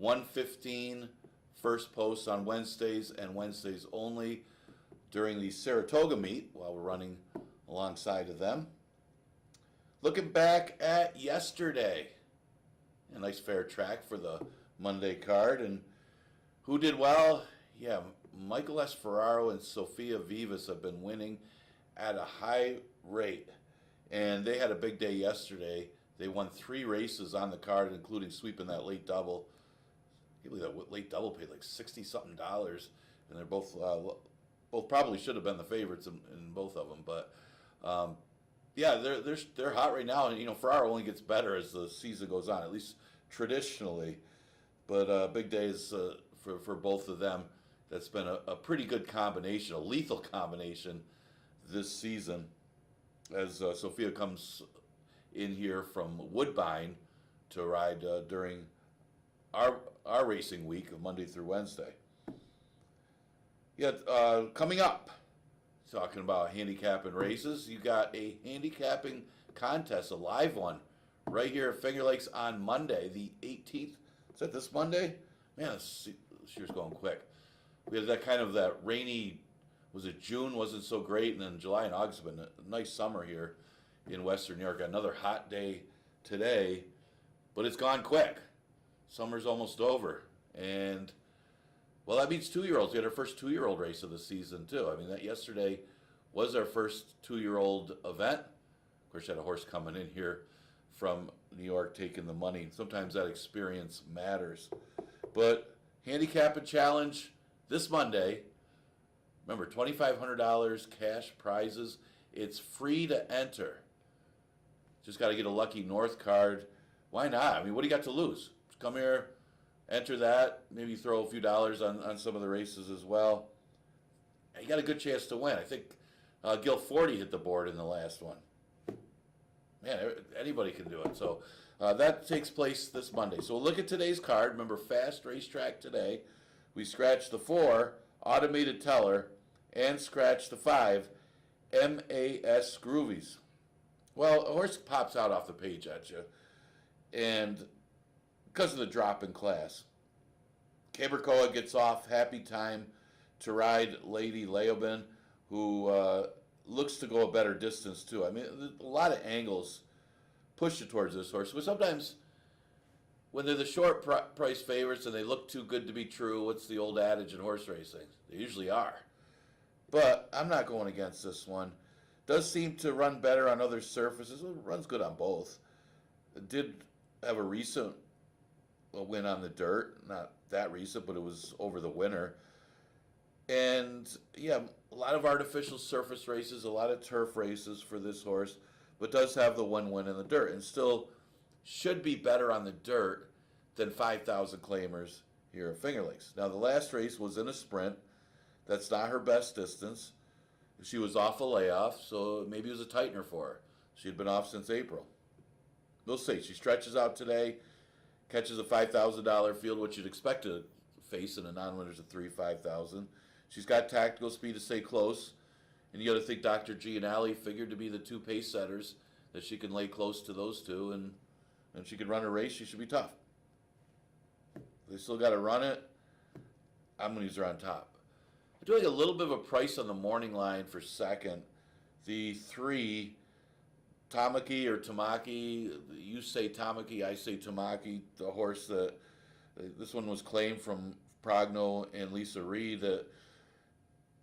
1:15 first post on Wednesdays and Wednesdays only during the Saratoga meet while we're running alongside of them. Looking back at yesterday, a nice fair track for the Monday card. And who did well? Yeah, Michael S. Ferraro and Sofia Vivas have been winning at a high rate. And they had a big day yesterday. They won 3 races on the card, including sweeping that late double. I believe that late double paid like $60-something, and they're both probably should have been the favorites in both of them. But yeah, they're hot right now, and you know Ferraro only gets better as the season goes on, at least traditionally. But big days for both of them. That's been a pretty good combination, a lethal combination this season, as Sophia comes in here from Woodbine to ride during our racing week of Monday through Wednesday. Yeah, coming up, talking about handicapping races, you got a handicapping contest, a live one, right here at Finger Lakes on Monday, the 18th. Is that this Monday? Man, this year's going quick. We had that rainy, was it June, wasn't so great, and then July and August have been a nice summer here in Western New York. Got another hot day today, but it's gone quick. Summer's almost over, and well, that means 2-year-olds. We had our first 2-year-old race of the season too. I mean, that yesterday was our first 2-year-old event. Of course, you had a horse coming in here from New York taking the money. Sometimes that experience matters. But handicap challenge this Monday. Remember, $2,500 cash prizes. It's free to enter. Just got to get a lucky North card. Why not? I mean, what do you got to lose? Come here, enter that, maybe throw a few dollars on some of the races as well. You got a good chance to win. I think Gil Forty hit the board in the last one. Man, anybody can do it. So that takes place this Monday. So we'll look at today's card. Remember, fast racetrack today. We scratched the 4, automated teller, and scratched the 5, MAS Groovies. Well, a horse pops out off the page at you, and because of the drop in class, Cabercoa gets off, happy time to ride Lady Leobin, who looks to go a better distance too. I mean, a lot of angles push you towards this horse, but sometimes when they're the short price favorites and they look too good to be true, what's the old adage in horse racing? They usually are. But I'm not going against this one. Does seem to run better on other surfaces. It runs good on both. It did have a recent win on the dirt. Not that recent, but it was over the winter. And yeah, a lot of artificial surface races, a lot of turf races for this horse, but does have the one win in the dirt, and still should be better on the dirt than 5,000 claimers here at Finger Lakes. Now, the last race was in a sprint. That's not her best distance. She was off a layoff, so maybe it was a tightener for her. She had been off since April. We'll see. She stretches out today, catches a $5,000 field, which you'd expect to face in a non-winners of 3-5,000. She's got tactical speed to stay close, and you got to think Dr. Gianelli figured to be the 2 pace setters, that she can lay close to those 2, and she can run a race. She should be tough. They still got to run it. I'm going to use her on top. I do like a little bit of a price on the morning line for second. The 3, Tamaki or Tamaki. You say Tamaki, I say Tamaki. The horse that this one was claimed from Progno and Lisa Reed,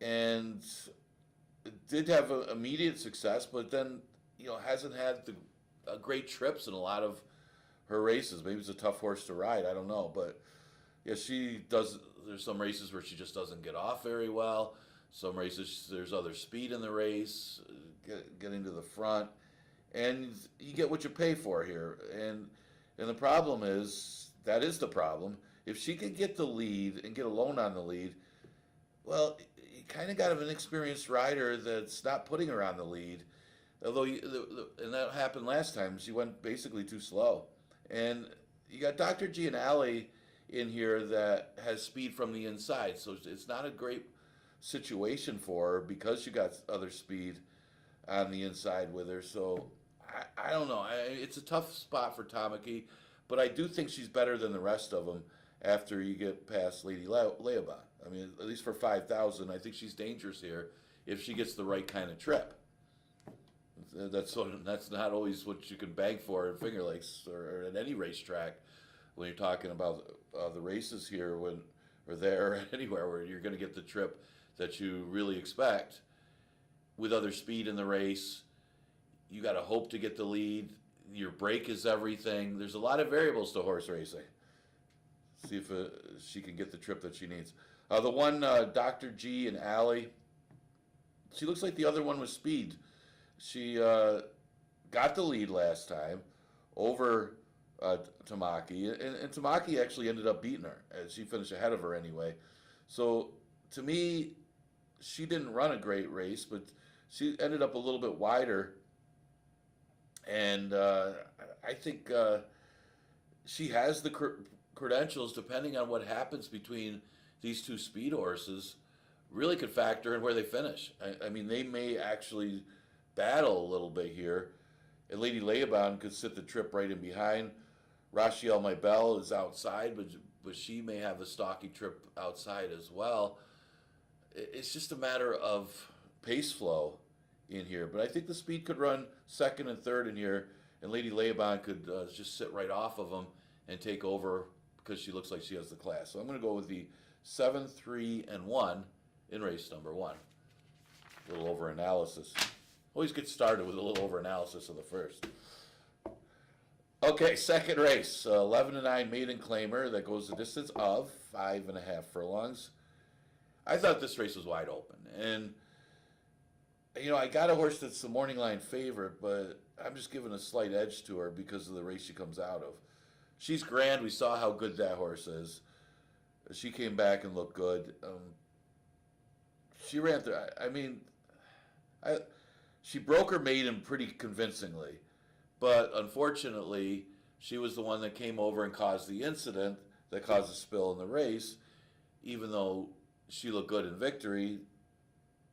and did have immediate success, but then hasn't had the great trips in a lot of her races. Maybe it's a tough horse to ride. I don't know, but yeah, she does. There's some races where she just doesn't get off very well. Some races there's other speed in the race, getting to the front, and you get what you pay for here. And the problem is the problem. If she could get the lead and get alone on the lead, well, you kind of got an inexperienced rider that's not putting her on the lead. Although, and that happened last time. She went basically too slow. And you got Dr. Gianelli in here that has speed from the inside, so it's not a great situation for her because she got other speed on the inside with her. So I don't know. It's a tough spot for Tamaki, but I do think she's better than the rest of them. after you get past Lady Leoba. I mean, at least for 5,000, I think she's dangerous here if she gets the right kind of trip. That's not always what you can bank for in Finger Lakes or at any racetrack when you're talking about the races here or there or anywhere where you're going to get the trip that you really expect with other speed in the race. You got to hope to get the lead. Your brake is everything. There's a lot of variables to horse racing. See if she can get the trip that she needs. The one, Dr. G and Allie, she looks like the other one was speed. She got the lead last time over Tamaki, and Tamaki actually ended up beating her, as she finished ahead of her anyway. So to me, she didn't run a great race, but she ended up a little bit wider, and I think she has the credentials, depending on what happens between these two speed horses, really could factor in where they finish. I mean, they may actually battle a little bit here, and Lady Leoban could sit the trip right in behind. Rachiel Maybell is outside, but she may have a stocky trip outside as well. It's just a matter of pace flow in here, but I think the speed could run second and third in here, and Lady Leoban could just sit right off of them and take over because she looks like she has the class. So I'm going to go with the 7, 3, and 1 in race number 1. A little over analysis. Always get started with a little over analysis of the first. Okay, second race, 11-9 maiden claimer that goes the distance of 5.5 furlongs. I thought this race was wide open, and you know, I got a horse that's the morning line favorite, but I'm just giving a slight edge to her because of the race she comes out of. She's grand. We saw how good that horse is. She came back and looked good. She ran through. I mean, she broke her maiden pretty convincingly, but unfortunately, she was the one that came over and caused the incident that caused a spill in the race. Even though she looked good in victory,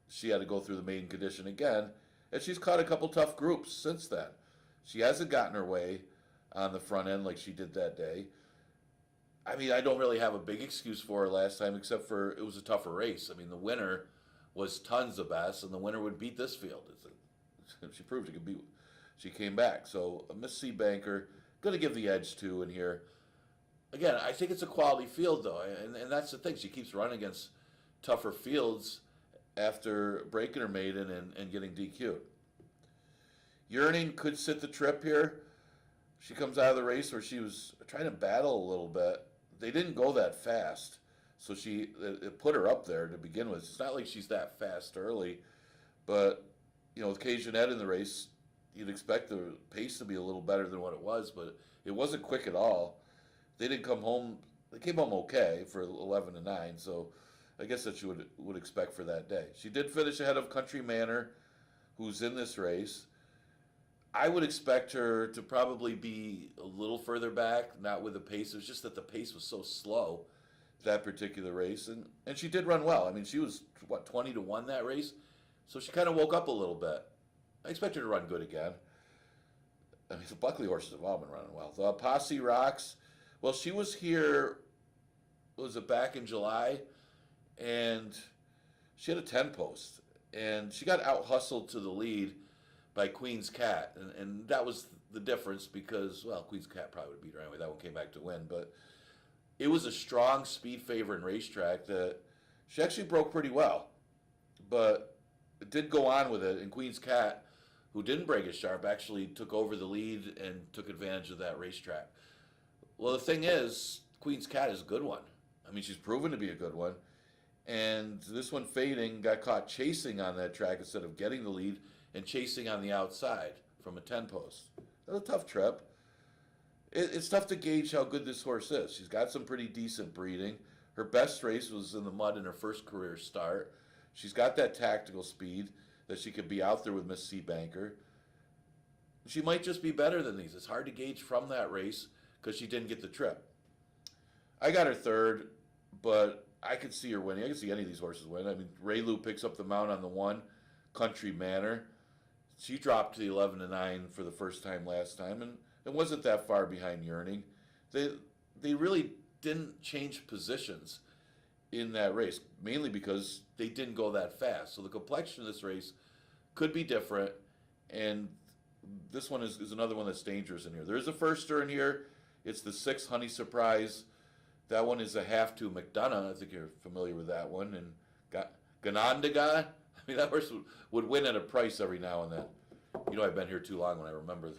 she had to go through the maiden condition again, and she's caught a couple tough groups since then. She hasn't gotten her way on the front end like she did that day. I mean, I don't really have a big excuse for her last time, except for it was a tougher race. I mean, the winner was tons of best, and the winner would beat this field. She proved she could beat. She came back. So Miss C. Banker, going to give the edge to in here. Again, I think it's a quality field, though, and that's the thing. She keeps running against tougher fields after breaking her maiden and getting DQ'd. Yearning could sit the trip here. She comes out of the race where she was trying to battle a little bit. They didn't go that fast, so it put her up there to begin with. It's not like she's that fast early, but you know, with Cajunette in the race, you'd expect the pace to be a little better than what it was, but it wasn't quick at all. They didn't come home. They came home okay for 11-9, so I guess that you would expect for that day. She did finish ahead of Country Manor, who's in this race. I would expect her to probably be a little further back, not with the pace. It was just that the pace was so slow that particular race, and she did run well. I mean, she was, 20-1 that race? So she kind of woke up a little bit. I expect her to run good again. I mean, the Buckley horses have all been running well. The Posse Rocks, well, she was here, was it back in July? And she had a 10-post. And she got out-hustled to the lead by Queen's Cat. And that was the difference because, well, Queen's Cat probably would beat her anyway. That one came back to win. But it was a strong speed favor in racetrack that she actually broke pretty well. But it did go on with it. And Queen's Cat, who didn't break as sharp, actually took over the lead and took advantage of that racetrack. Well, the thing is, Queen's Cat is a good one. I mean, she's proven to be a good one. And this one, Fading, got caught chasing on that track instead of getting the lead and chasing on the outside from a 10-post. That's a tough trip. It's tough to gauge how good this horse is. She's got some pretty decent breeding. Her best race was in the mud in her first career start. She's got that tactical speed that she could be out there with Miss C. Banker. She might just be better than these. It's hard to gauge from that race because she didn't get the trip. I got her third, but I could see her winning. I could see any of these horses win. I mean, Raylu picks up the mount on the 1, Country Manor. She dropped to the 11-9 for the first time last time, and it wasn't that far behind Yearning. They really didn't change positions in that race, mainly because they didn't go that fast. So the complexion of this race could be different, and this one is another one that's dangerous in here. There's a firster in here. It's the 6 Honey Surprise. That one is a half to McDonough. I think you're familiar with that one. And Ganondaga, I mean, that horse would win at a price every now and then. You know, I've been here too long when I remember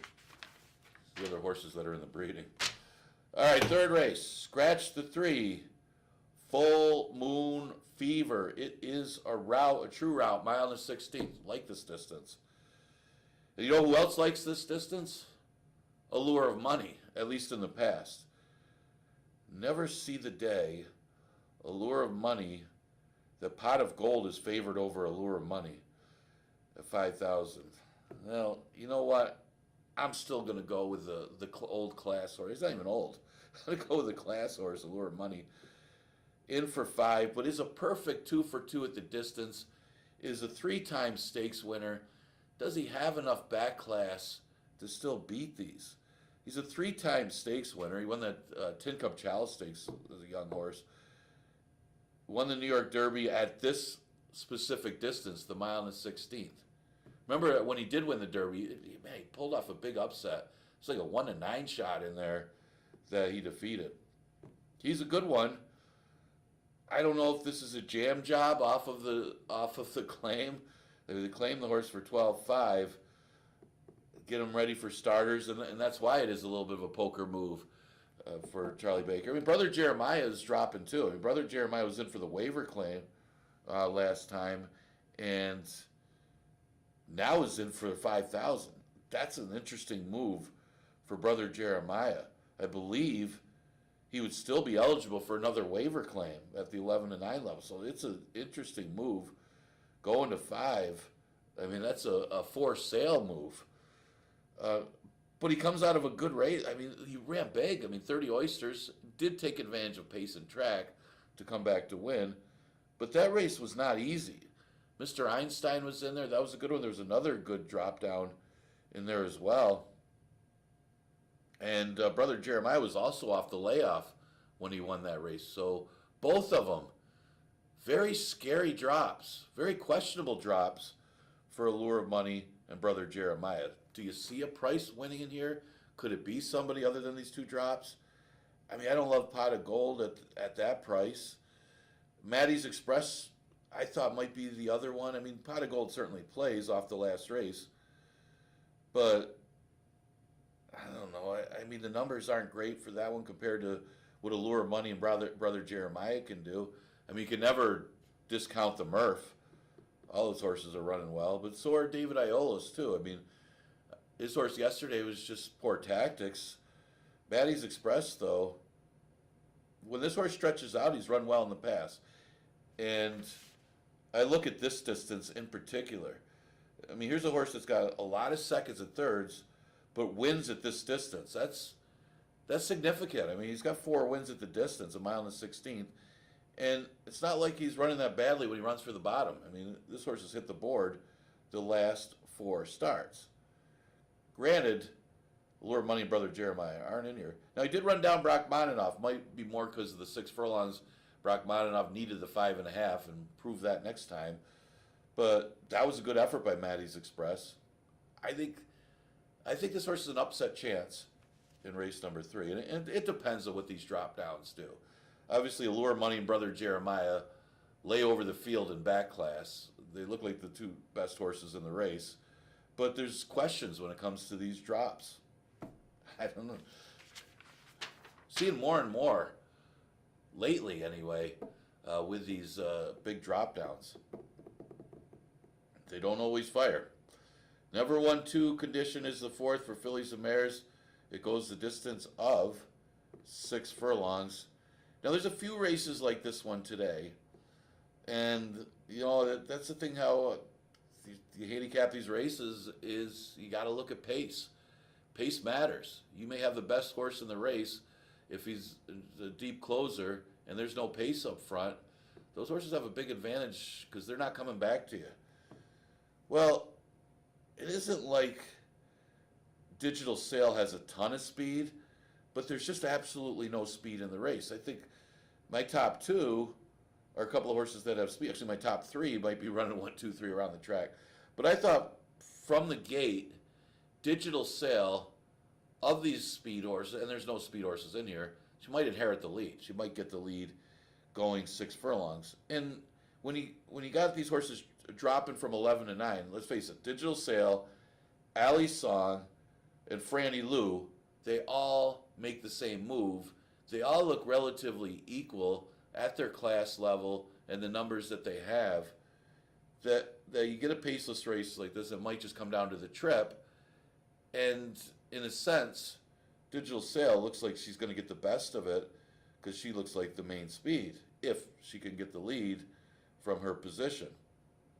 the other horses that are in the breeding. All right, third race. Scratch the 3. Full Moon Fever. It is a route, a true route, mile and a 16th. Like this distance. And you know who else likes this distance? Allure of Money, at least in the past. Never see the day Allure of Money, the Pot of Gold is favored over Allure of Money at 5,000. Well, you know what? I'm still going to go with the old class horse. He's not even old. I'm going to go with the class horse, Allure of Money. In for 5, but is a perfect 2 for 2 at the distance. Is a 3-time stakes winner. Does he have enough back class to still beat these? He's a 3-time stakes winner. He won that Tin Cup Chalice Stakes as a young horse. Won the New York Derby at this specific distance, the mile and the 16th. Remember when he did win the Derby, man, he pulled off a big upset. It's like a 1-9 shot in there that he defeated. He's a good one. I don't know if this is a jam job off of the claim. They claim the horse for 12.5. Get him ready for starters, and that's why it is a little bit of a poker move for Charlie Baker. I mean, Brother Jeremiah is dropping too. I mean, Brother Jeremiah was in for the waiver claim last time, and now is in for 5,000. That's an interesting move for Brother Jeremiah. I believe he would still be eligible for another waiver claim at the 11-9 level. So it's an interesting move. Going to 5, I mean, that's a forced sale move. But he comes out of a good race. I mean, he ran big. I mean, 30 Oysters did take advantage of pace and track to come back to win. But that race was not easy. Mr. Einstein was in there. That was a good one. There was another good drop down in there as well. And Brother Jeremiah was also off the layoff when he won that race. So both of them, very scary drops, very questionable drops for Allure of Money and Brother Jeremiah. Do you see a price winning in here? Could it be somebody other than these 2 drops? I mean, I don't love Pot of Gold at that price. Maddie's Express, I thought might be the other one. I mean, Pot of Gold certainly plays off the last race. But I don't know. I mean, the numbers aren't great for that one compared to what Allure of Money and Brother Jeremiah can do. I mean, you can never discount the Murph. All his horses are running well, but so are David Iola's too. I mean, his horse yesterday was just poor tactics. Maddie's Express, though, when this horse stretches out, he's run well in the past. And I look at this distance in particular. I mean, here's a horse that's got a lot of seconds and thirds, but wins at this distance. That's significant. I mean, he's got 4 wins at the distance, a mile and a 16th. And it's not like he's running that badly when he runs for the bottom. I mean, this horse has hit the board the last 4 starts. Granted, Allure of Money and Brother Jeremiah aren't in here. Now, he did run down Brock Moninoff. Might be more because of the 6 furlongs. Brock Moninoff needed the 5.5 and prove that next time. But that was a good effort by Maddie's Express. I think this horse is an upset chance in race number 3. And it depends on what these drop downs do. Obviously, Allure of Money and Brother Jeremiah lay over the field in back class. They look like the 2 best horses in the race. But there's questions when it comes to these drops. I don't know. Seeing more and more, lately anyway, with these big drop downs. They don't always fire. Never 1-2 condition is the 4th for fillies and mares. It goes the distance of 6 furlongs. Now, there's a few races like this one today, and you know that's the thing. How you handicap these races is you got to look at pace. Pace matters. You may have the best horse in the race if he's a deep closer and there's no pace up front. Those horses have a big advantage because they're not coming back to you. Well, it isn't like Digital Sale has a ton of speed, but there's just absolutely no speed in the race. I think my top two are a couple of horses that have speed. Actually, my top three might be running 1, 2, 3 around the track. But I thought from the gate, Digital Sail, of these speed horses, and there's no speed horses in here, she might inherit the lead. She might get the lead going 6 furlongs. And when you got these horses dropping from 11 to 9, let's face it, Digital Sail, Ali Song, and Franny Lou, they all make the same move. They all look relatively equal at their class level and the numbers that they have. That you get a paceless race like this, it might just come down to the trip. And in a sense, Digital Sail looks like she's going to get the best of it because she looks like the main speed if she can get the lead from her position.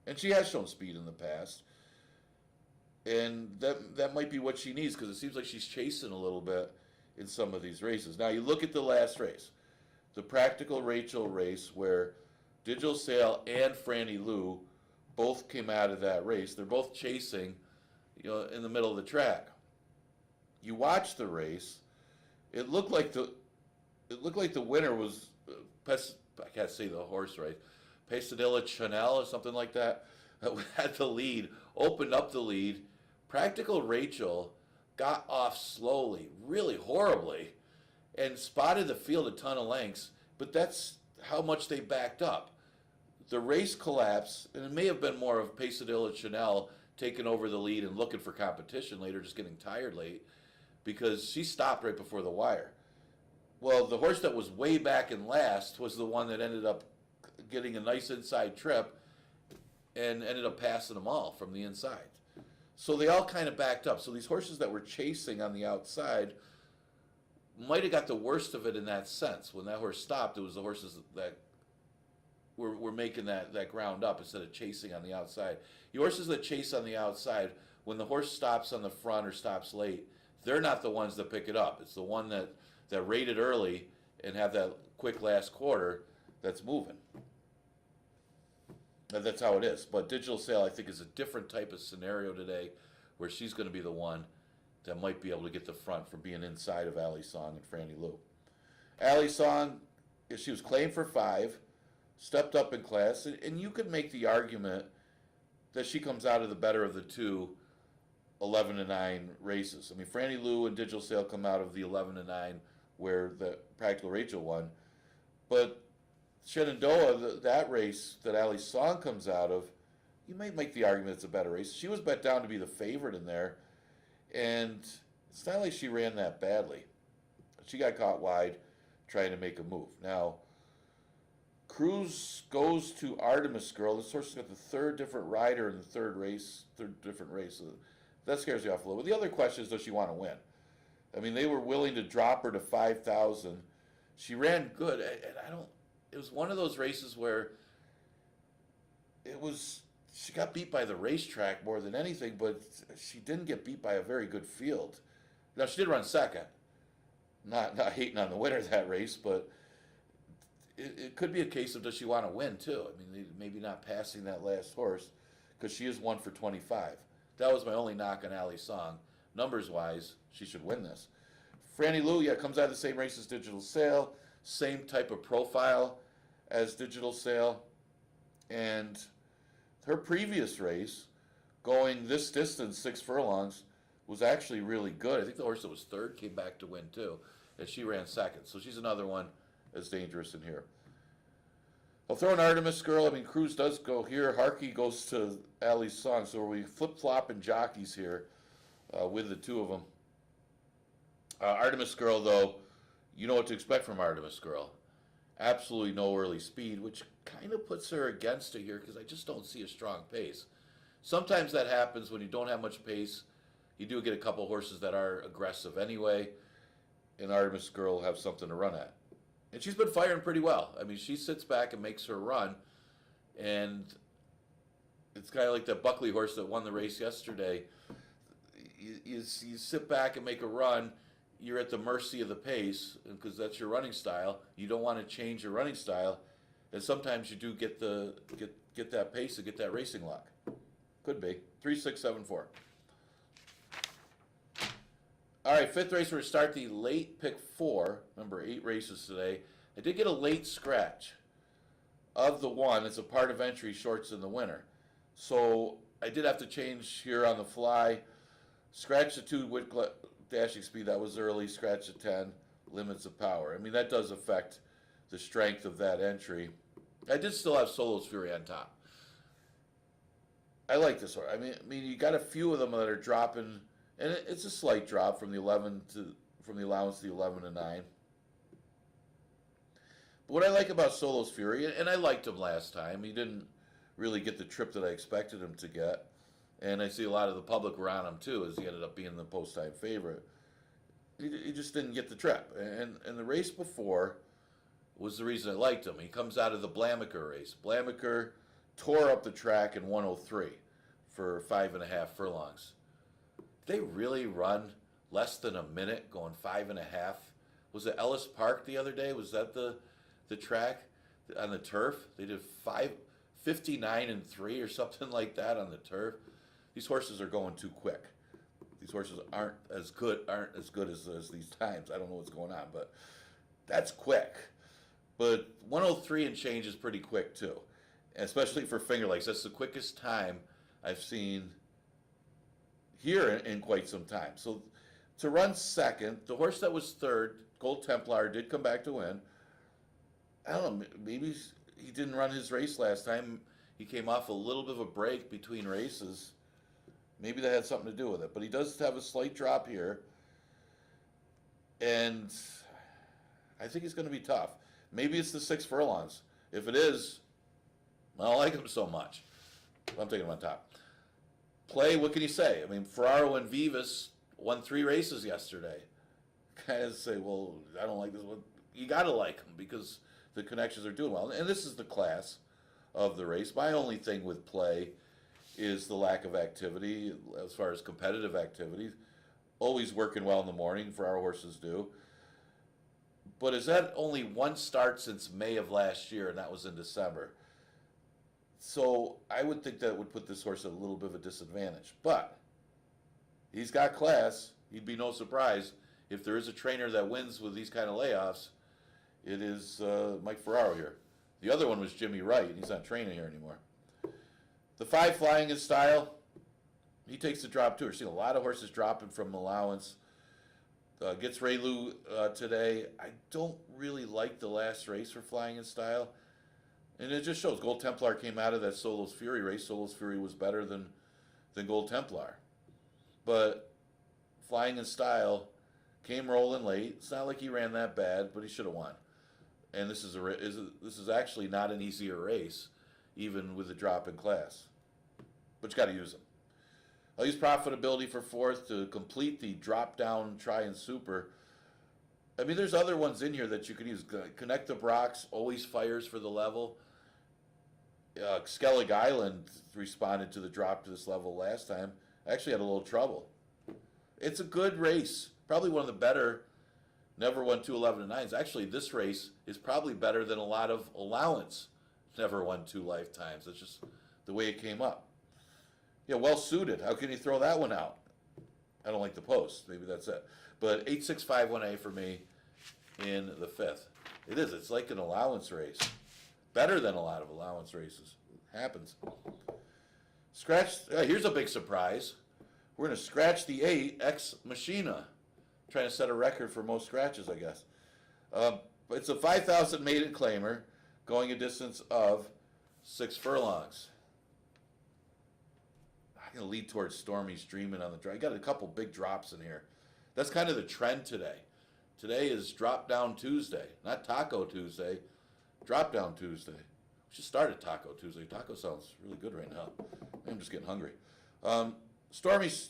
And she has shown speed in the past. And that might be what she needs because it seems like she's chasing a little bit in some of these races. Now you look at the last race, the Practical Rachel race where Digital Sail and Franny Lou both came out of that race. They're both chasing, in the middle of the track. You watch the race, it looked like the winner was I can't say the horse right, Pesadilla Chanel or something like that. Had the lead, opened up the lead. Practical Rachel got off slowly, really horribly, and spotted the field a ton of lengths, but that's how much they backed up. The race collapsed, and it may have been more of Pesadilla Chanel taking over the lead and looking for competition later, just getting tired late, because she stopped right before the wire. Well, the horse that was way back in last was the one that ended up getting a nice inside trip and ended up passing them all from the inside. So they all kind of backed up. So these horses that were chasing on the outside might have got the worst of it in that sense. When that horse stopped, it was the horses that were making that ground up instead of chasing on the outside. The horses that chase on the outside, when the horse stops on the front or stops late, they're not the ones that pick it up. It's the one that rated early and have that quick last quarter that's moving. And that's how it is. But Digital Sail, I think, is a different type of scenario today where she's going to be the one that might be able to get the front for being inside of Ali Song and Franny Lou. Ali Song, she was claimed for 5, stepped up in class, and you could make the argument that she comes out of the better of the two 11 to 9 races. I mean, Franny Lou and Digital Sail come out of the 11 to 9 where the Practical Rachel won. But Shenandoah, that race that Ali Song comes out of, you might make the argument it's a better race. She was bet down to be the favorite in there, and it's not like she ran that badly. She got caught wide trying to make a move. Now, Cruz goes to Artemis Girl. This horse has got the third different rider in the third different race. That scares you off a little. But the other question is, does she want to win? I mean, they were willing to drop her to 5,000. She ran good, and it was one of those races where she got beat by the racetrack more than anything, but she didn't get beat by a very good field. Now, she did run second. Not hating on the winner of that race, but it could be a case of does she want to win, too? I mean, maybe not passing that last horse, because she is 1 for 25. That was my only knock on Ali Song. Numbers-wise, she should win this. Franny Lou, comes out of the same race as Digital Sail, same type of profile as Digital Sail, and her previous race, going this distance, 6 furlongs, was actually really good. I think the horse that was third came back to win too, and she ran second. So she's another one that's dangerous in here. I'll throw an Artemis Girl. I mean, Cruz does go here. Harkey goes to Ali's Song. So we flip-flopping jockeys here with the two of them. Artemis Girl, though, you know what to expect from Artemis Girl. Absolutely no early speed, which kind of puts her against it here because I just don't see a strong pace. Sometimes that happens when you don't have much pace. You do get a couple horses that are aggressive anyway, and Artemis Girl will have something to run at. And she's been firing pretty well. I mean, she sits back and makes her run, and it's kind of like that Buckley horse that won the race yesterday. You sit back and make a run, you're at the mercy of the pace, because that's your running style. You don't want to change your running style, and sometimes you do get that pace and get that racing luck. Could be. 3, 6, 7, 4. All right, fifth race, we're going to start the late pick 4. Remember, 8 races today. I did get a late scratch of the 1. It's a part of entry, shorts in the winter. So I did have to change here on the fly. Scratch the 2 with dashing speed, that was early. Scratch the 10, limits of power. I mean, that does affect the strength of that entry. I did still have Solo's Fury on top. I like this one. I mean, you got a few of them that are dropping, and it's a slight drop from the allowance to the 11 to 9. But what I like about Solo's Fury, and I liked him last time, he didn't really get the trip that I expected him to get. And I see a lot of the public around him too, as he ended up being the post-time favorite. He just didn't get the trip. And the race before was the reason I liked him. He comes out of the Blamiker race. Blamiker tore up the track in 103 for 5.5 furlongs. Did they really run less than a minute going 5.5? Was it Ellis Park the other day? Was that the track on the turf? They did 59 and 3 or something like that on the turf. These horses are going too quick. These horses aren't as good as these times. I don't know what's going on, but that's quick. But 103 and change is pretty quick too, especially for Finger Lakes. That's the quickest time I've seen here in quite some time. So to run second, the horse that was third, Gold Templar, did come back to win. I don't know, maybe he didn't run his race last time. He came off a little bit of a break between races. Maybe that had something to do with it. But he does have a slight drop here. And I think he's going to be tough. Maybe it's the 6 furlongs. If it is, I don't like him so much. I'm taking him on top. Play, what can you say? I mean, Ferraro and Vivas won 3 races yesterday. Kind of say, well, I don't like this one. You got to like him because the connections are doing well. And this is the class of the race. My only thing with Play is the lack of activity as far as competitive activity. Always working well in the morning, for our horses do. But is that only one start since May of last year, and that was in December? So I would think that would put this horse at a little bit of a disadvantage. But he's got class. He'd be no surprise if there is a trainer that wins with these kind of layoffs. It is Mike Ferraro here. The other one was Jimmy Wright. He's not training here anymore. The 5 Flying in Style, he takes the drop too. We're seeing a lot of horses dropping from allowance. Gets Raylu today. I don't really like the last race for Flying in Style. And it just shows Gold Templar came out of that Solo's Fury race. Solo's Fury was better than Gold Templar. But Flying in Style came rolling late. It's not like he ran that bad, but he should have won. And this is actually not an easier race, even with a drop in class. But you got to use them. I'll use Profitability for 4th to complete the drop-down try and super. I mean, there's other ones in here that you can use. Connect the Brox always fires for the level. Skellig Island responded to the drop to this level last time. Actually had a little trouble. It's a good race. Probably one of the better. Never won 2 11 to 9s. Actually, this race is probably better than a lot of allowance. Never won 2 lifetimes. That's just the way it came up. Yeah, well suited. How can you throw that one out? I don't like the post. Maybe that's it. But 86518 for me in the 5th. It is. It's like an allowance race. Better than a lot of allowance races. It happens. Scratch. Here's a big surprise. We're going to scratch the 8 Ex Machina. Trying to set a record for most scratches, I guess. It's a 5,000 maiden claimer going a distance of 6 furlongs. I'm going to lead towards Stormy's Dreaming on the drive. I got a couple big drops in here. That's kind of the trend today. Today is Drop Down Tuesday. Not Taco Tuesday. Drop Down Tuesday. We should start at Taco Tuesday. Taco sounds really good right now. I'm just getting hungry. Stormy's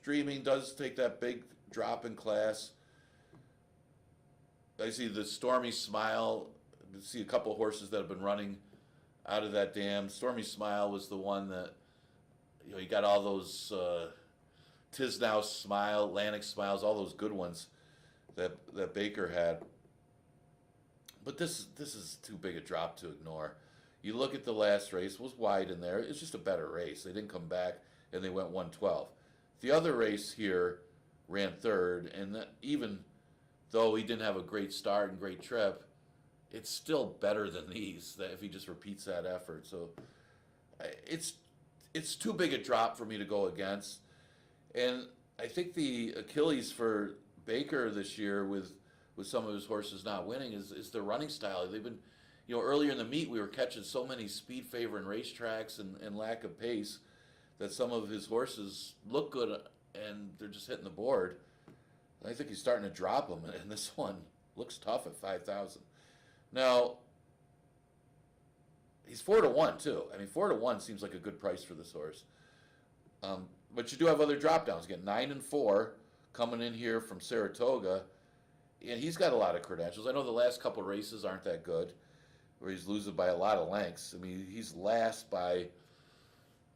Dreaming does take that big drop in class. I see the Stormy Smile. I see a couple horses that have been running out of that dam. Stormy Smile was the one that, you got all those Tisnow Smile, Atlantic Smiles, all those good ones that Baker had. But this is too big a drop to ignore. You look at the last race, was wide in there. It's just a better race. They didn't come back, and they went 112. The other race here ran third, and that, even though he didn't have a great start and great trip, it's still better than these. That if he just repeats that effort, so it's too big a drop for me to go against. And I think the Achilles for Baker this year with some of his horses not winning is their running style. They've been, earlier in the meet we were catching so many speed favoring racetracks and lack of pace that some of his horses look good and they're just hitting the board. I think he's starting to drop them, and this one looks tough at 5,000. Now, he's 4-1 too. I mean, 4-1 seems like a good price for this horse. But you do have other drop downs. Again, 9-4 coming in here from Saratoga, and he's got a lot of credentials. I know the last couple races aren't that good, where he's losing by a lot of lengths. I mean, he's last by,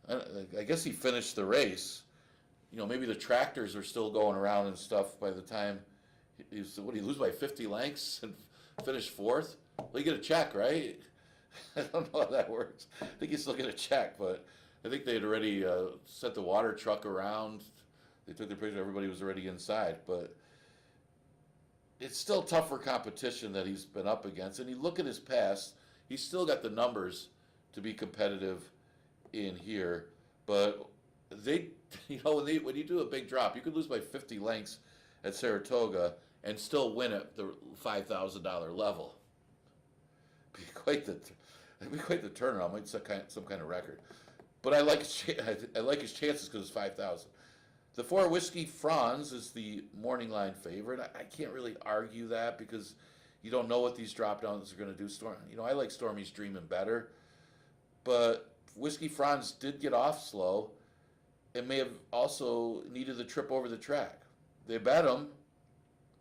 I guess he finished the race. Maybe the tractors are still going around and stuff by the time he lose by 50 lengths and finish fourth? Well, you get a check, right? I don't know how that works. I think you still get a check, but I think they had already set the water truck around. They took their picture, everybody was already inside, but it's still tougher competition that he's been up against. And you look at his past, he's still got the numbers to be competitive in here, but they, when you do a big drop, you could lose by 50 lengths at Saratoga and still win at the $5,000 level. Be quite the turnaround. Might set some kind of record. But I like his chances because it's 5,000. The 4 Whiskey Franz is the morning line favorite. I can't really argue that because you don't know what these drop downs are going to do. I like Stormy's Dreaming better, but Whiskey Franz did get off slow and may have also needed the trip over the track. They bet him,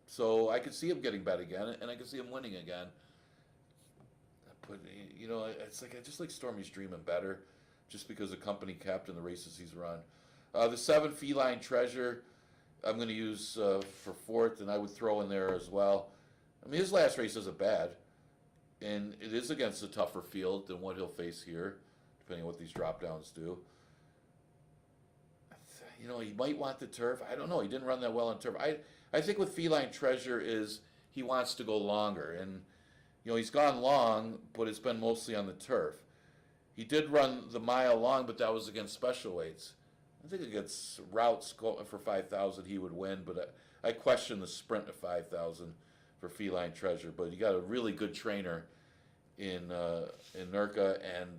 so I could see him getting bet again, and I could see him winning again. But it's like I just like Stormy's Dreaming better, just because the company captain the races he's run. The 7 Feline Treasure, I'm going to use for fourth, and I would throw in there as well. I mean, his last race isn't bad, and it is against a tougher field than what he'll face here, depending on what these drop downs do. He might want the turf. I don't know. He didn't run that well on turf. I think with Feline Treasure is he wants to go longer, and he's gone long, but it's been mostly on the turf. He did run the mile long, but that was against special weights. I think against routes for 5,000 he would win, but I question the sprint of 5,000 for Feline Treasure. But you got a really good trainer in Nurka, and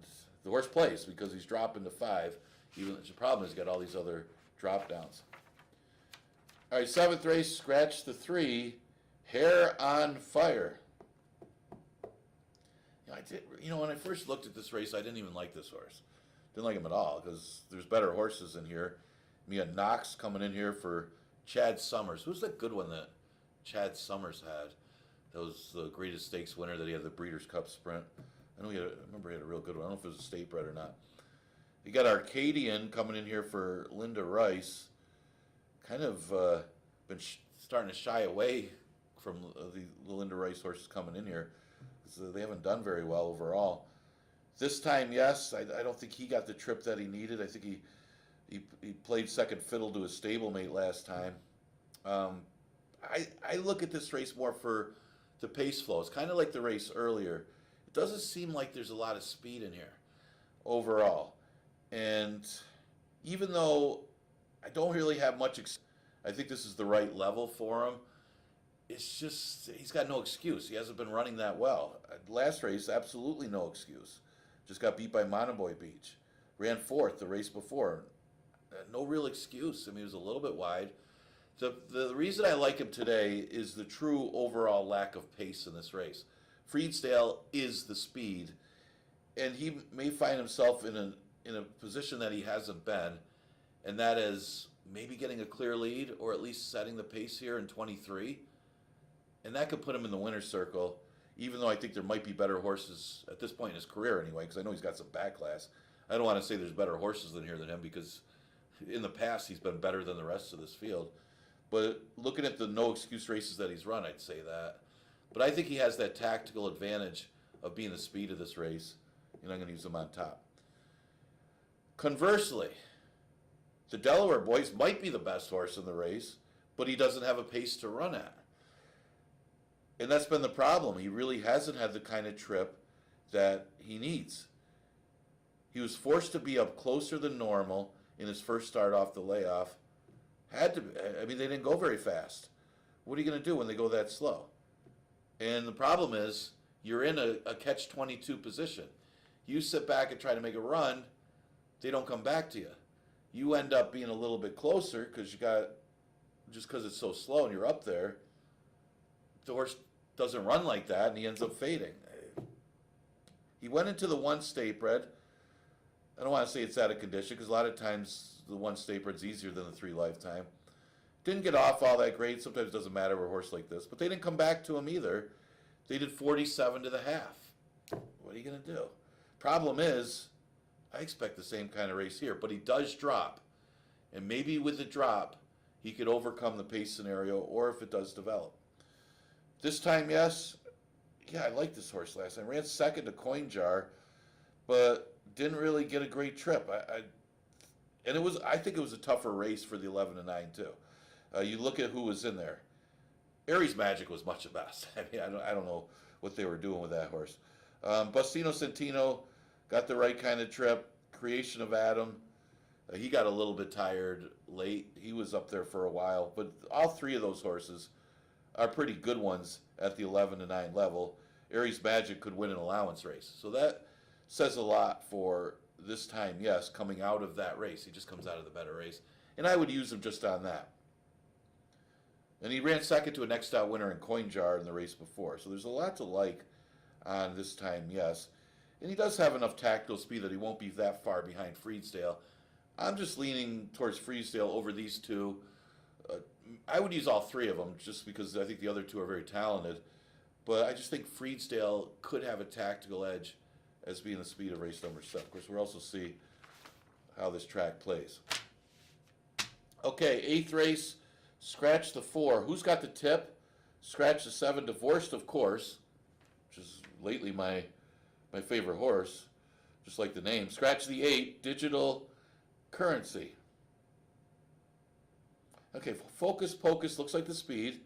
the horse plays because he's dropping to 5. Even the problem is he's got all these other drop downs. All right, 7th race, scratch the 3, Hair on Fire. When I first looked at this race, I didn't even like this horse. Didn't like him at all because there's better horses in here. You had Knox coming in here for Chad Summers. Who's that good one that Chad Summers had? That was the greatest stakes winner that he had the Breeders' Cup Sprint. I remember he had a real good one. I don't know if it was a state bred or not. You got Arcadian coming in here for Linda Rice. Kind of been starting to shy away from the Linda Rice horses coming in here. So they haven't done very well overall. This time, yes, I don't think he got the trip that he needed. I think he played second fiddle to his stablemate last time. I look at this race more for the pace flow. It's kind of like the race earlier. It doesn't seem like there's a lot of speed in here overall. And even though I don't really have much, I think this is the right level for him. It's just, he's got no excuse. He hasn't been running that well. Last race, absolutely no excuse. Just got beat by Monoboy Beach. Ran fourth the race before. No real excuse. I mean, he was a little bit wide. The reason I like him today is the true overall lack of pace in this race. Freedsdale is the speed, and he may find himself in a position that he hasn't been, and that is maybe getting a clear lead or at least setting the pace here in 23. And that could put him in the winner's circle, even though I think there might be better horses at this point in his career anyway, because I know he's got some backlash. I don't want to say there's better horses in here than him, because in the past he's been better than the rest of this field. But looking at the no excuse races that he's run, I'd say that. But I think he has that tactical advantage of being the speed of this race, and I'm going to use him on top. Conversely, the Delaware Boys might be the best horse in the race, but he doesn't have a pace to run at. And that's been the problem. He really hasn't had the kind of trip that he needs. He was forced to be up closer than normal in his first start off the layoff. They didn't go very fast. What are you going to do when they go that slow? And the problem is, you're in a catch-22 position. You sit back and try to make a run, they don't come back to you. You end up being a little bit closer because because it's so slow and you're up there, the horse doesn't run like that and he ends up fading. He went into the one state bred. I don't want to say it's out of condition because a lot of times the one state bred's easier than the 3 lifetime. Didn't get off all that great. Sometimes it doesn't matter with a horse like this, but they didn't come back to him either. They did 47 to the half. What are you going to do? Problem is, I expect the same kind of race here, but he does drop. And maybe with the drop, he could overcome the pace scenario, or if it does develop. This time, yes. Yeah, I liked this horse last time. Ran second to Coin Jar, but didn't really get a great trip. I think it was a tougher race for the 11 to 9 too. You look at who was in there. Aries Magic was much the best. I don't know what they were doing with that horse. Bustino Centino got the right kind of trip. Creation of Adam, he got a little bit tired late. He was up there for a while, but all 3 of those horses are pretty good ones at the 11 to 9 level. Aries Magic could win an allowance race, so that says a lot for this time. Yes, coming out of that race, he just comes out of the better race, and I would use him just on that. And he ran second to a next out winner in Coin Jar in the race before. So there's a lot to like on this time, yes. And he does have enough tactical speed that he won't be that far behind Freesdale. I'm just leaning towards Freesdale over these 2. I would use all 3 of them just because I think the other 2 are very talented. But I just think Freesdale could have a tactical edge as being the speed of race number 7. Of course, we'll also see how this track plays. Okay, 8th race. Scratch the 4. Who's got the tip? Scratch the 7. Divorced, of course, which is lately my favorite horse, just like the name. Scratch the 8. Digital Currency. Okay, Focus Pocus looks like the speed.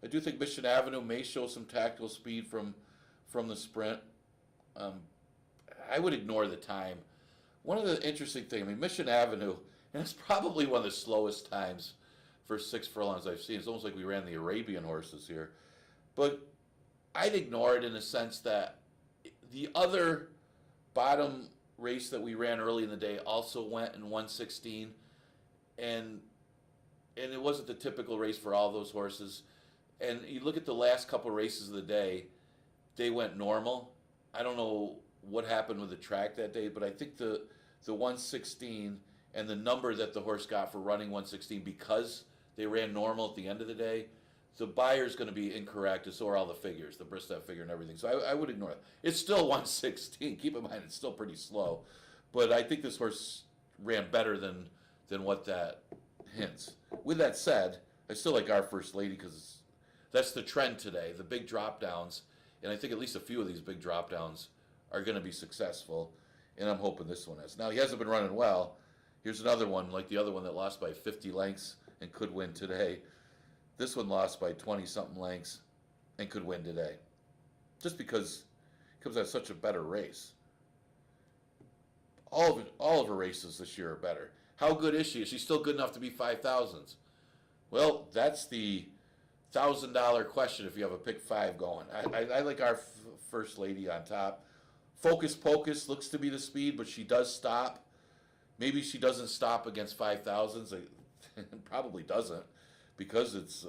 I do think Mission Avenue may show some tactical speed from the sprint. I would ignore the time. One of the interesting things, Mission Avenue, and it's probably one of the slowest times for 6 furlongs I've seen. It's almost like we ran the Arabian horses here. But I'd ignore it in the sense that the other bottom race that we ran early in the day also went in 116. And it wasn't the typical race for all those horses. And you look at the last couple races of the day, they went normal. I don't know what happened with the track that day, but I think the 116 and the number that the horse got for running 116 because they ran normal at the end of the day, the buyer's going to be incorrect, and so are all the figures, the Bristow figure and everything. So I would ignore it. It's still 116. Keep in mind, it's still pretty slow. But I think this horse ran better than what that hints. With that said, I still like Our First Lady because that's the trend today, the big drop downs. And I think at least a few of these big drop downs are going to be successful. And I'm hoping this one is. Now, he hasn't been running well. Here's another one, like the other one that lost by 50 lengths and could win today. This one lost by 20-something lengths and could win today. Just because it comes out such a better race. All of her races this year are better. How good is she? Is she still good enough to be 5,000s? Well, that's the $1,000 question if you have a pick 5 going. I like Our First Lady on top. Focus Pocus looks to be the speed, but she does stop. Maybe she doesn't stop against 5,000s. Probably doesn't because it's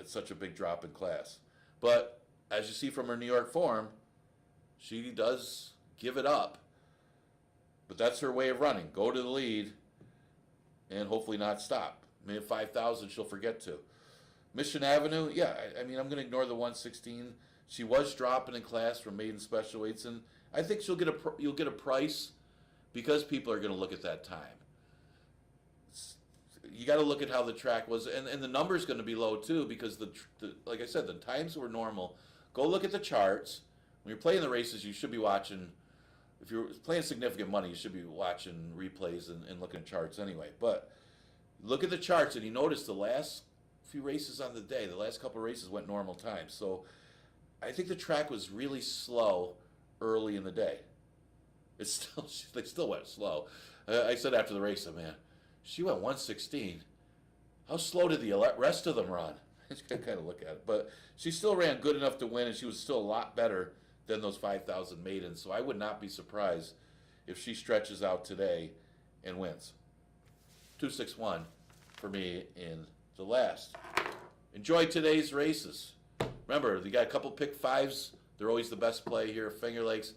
such a big drop in class. But as you see from her New York form, she does give it up. But that's her way of running. Go to the lead and hopefully not stop. Maybe 5,000 she'll forget to. Mission Avenue, yeah, I'm going to ignore the 116. She was dropping in class from maiden special weights, and I think you'll get a price because people are going to look at that time. You got to look at how the track was, and the number's going to be low too because like I said, the times were normal. Go look at the charts. When you're playing the races, you should be watching. If you're playing significant money, you should be watching replays and looking at charts anyway. But look at the charts, and you notice the last few races on the day. The last couple of races went normal time. So I think the track was really slow early in the day. It's still they still went slow. I said after the race, man, she went 116. How slow did the rest of them run? I just kind of look at it, but she still ran good enough to win, and she was still a lot better than those 5,000 maidens. So I would not be surprised if she stretches out today and wins. 261 for me in the last. Enjoy today's races. Remember, you got a couple pick fives. They're always the best play here at Finger Lakes.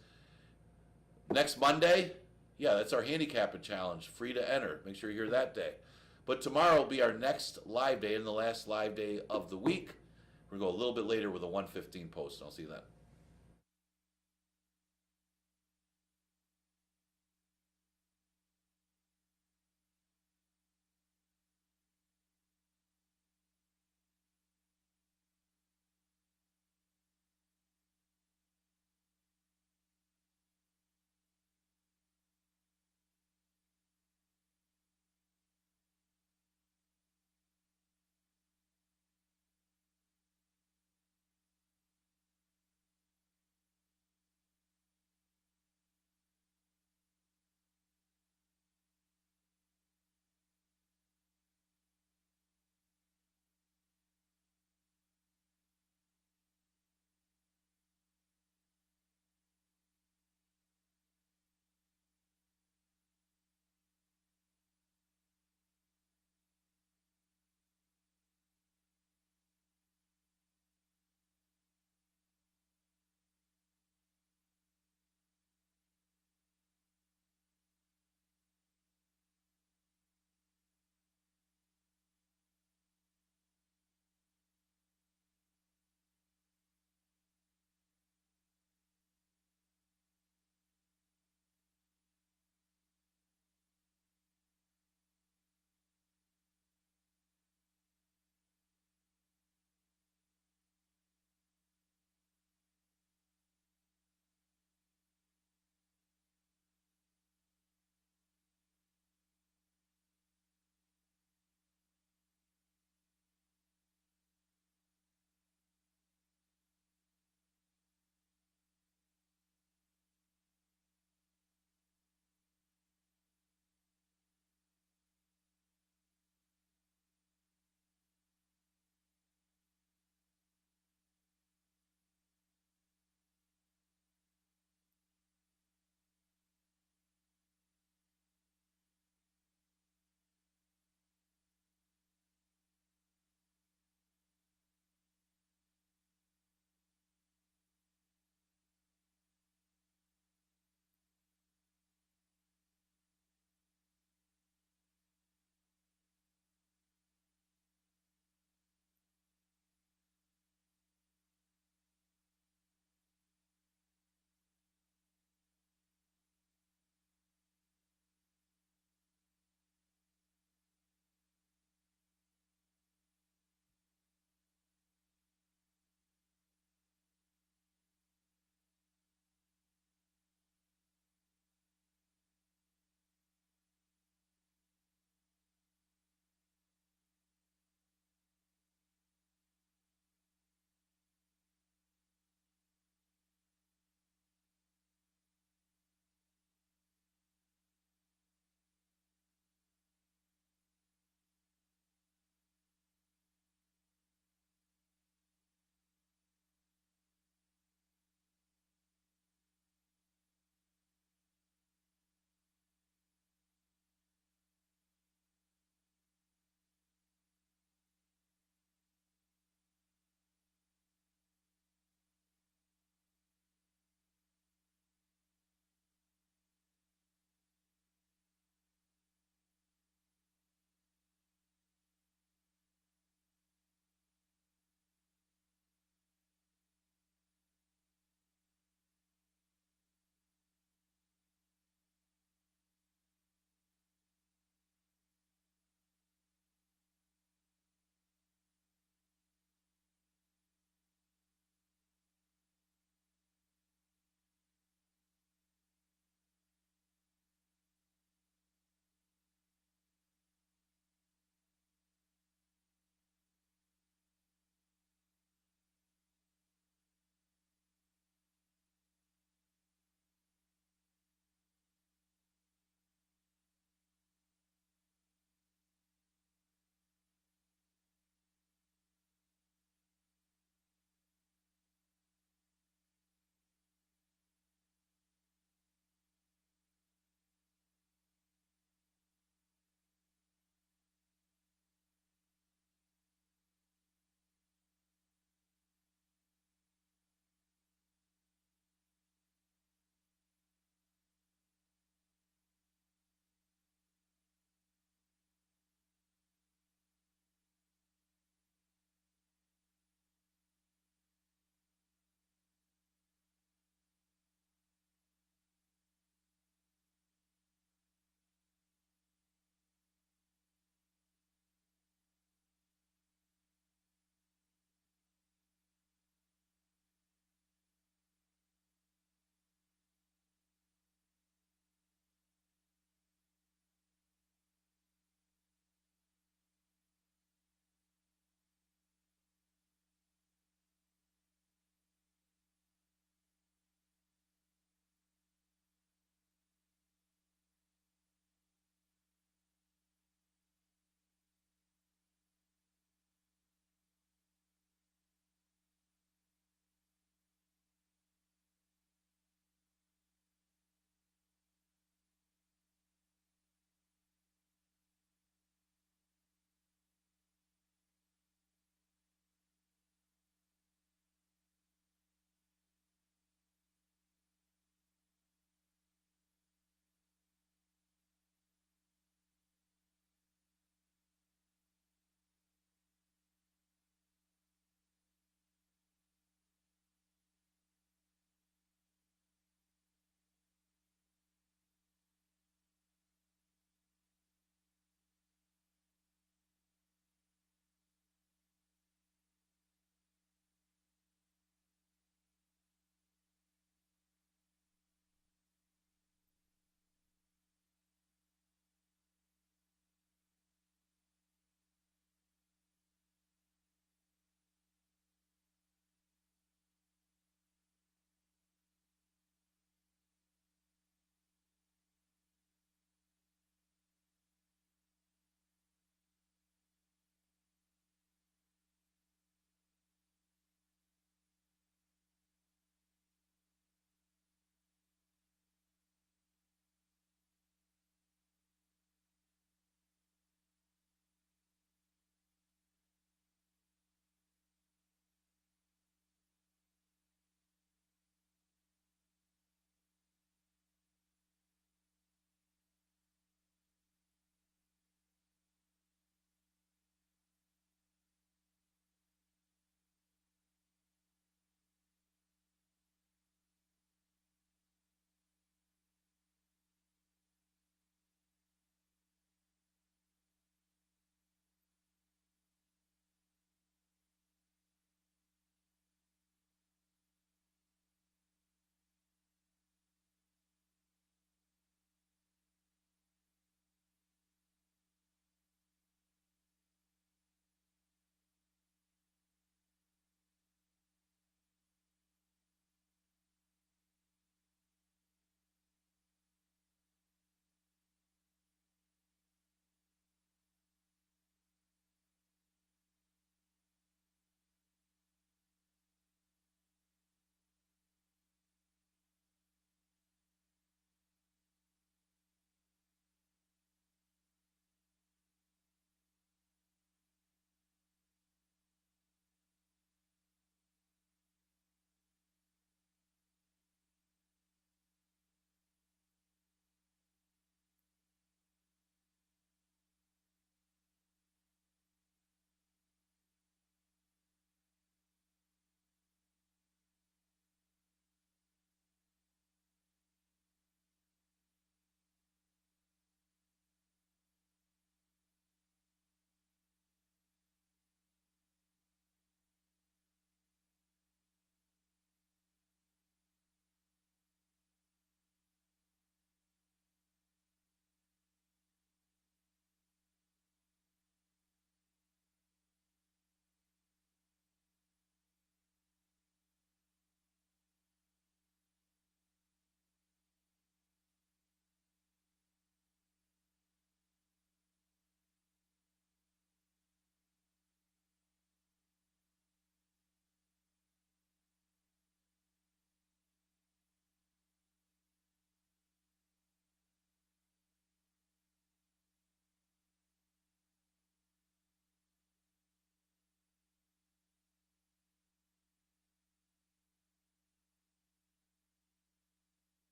Next Monday, yeah, that's our handicapping challenge. Free to enter. Make sure you're here that day. But tomorrow will be our next live day and the last live day of the week. We're going to go a little bit later with a 1:15 post. I'll see you then.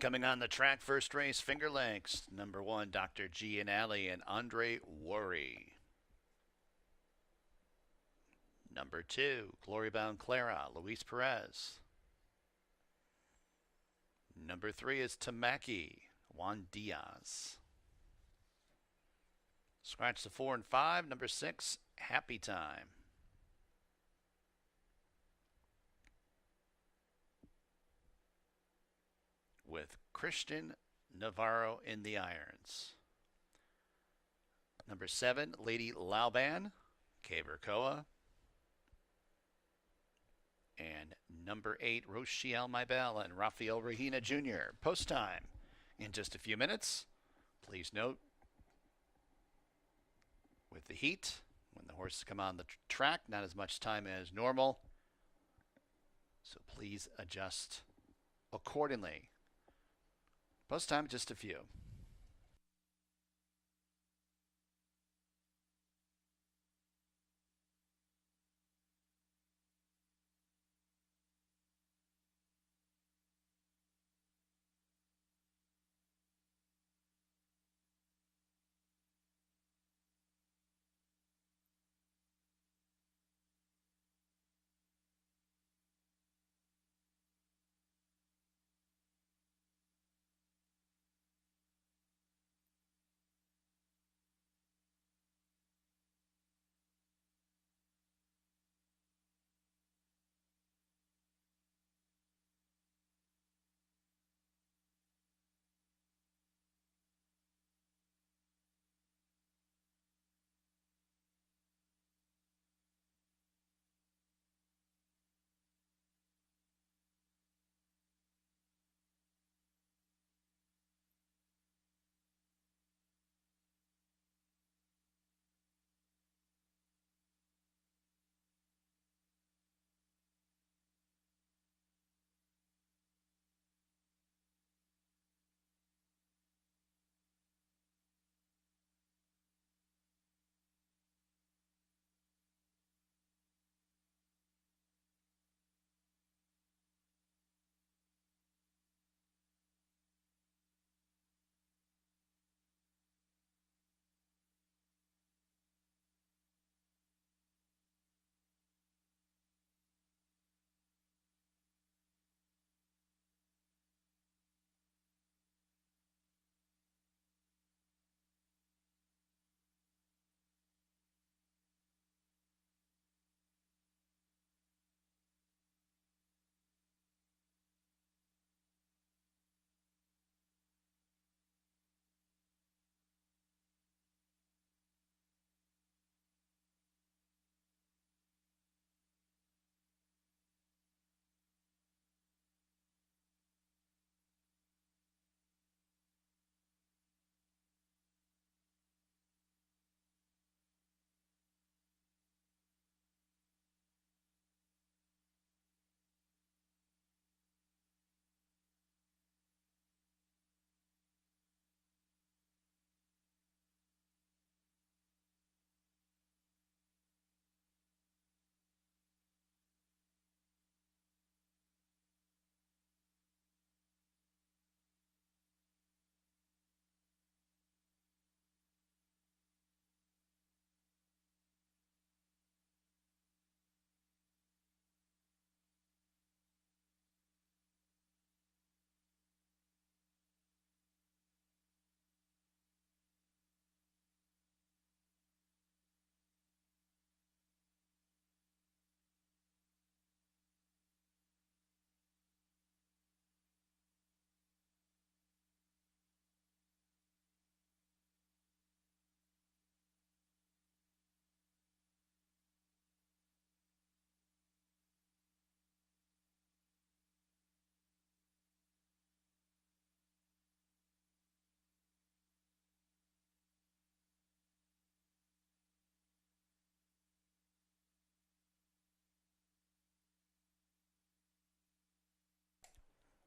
Coming on the track, first race, Finger Lakes. Number 1, Dr. G and Alley and Andre Worry. Number 2, Glorybound Clara, Luis Perez. Number 3 is Tamaki, Juan Diaz. Scratch the 4 and 5. Number 6, Happy Time. With Christian Navarro in the irons. Number 7, Lady Lauban, Cabercoa. And number 8, Rochelle Maibel and Rafael Regina Jr. Post time in just a few minutes. Please note, with the heat, when the horses come on the track, not as much time as normal. So please adjust accordingly. Post time, just a few.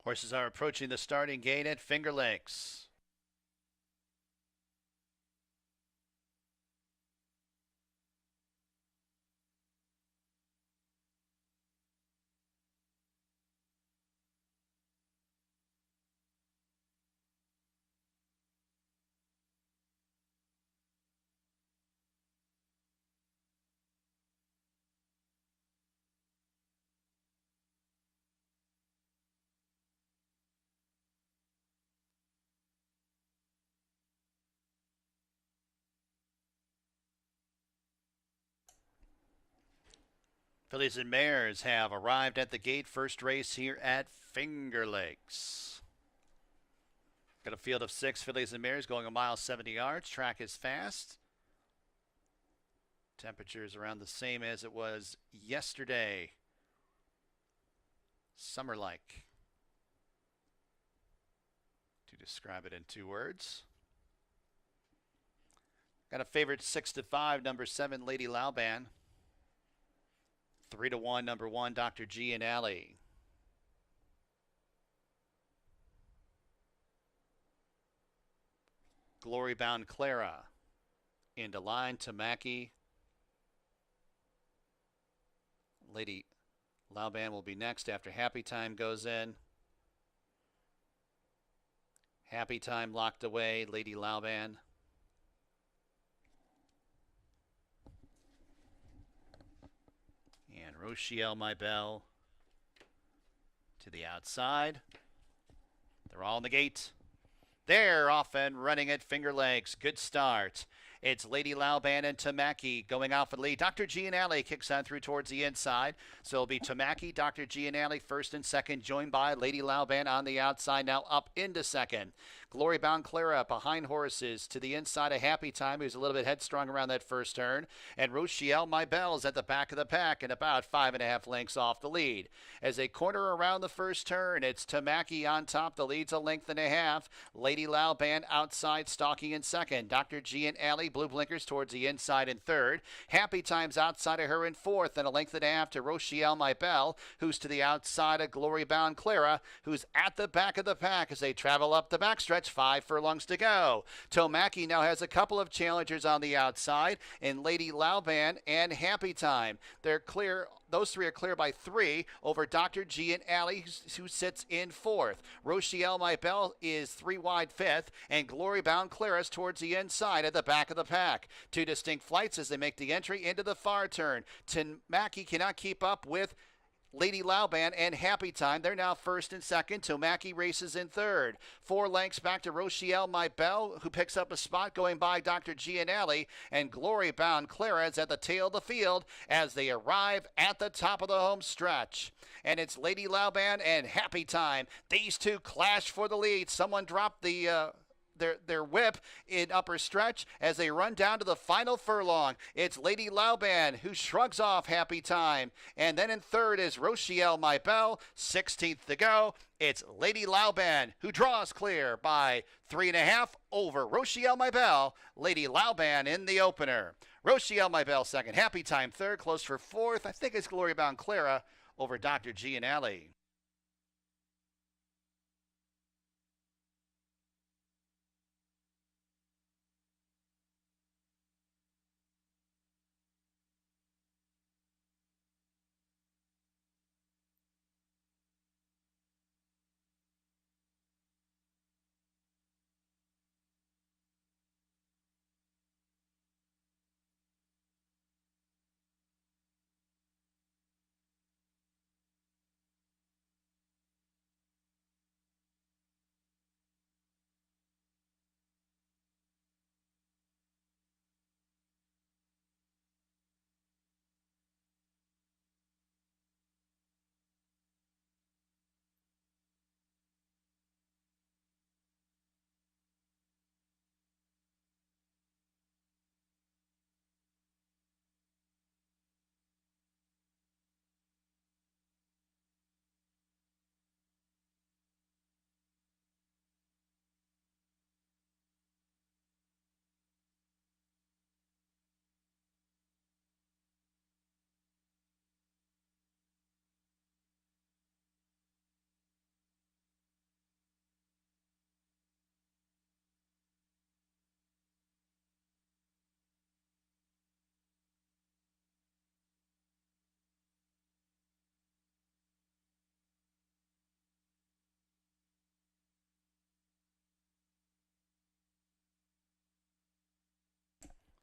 Horses are approaching the starting gate at Finger Lakes. Fillies and Mares have arrived at the gate. First race here at Finger Lakes. Got a field of 6 fillies and mares going a mile 70 yards. Track is fast. Temperature is around the same as it was yesterday. Summer-like, to describe it in 2 words. Got a favorite 6-5, number 7, Lady Lauban. 3-1, number 1, Dr. G and Alley. Glory Bound Clara into line. Tamaki. Lady Lauban will be next after Happy Time goes in. Happy Time locked away. Lady Lauban. And Rochelle, My Belle, to the outside. They're all in the gate. They're off and running at Finger Lakes. Good start. It's Lady Lauban and Tamaki going out for the lead. Dr. G and Alley kicks on through towards the inside. So it'll be Tamaki, Dr. G and Alley first and second, joined by Lady Lauban on the outside, now up into second. Glory Bound Clara behind horses to the inside of Happy Time, who's a little bit headstrong around that first turn. And Rochelle, My Belle, is at the back of the pack and about 5.5 lengths off the lead. As they corner around the first turn, it's Tamaki on top. The lead's 1.5 lengths. Lady Lauban outside, stalking in second. Dr. G and Alley, blue blinkers towards the inside in third. Happy Time's outside of her in fourth, and 1.5 lengths to Rochelle, My Belle, who's to the outside of Glory Bound Clara, who's at the back of the pack as they travel up the backstretch. 5 furlongs to go. Tamaki now has a couple of challengers on the outside, and Lady Lauban and Happy Time. They're clear. Those 3 are clear by 3 over Dr. G and Alley, who sits in fourth. Rochelle, My Belle, is 3 wide fifth, and Glory Bound Clara's towards the inside at the back of the pack. 2 distinct flights as they make the entry into the far turn. Tamaki cannot keep up with Lady Lauban and Happy Time. They're now first and second. Tamaki races in third. 4 lengths back to Rochelle, My Belle, who picks up a spot going by Dr. G and Alley, and Glory Bound Clara is at the tail of the field as they arrive at the top of the home stretch. And it's Lady Lauban and Happy Time. These 2 clash for the lead. Someone dropped the their whip in upper stretch as they run down to the final furlong. It's Lady Lauban who shrugs off Happy Time. And then in third is Rochelle, My Belle. 16th to go. It's Lady Lauban who draws clear by 3.5 over Rochelle, My Belle. Lady Lauban in the opener. Rochelle, My Belle second. Happy Time third. Close for fourth. I think it's Glory Bound Clara over Dr. G and Alley.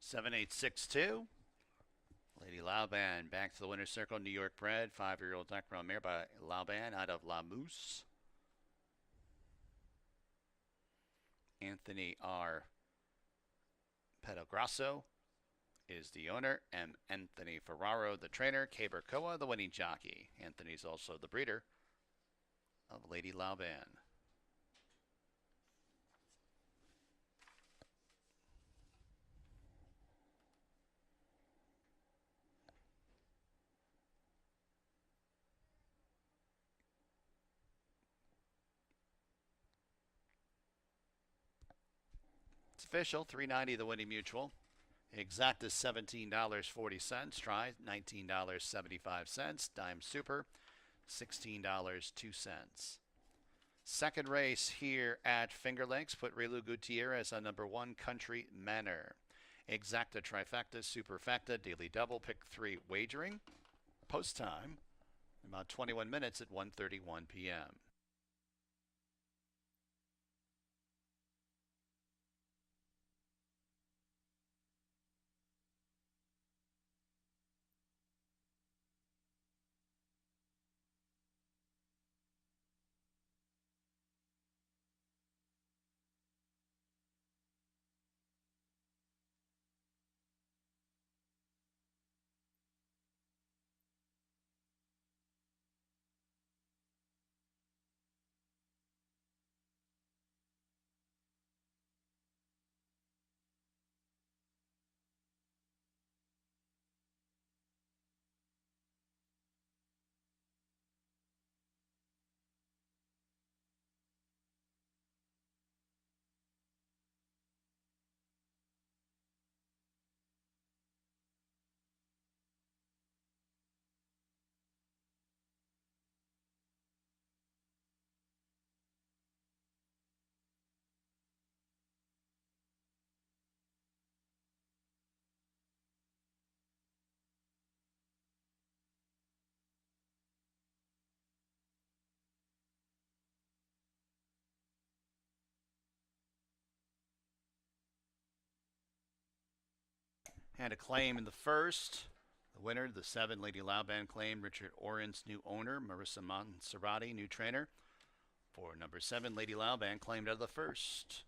Seven, 8, 6, 2. Lady Lauban back to the winner's circle. New York bred, 5-year-old Black Brown mare by Lauban out of La Mousse. Anthony R. Pedograsso is the owner, M. Anthony Ferraro, the trainer, K. Berkoa, the winning jockey. Anthony's also the breeder of Lady Lauban. It's official, $3.90 the winning mutual. Exact is $17.40. Try $19.75. Dime Super, $16.02. Second race here at Finger Lakes. Put Relu Gutierrez on number 1, Country Manor. Exacta, trifecta, superfecta, daily double, pick 3 wagering. Post time, about 21 minutes at 1:31 p.m. Had a claim in the first. The winner, the 7 Lady Lauban claim, Richard Oren's new owner, Marissa Monserrati, new trainer. For number 7, Lady Lauban claimed out of the first.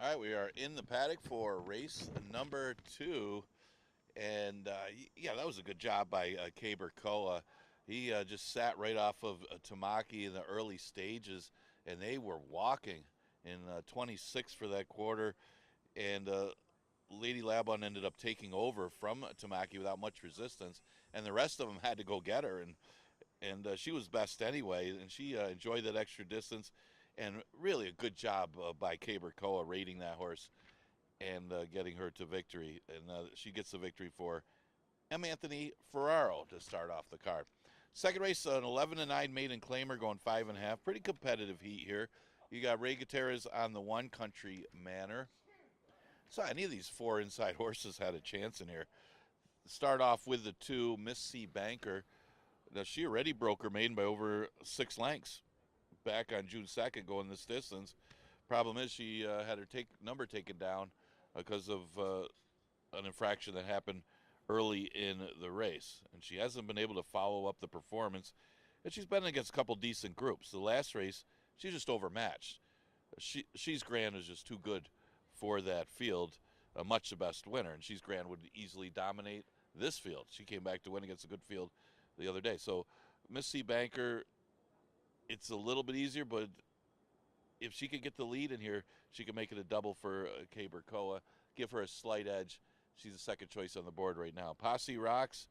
All right, we are in the paddock for race number 2. And yeah, that was a good job by Kaber Koa. He just sat right off of Tamaki in the early stages, and they were walking in 26 for that quarter. And Lady Labon ended up taking over from Tamaki without much resistance, and the rest of them had to go get her. And she was best anyway, and she enjoyed that extra distance. And really a good job by Kaber Koa rating that horse and getting her to victory. And she gets the victory for M. Anthony Ferraro to start off the card. Second race, an 11-9 maiden claimer going 5.5. Pretty competitive heat here. You got Ray Gutierrez on the One Country Manor. So any of these 4 inside horses had a chance in here. Start off with the 2, Miss C. Banker. Now, she already broke her maiden by over 6 lengths back on June 2nd going this distance. Problem is she had her number taken down because of an infraction that happened early in the race. And she hasn't been able to follow up the performance. And she's been against a couple decent groups. The last race, she's just overmatched. She's Grand is just too good for that field. Much the best winner. And She's Grand would easily dominate this field. She came back to win against a good field the other day. So Miss C. Banker, it's a little bit easier, but if she could get the lead in here, she could make it a double for Kaber Koa, give her a slight edge. She's the second choice on the board right now. Posse Rocks,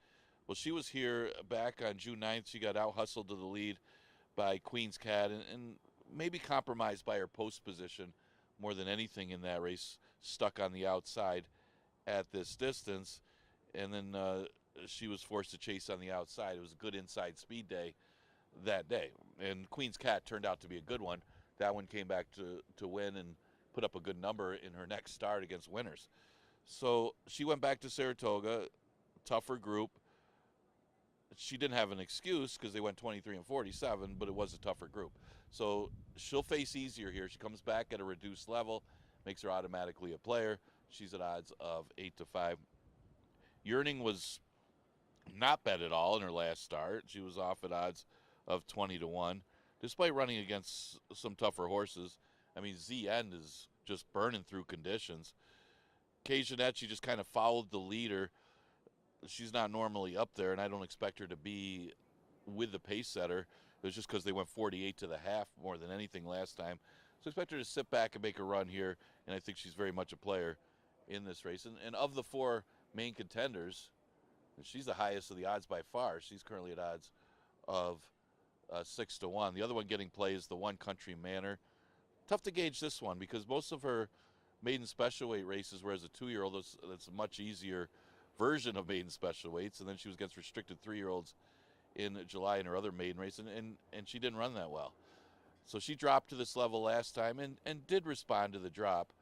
well, she was here back on June 9th. She got out-hustled to the lead by Queen's Cat and maybe compromised by her post position more than anything in that race, stuck on the outside at this distance. And then she was forced to chase on the outside. It was a good inside speed day that day. And Queen's Cat turned out to be a good one. That one came back to win and put up a good number in her next start against winners. So she went back to Saratoga, tougher group. She didn't have an excuse because they went 23 and 47, but it was a tougher group. So she'll face easier here. She comes back at a reduced level, makes her automatically a player. She's at odds of 8-5. Yearning was not bet at all in her last start. She was off at odds of 20-1, despite running against some tougher horses. I mean, Z-End is just burning through conditions. Jeanette, she just kind of followed the leader. She's not normally up there, and I don't expect her to be with the pace setter. It was just because they went 48 to the half more than anything last time. So I expect her to sit back and make a run here, and I think she's very much a player in this race. And of the 4 main contenders, she's the highest of the odds by far. She's currently at odds of 6-1. The other one getting play is the One Country Manor. Tough to gauge this one because most of her maiden special weight races, whereas a 2-year-old, that's a much easier version of maiden special weights. And then she was against restricted 3-year-olds in July in her other maiden race, and she didn't run that well. So she dropped to this level last time and did respond to the drop.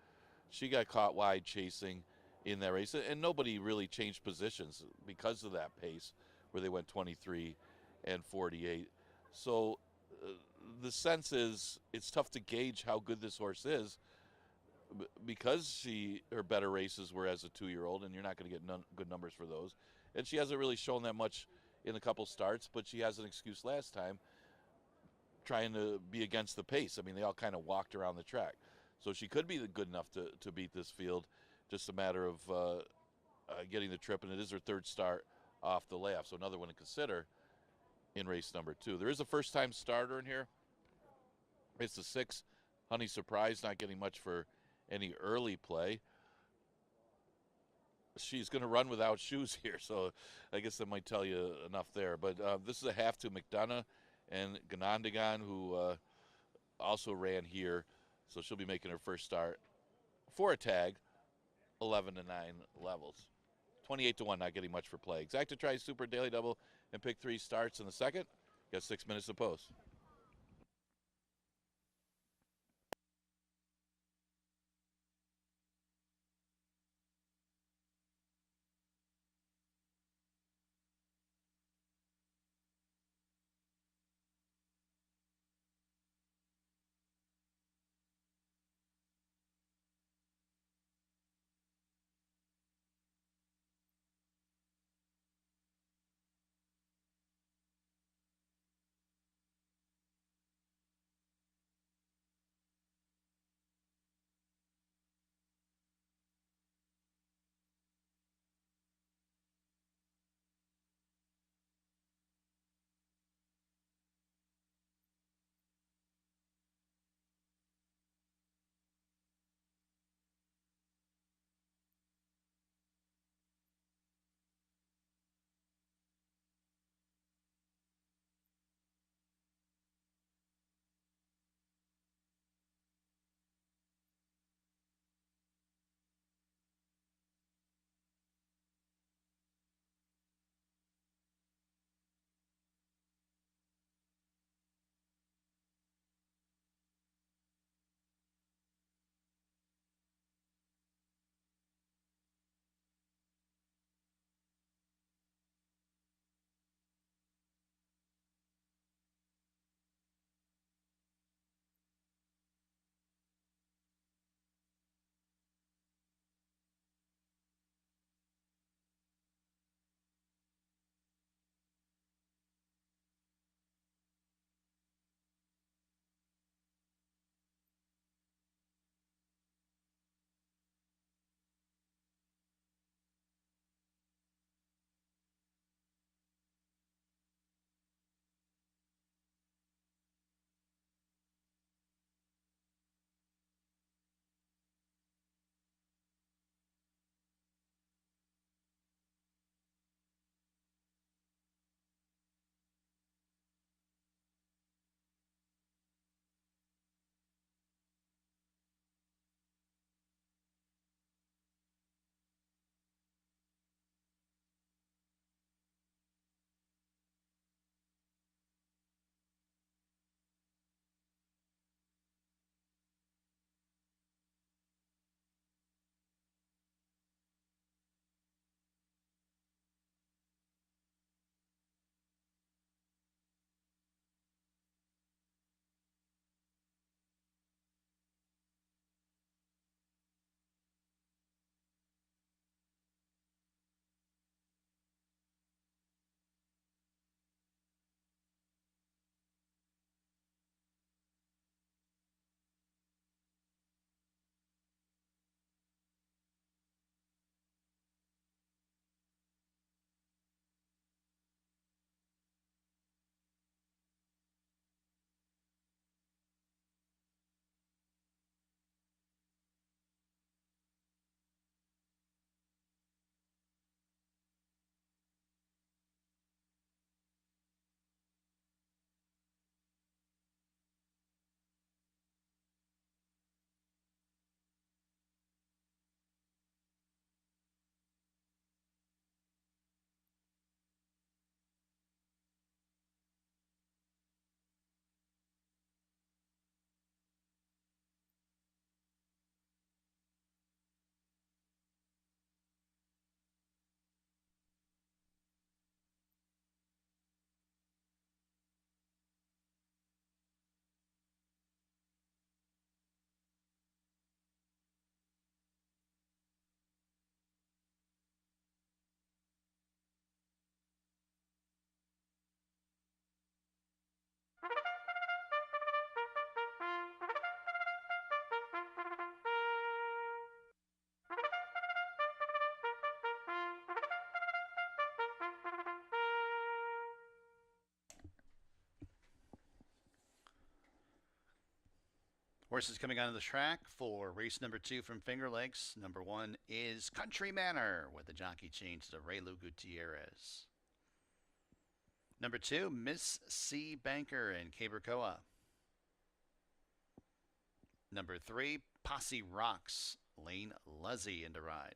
She got caught wide chasing in that race, and nobody really changed positions because of that pace where they went 23 and 48. So the sense is it's tough to gauge how good this horse is because her better races were as a 2-year-old, and you're not going to get good numbers for those. And she hasn't really shown that much in a couple starts, but she has an excuse last time trying to be against the pace. I mean, they all kind of walked around the track. So she could be good enough to beat this field. Just a matter of getting the trip, and it is her 3rd start off the layoff. So another one to consider in race number 2. There is a first-time starter in here. It's the 6, Honey Surprise, not getting much for any early play. She's going to run without shoes here, so I guess that might tell you enough there. But this is a half to McDonough and Ganondagan, who also ran here, so she'll be making her first start for a tag, 11-9 levels. 28-1, not getting much for play. Exacta tries Super Daily Double and pick 3 starts in the second. Got 6 minutes to post. Horses coming onto the track for race number 2 from Finger Lakes. Number 1 is Country Manor with the jockey change to Raylu Gutierrez. Number 2, Miss C. Banker in Cabercoa. Number 3, Posse Rocks, Lane Luzzy into ride.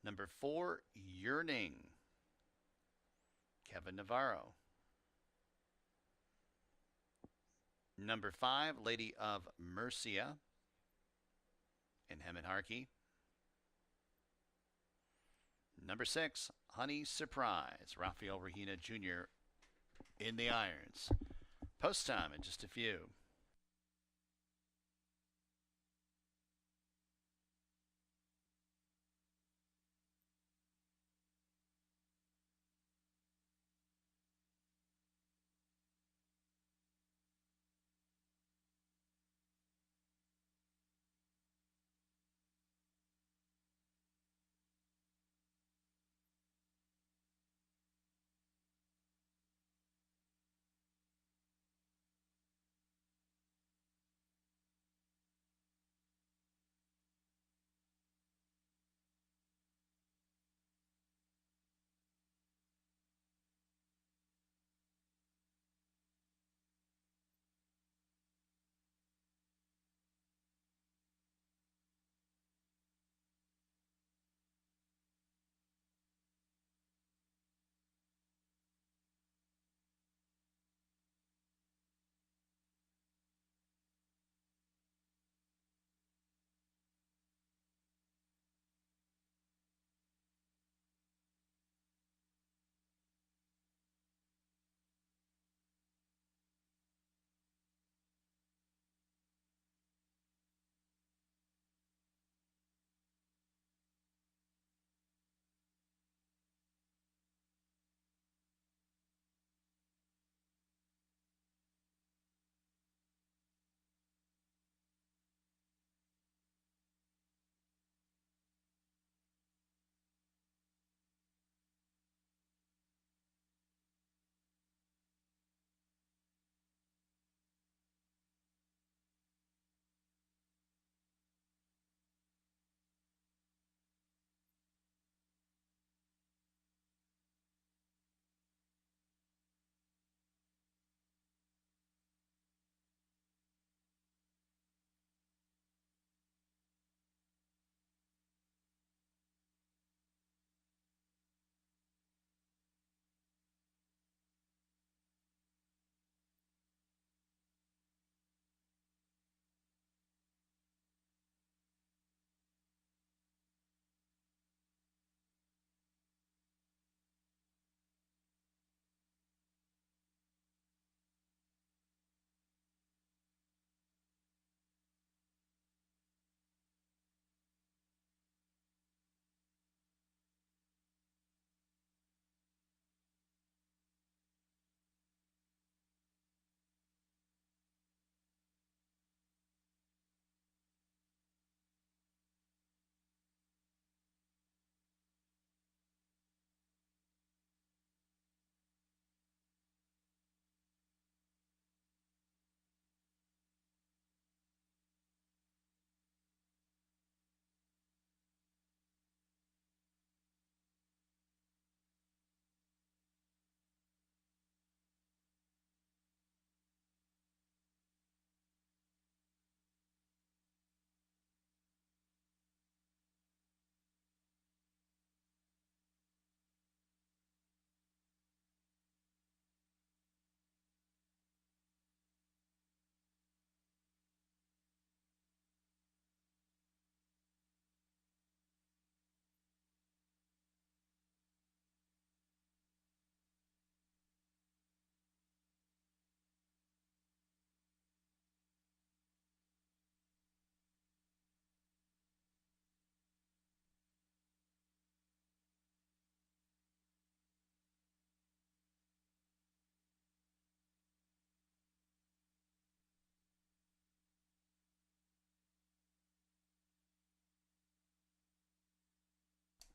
Number 4, Yearning, Kevin Navarro. Number 5, Lady of Mercia in Hemet Harkey. Number 6, Honey Surprise, Rafael Regina Jr. in the irons. Post time in just a few.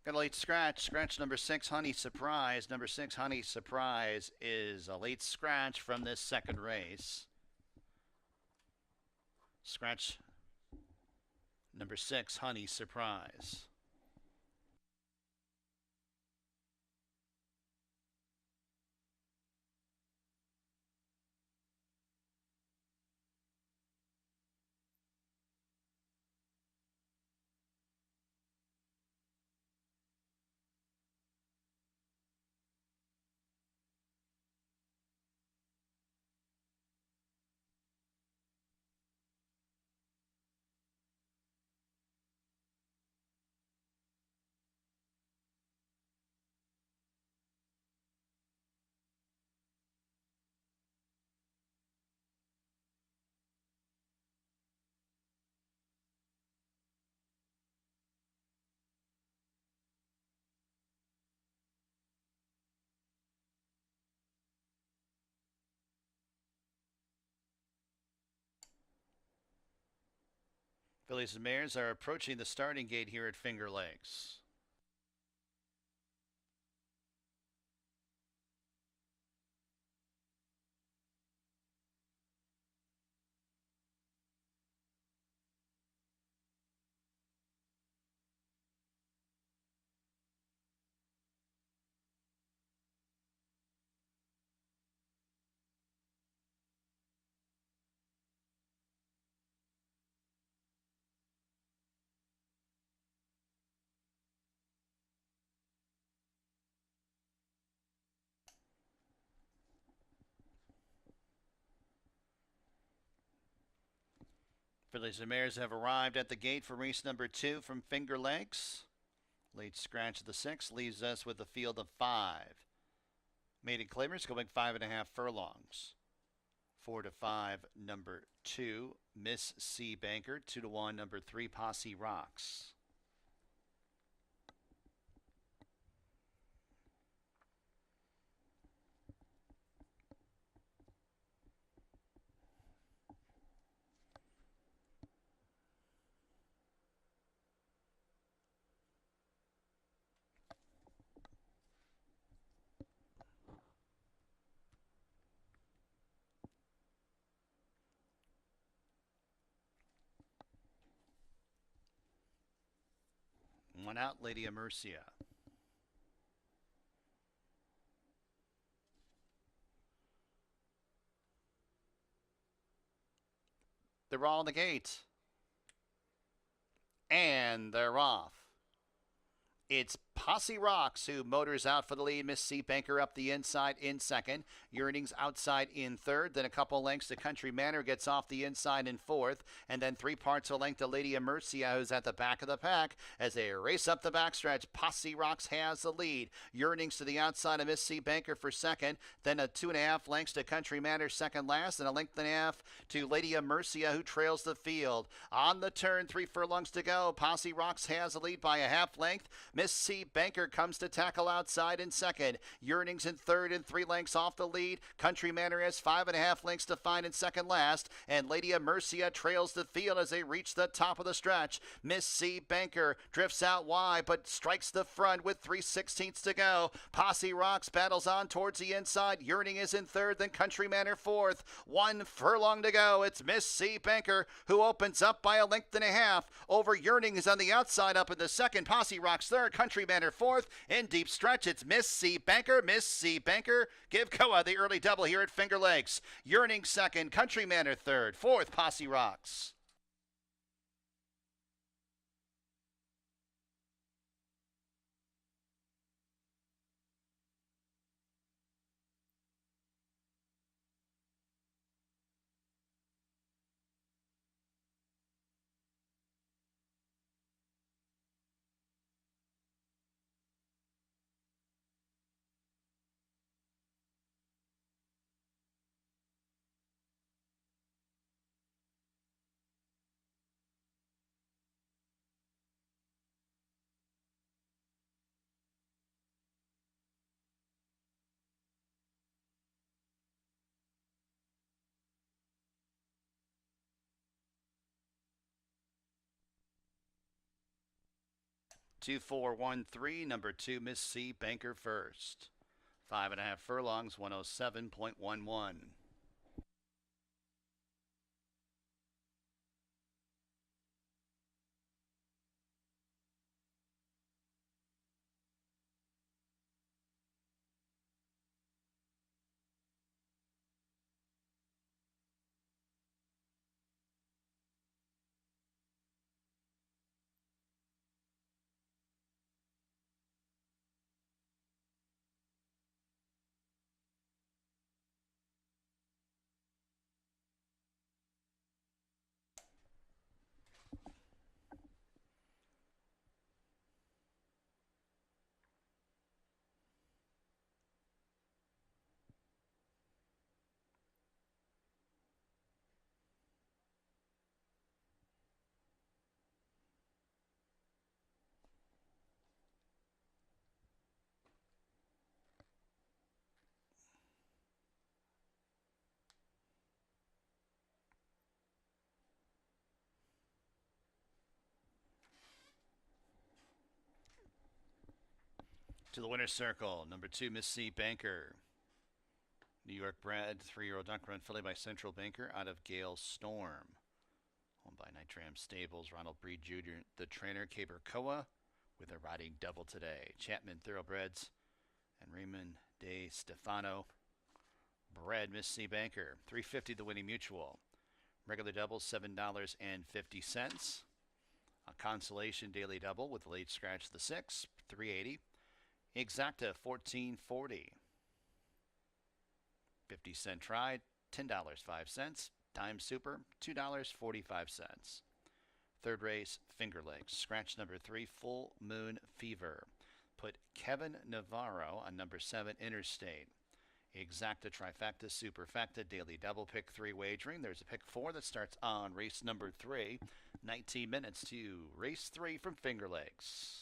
Got a late scratch. Scratch number 6, Honey Surprise. Number 6, Honey Surprise is a late scratch from this second race. Scratch number 6, Honey Surprise. Fillies and Mares are approaching the starting gate here at Finger Lakes. Fillies and Mares have arrived at the gate for race number 2 from Finger Lakes. Late scratch of the 6 leaves us with a field of 5. Maiden claimers going 5.5 furlongs. 4 to 5, number 2, Miss C. Banker. 2 to 1, number 3, Posse Rocks. One out, Lady Emercia. They're all in the gate. And they're off. It's Posse Rocks who motors out for the lead. Miss C. Banker up the inside in second. Yearnings outside in third. Then a couple lengths to Country Manor gets off the inside in fourth. And then 3 parts of a length to Lady Emercia, who's at the back of the pack. As they race up the backstretch, Posse Rocks has the lead. Yearnings to the outside of Miss C. Banker for second. Then a 2.5 lengths to Country Manor second last. And a length and a half to Lady Emercia, who trails the field. On the turn, 3 furlongs to go. Posse Rocks has the lead by a half length. Miss C. Banker comes to tackle outside in second. Yearnings in third and 3 lengths off the lead. Country Manor has 5.5 lengths to find in second last. And Lady Emercia trails the field as they reach the top of the stretch. Miss C. Banker drifts out wide but strikes the front with 3/16 to go. Posse Rocks battles on towards the inside. Yearning is in third, then Country Manor fourth. 1 furlong to go. It's Miss C. Banker who opens up by a length and a half. Over Yearning is on the outside up in the second. Posse Rocks third. Country Manor fourth. In deep stretch, it's Miss C. Banker. Miss C. Banker give Koa the early double here at Finger Lakes. Yearning second. Country Manor third. Fourth, Posse Rocks. Two, 4, 1, 3. Number 2, Miss C. Banker first. 5.5 furlongs, 107.11. To the winner's circle, number 2, Miss C. Banker. New York bred 3-year-old Dunk Run filly by Central Banker out of Gale Storm. Owned by Nitram Stables, Ronald Breed Jr., the trainer, Caber Koa, with a riding double today. Chapman Thoroughbreds and Raymond De Stefano. Bred Miss C. Banker, $3.50 the winning mutual. Regular double, $7.50. A consolation daily double with late scratch the 6, $3.80. Exacta, $14.40. 50-cent try, $10.05. Time Super, $2.45. Third race, Finger Lakes. Scratch number 3, Full Moon Fever. Put Kevin Navarro on number 7, Interstate. Exacta, trifecta, superfecta, daily double, pick 3 wagering. There's a pick 4 that starts on race number 3. 19 minutes to race 3 from Finger Lakes.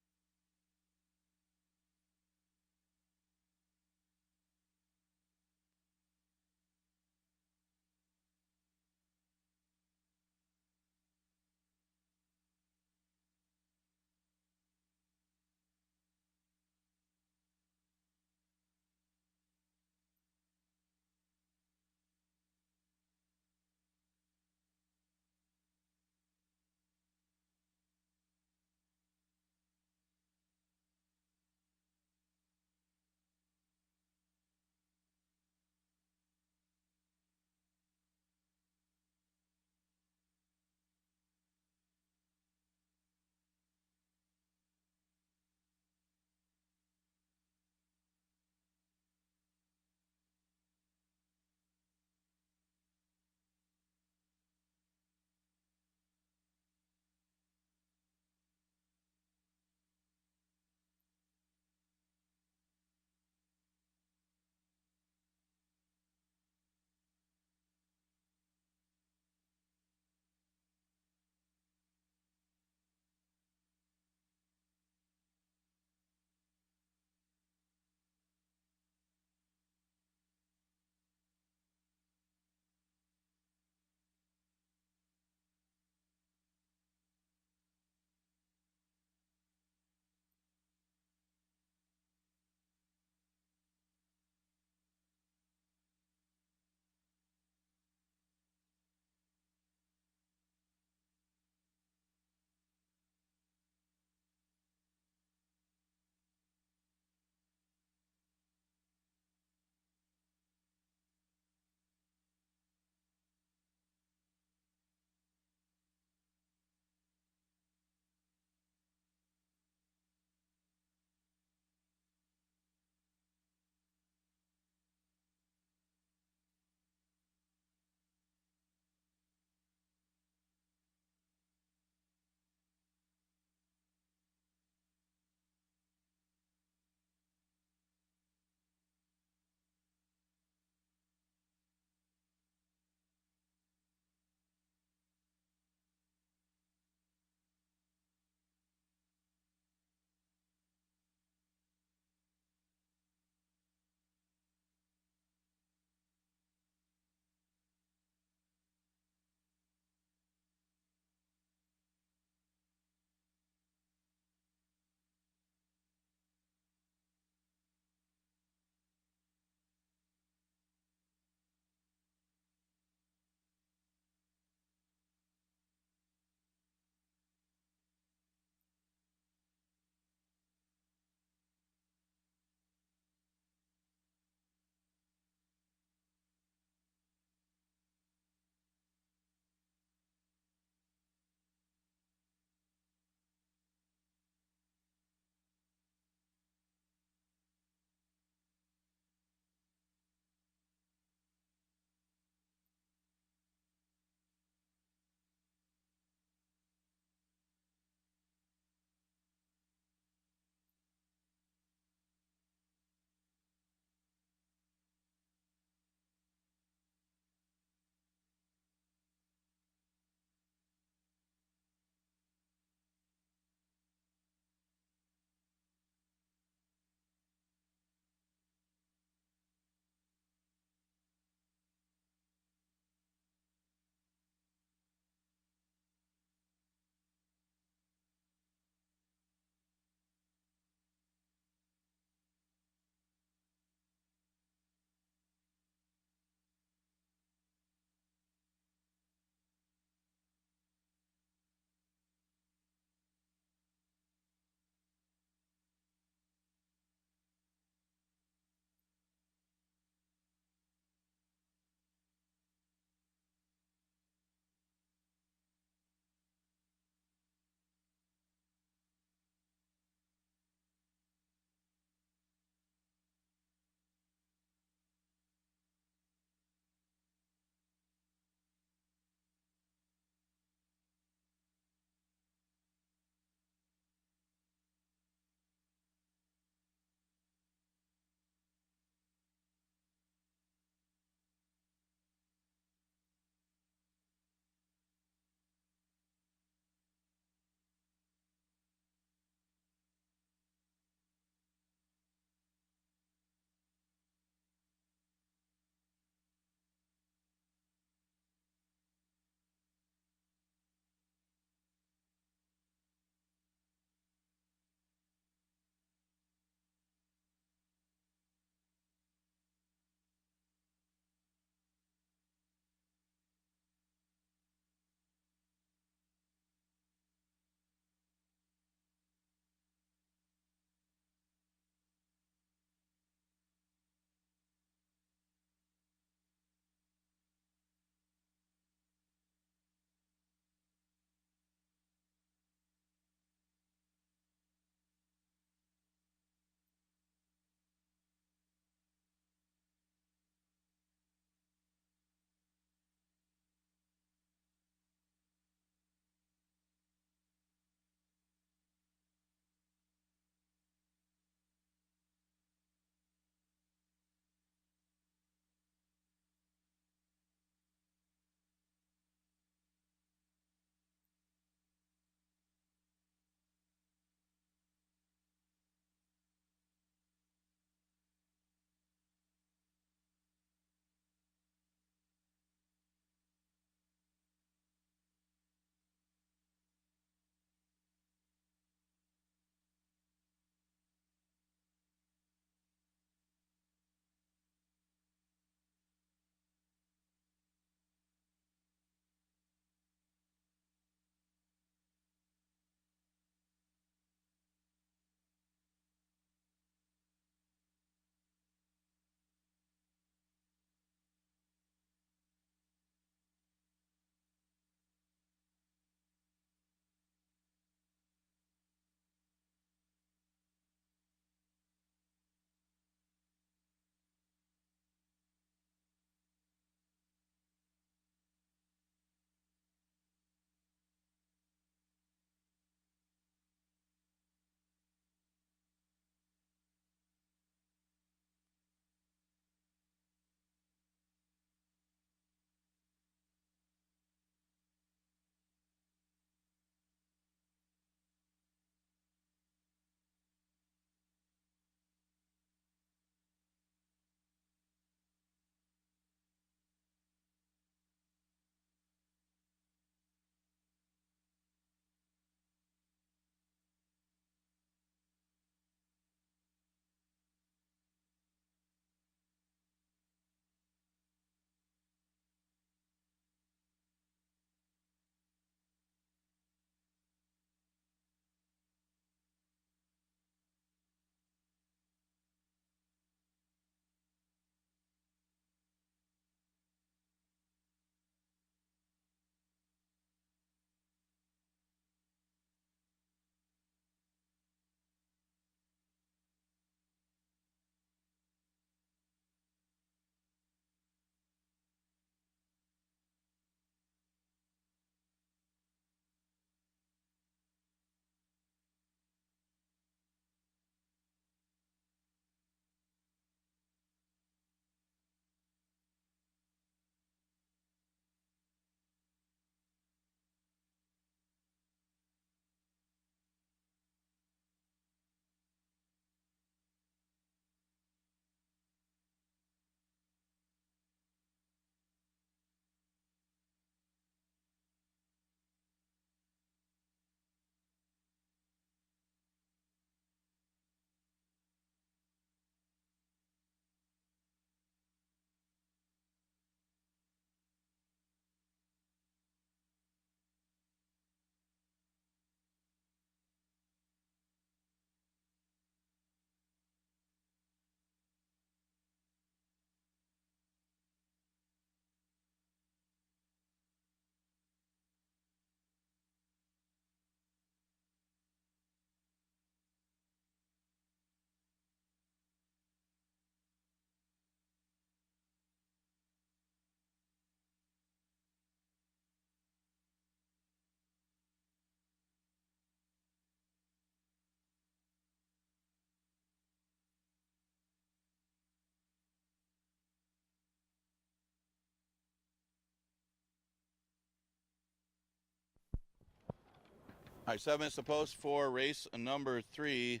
All right, 7 minutes to post for race number 3,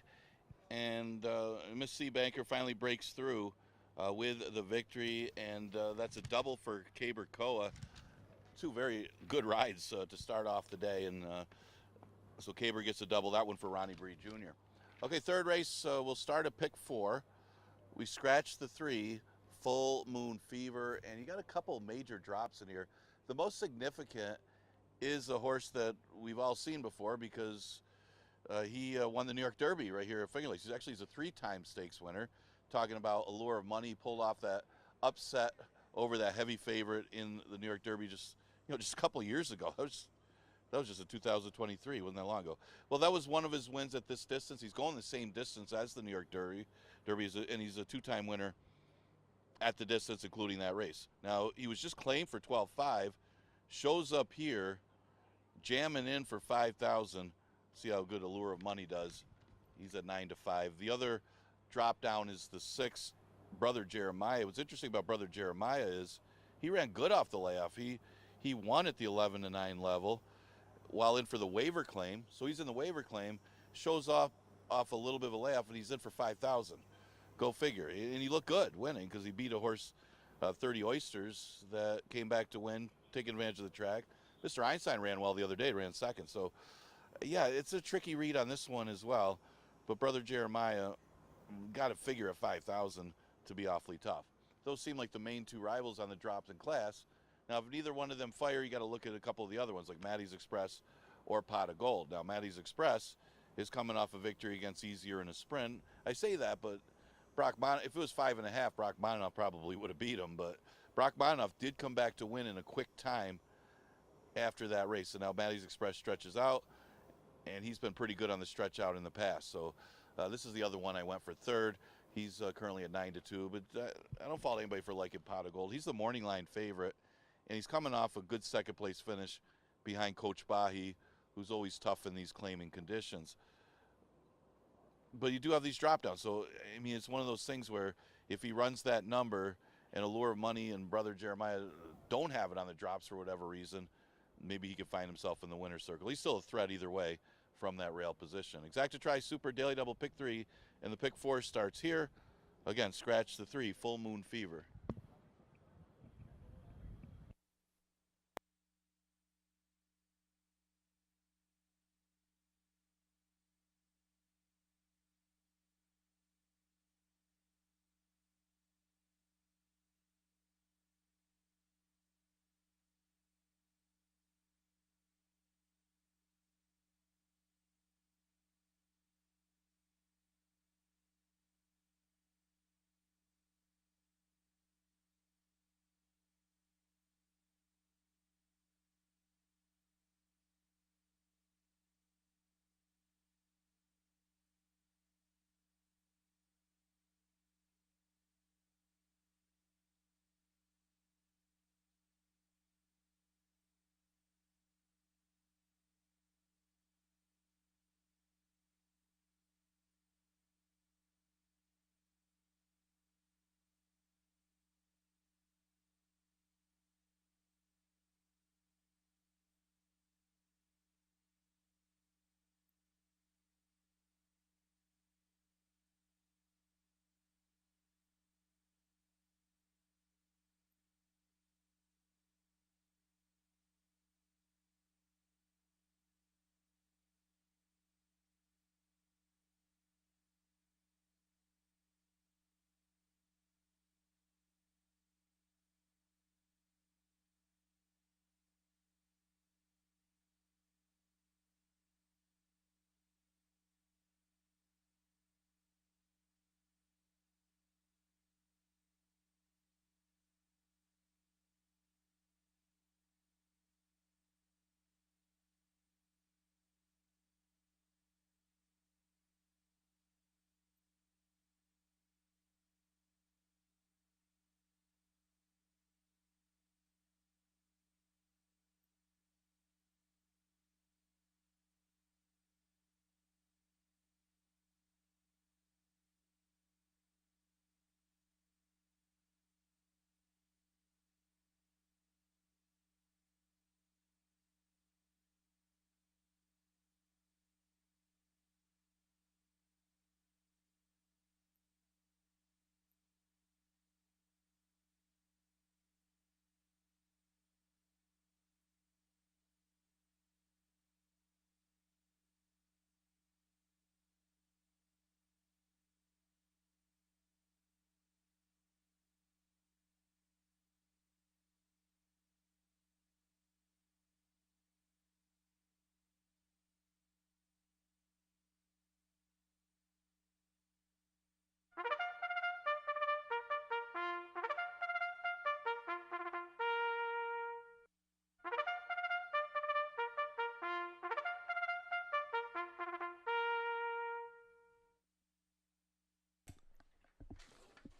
and Miss Seabanker finally breaks through with the victory, and that's a double for Caber Koa. 2 very good rides to start off the day, and so Caber gets a double. That one for Ronnie Bree Jr. Okay, third race, we'll start at pick 4. We scratched the 3, Full Moon Fever, and you got a couple major drops in here. The most significant is a horse that we've all seen before because he won the New York Derby right here at Finger Lakes. He's a 3-time stakes winner. Talking about Allure of Money, pulled off that upset over that heavy favorite in the New York Derby just a couple of years ago. That was just in 2023, wasn't that long ago. Well, that was one of his wins at this distance. He's going the same distance as the New York Derby, and he's a 2-time winner at the distance, including that race. Now, he was just claimed for 12.5, shows up here, jamming in for 5,000. See how good Allure of Money does. He's at 9-5. The other drop down is the 6, Brother Jeremiah. What's interesting about Brother Jeremiah is he ran good off the layoff. He won at the 11-9 level while in for the waiver claim. So he's in the waiver claim, shows off a little bit of a layoff, and he's in for 5,000. Go figure. And he looked good winning because he beat a horse, 30 Oysters, that came back to win, taking advantage of the track. Mr. Einstein ran well the other day, ran second. So, yeah, it's a tricky read on this one as well. But Brother Jeremiah got to figure at 5,000 to be awfully tough. Those seem like the main 2 rivals on the drops in class. Now, if neither one of them fire, you got to look at a couple of the other ones, like Maddie's Express or Pot of Gold. Now, Maddie's Express is coming off a victory against Easier in a sprint. I say that, but if it was 5.5, Brock Boninoff probably would have beat him. But Brock Boninoff did come back to win in a quick time after that race. So now Maddie's Express stretches out, and he's been pretty good on the stretch out in the past. So this is the other one I went for third. He's currently at 9-2, but I don't fault anybody for liking Pot of Gold. He's the morning line favorite, and he's coming off a good second-place finish behind Coach Bahi, who's always tough in these claiming conditions. But you do have these drop-downs. So, I mean, it's one of those things where if he runs that number and Allure of Money and Brother Jeremiah don't have it on the drops for whatever reason, maybe he could find himself in the winner's circle. He's still a threat either way from that rail position. Exacta Tri Super Daily Double Pick 3, and the Pick 4 starts here. Again, scratch the 3, Full Moon Fever.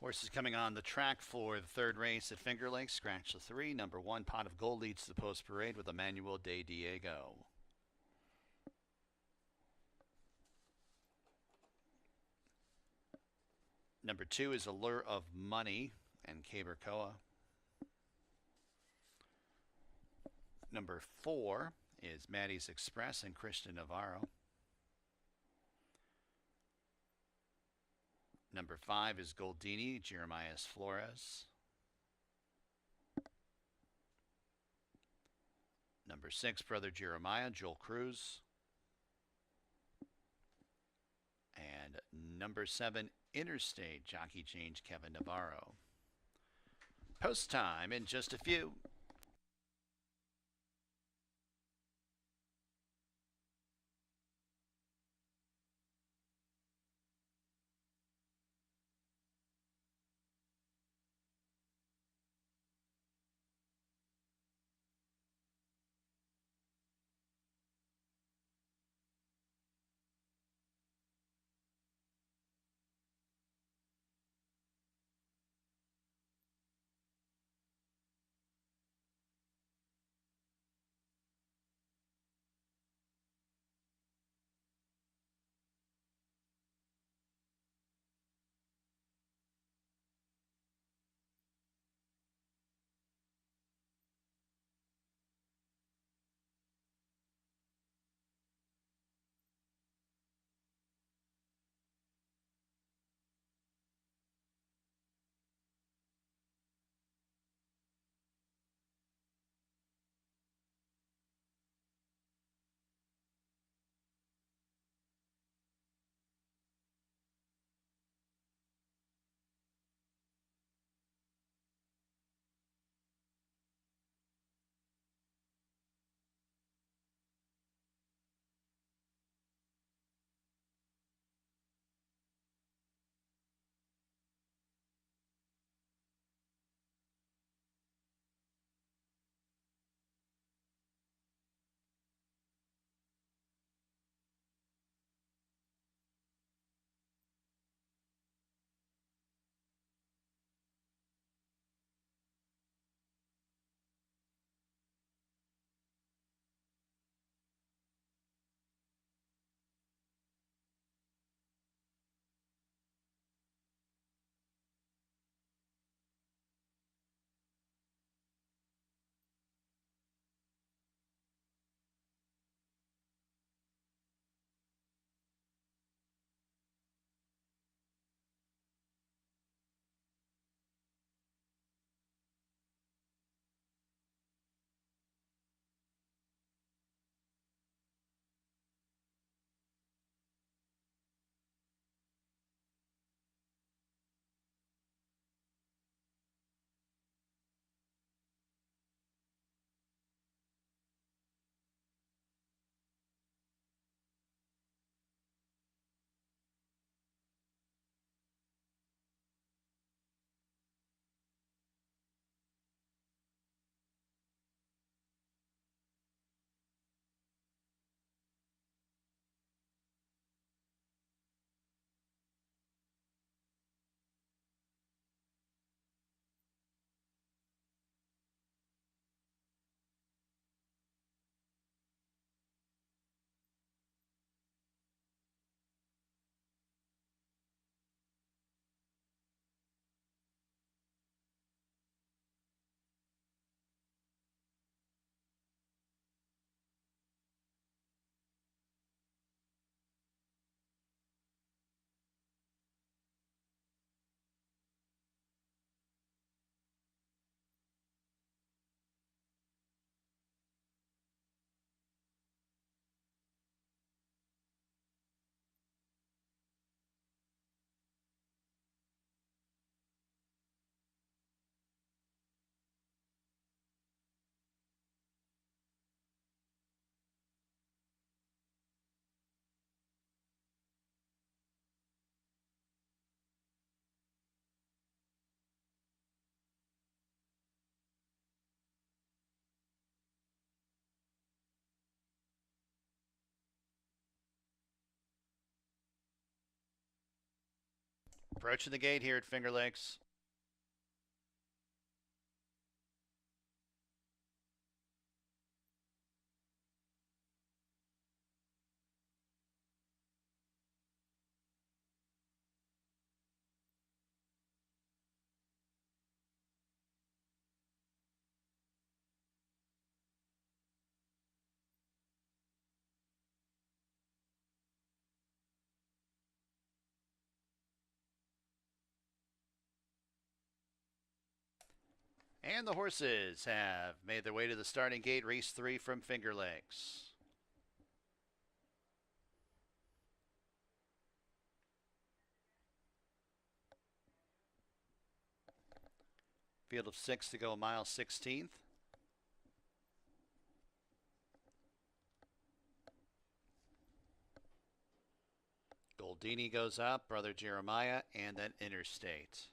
Horses coming on the track for the third race at Finger Lakes. Scratch the 3. Number 1, Pot of Gold, leads the post parade with Emmanuel de Diego. Number 2 is Allure of Money and Cabercoa. Number 4 is Maddie's Express and Christian Navarro. Number 5 is Goldini, Jeremias Flores. Number 6, Brother Jeremiah, Joel Cruz. And number 7, Interstate, Jockey Change, Kevin Navarro. Post time in just a few. Approaching the gate here at Finger Lakes. And the horses have made their way to the starting gate, race 3 from Finger Lakes. Field of 6 to go, mile 16th. Goldini goes up, Brother Jeremiah, and then Interstate.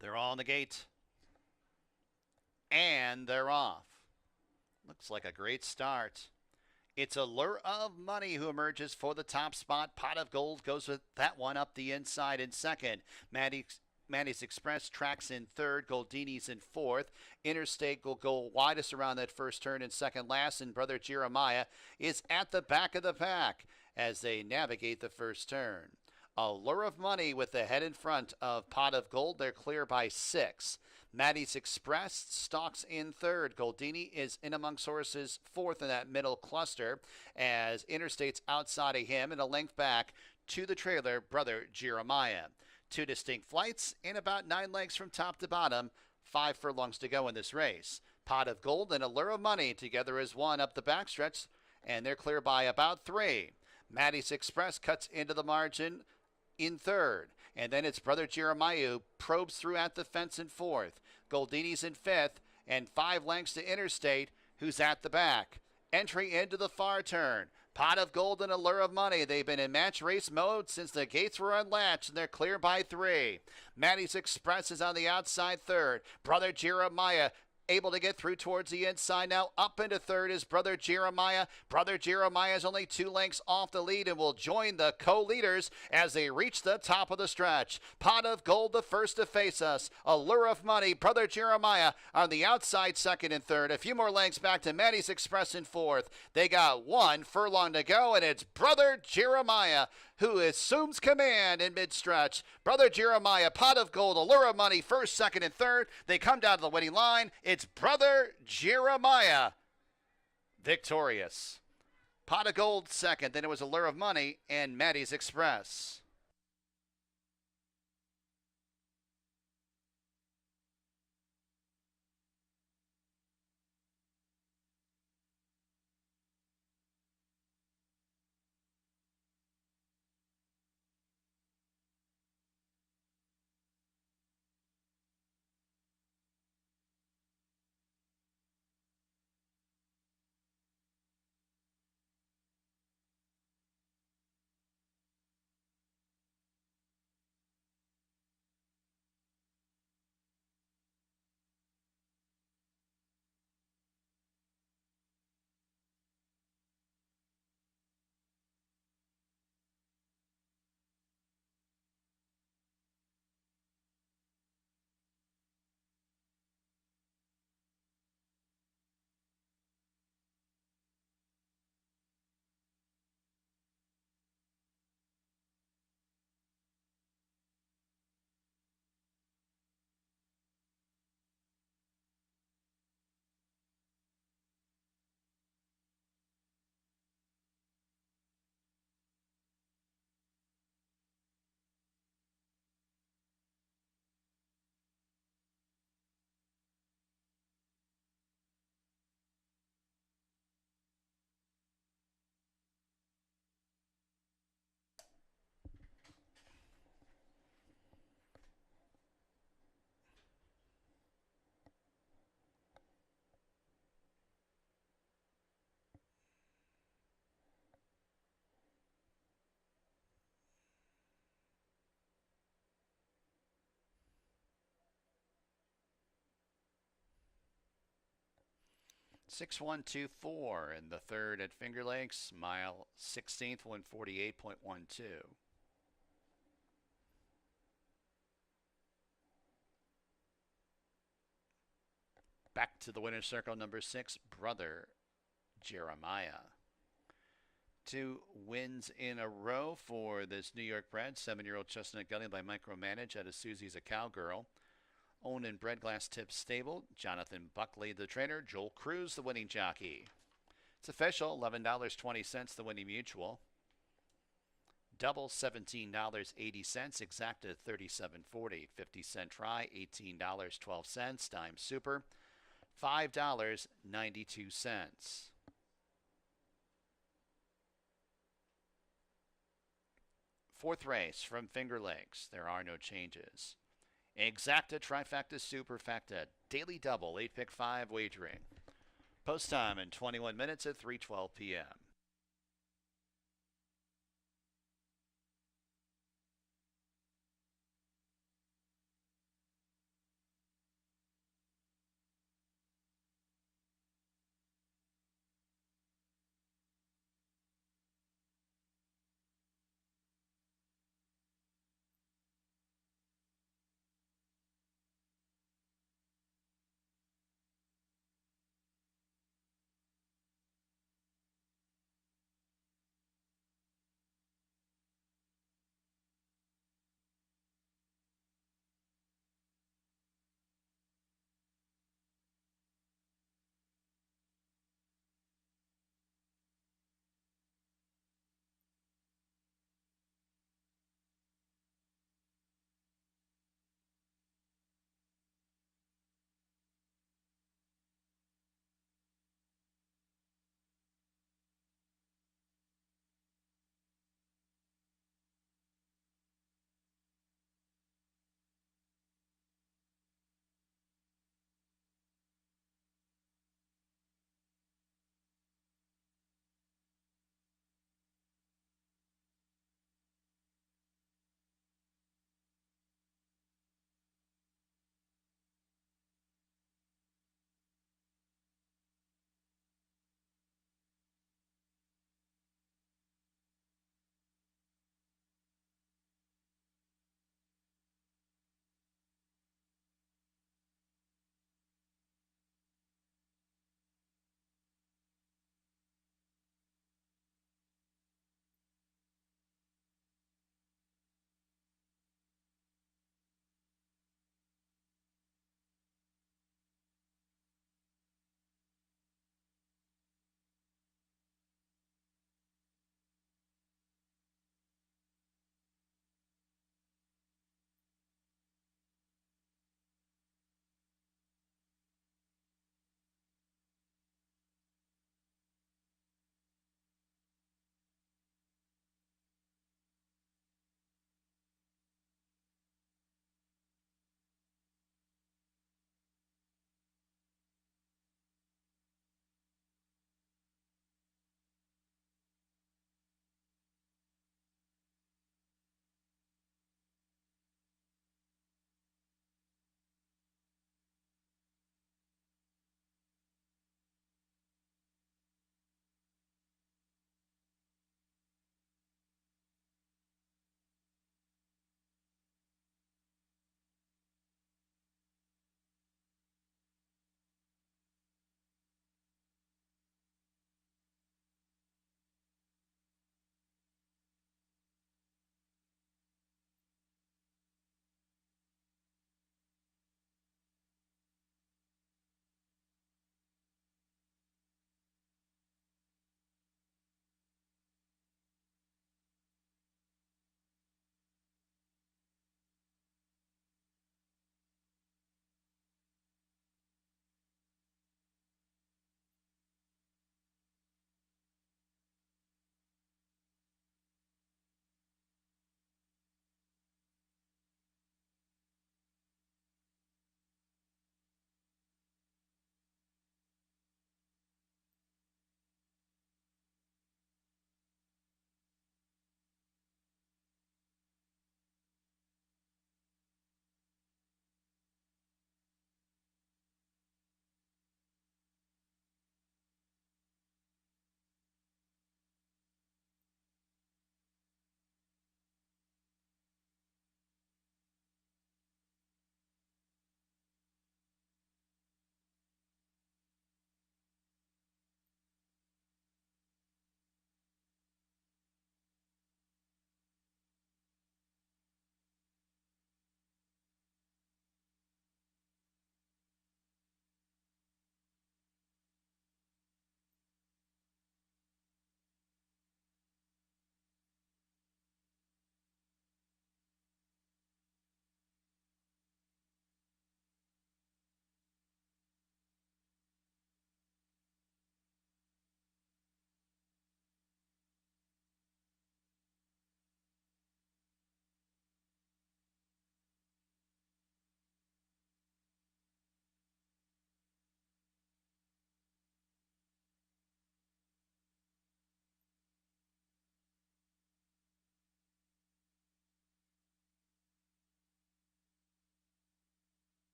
They're all in the gate. And they're off. Looks like a great start. It's Allure of Money who emerges for the top spot. Pot of Gold goes with that one up the inside in second. Manny's Express tracks in third. Goldini's in fourth. Interstate will go widest around that first turn in second last. And Brother Jeremiah is at the back of the pack as they navigate the first turn. Allure of Money with the head in front of Pot of Gold. They're clear by 6. Maddie's Express stalks in third. Goldini is in amongst horses fourth in that middle cluster as Interstate's outside of him and a length back to the trailer, Brother Jeremiah. 2 distinct flights and about 9 lengths from top to bottom. 5 furlongs to go in this race. Pot of Gold and Allure of Money together as one up the backstretch, and they're clear by about 3. Maddie's Express cuts into the margin in third. And then it's Brother Jeremiah who probes through at the fence in fourth. Goldini's in fifth, and 5 lengths to Interstate, who's at the back. Entry into the far turn. Pot of Gold and Allure of Money. They've been in match race mode since the gates were unlatched, and they're clear by 3. Maddie's Express is on the outside third. Brother Jeremiah able to get through towards the inside now. Up into third is Brother Jeremiah. Brother Jeremiah is only 2 lengths off the lead and will join the co-leaders as they reach the top of the stretch. Pot of Gold the first to face us. Allure of Money, Brother Jeremiah on the outside second and third. A few more lengths back to Maddie's Express in fourth. They got 1 furlong to go, and it's Brother Jeremiah who assumes command in mid-stretch. Brother Jeremiah, Pot of Gold, Allure of Money, first, second, and third. They come down to the winning line. It's Brother Jeremiah victorious. Pot of Gold second, then it was Allure of Money and Maddie's Express. 6124 in the third at Finger Lakes, mile 16th, 148.12. Back to the winner's circle, number 6, Brother Jeremiah. 2 wins in a row for this New York bred 7-year-old chestnut gelding by Micromanage out of Susie's a Cowgirl. Owned in Bred Glass Tip Stable. Jonathan Buckley, the trainer. Joel Cruz, the winning jockey. It's official, $11.20, the winning mutual. Double, $17.80. Exacta, $37.40. 50-cent try, $18.12. Dime super, $5.92. Fourth race from Finger Lakes. There are no changes. Exacta, trifecta, superfecta, daily double, 8 pick 5 wagering. Post time in 21 minutes at 3:12 p.m.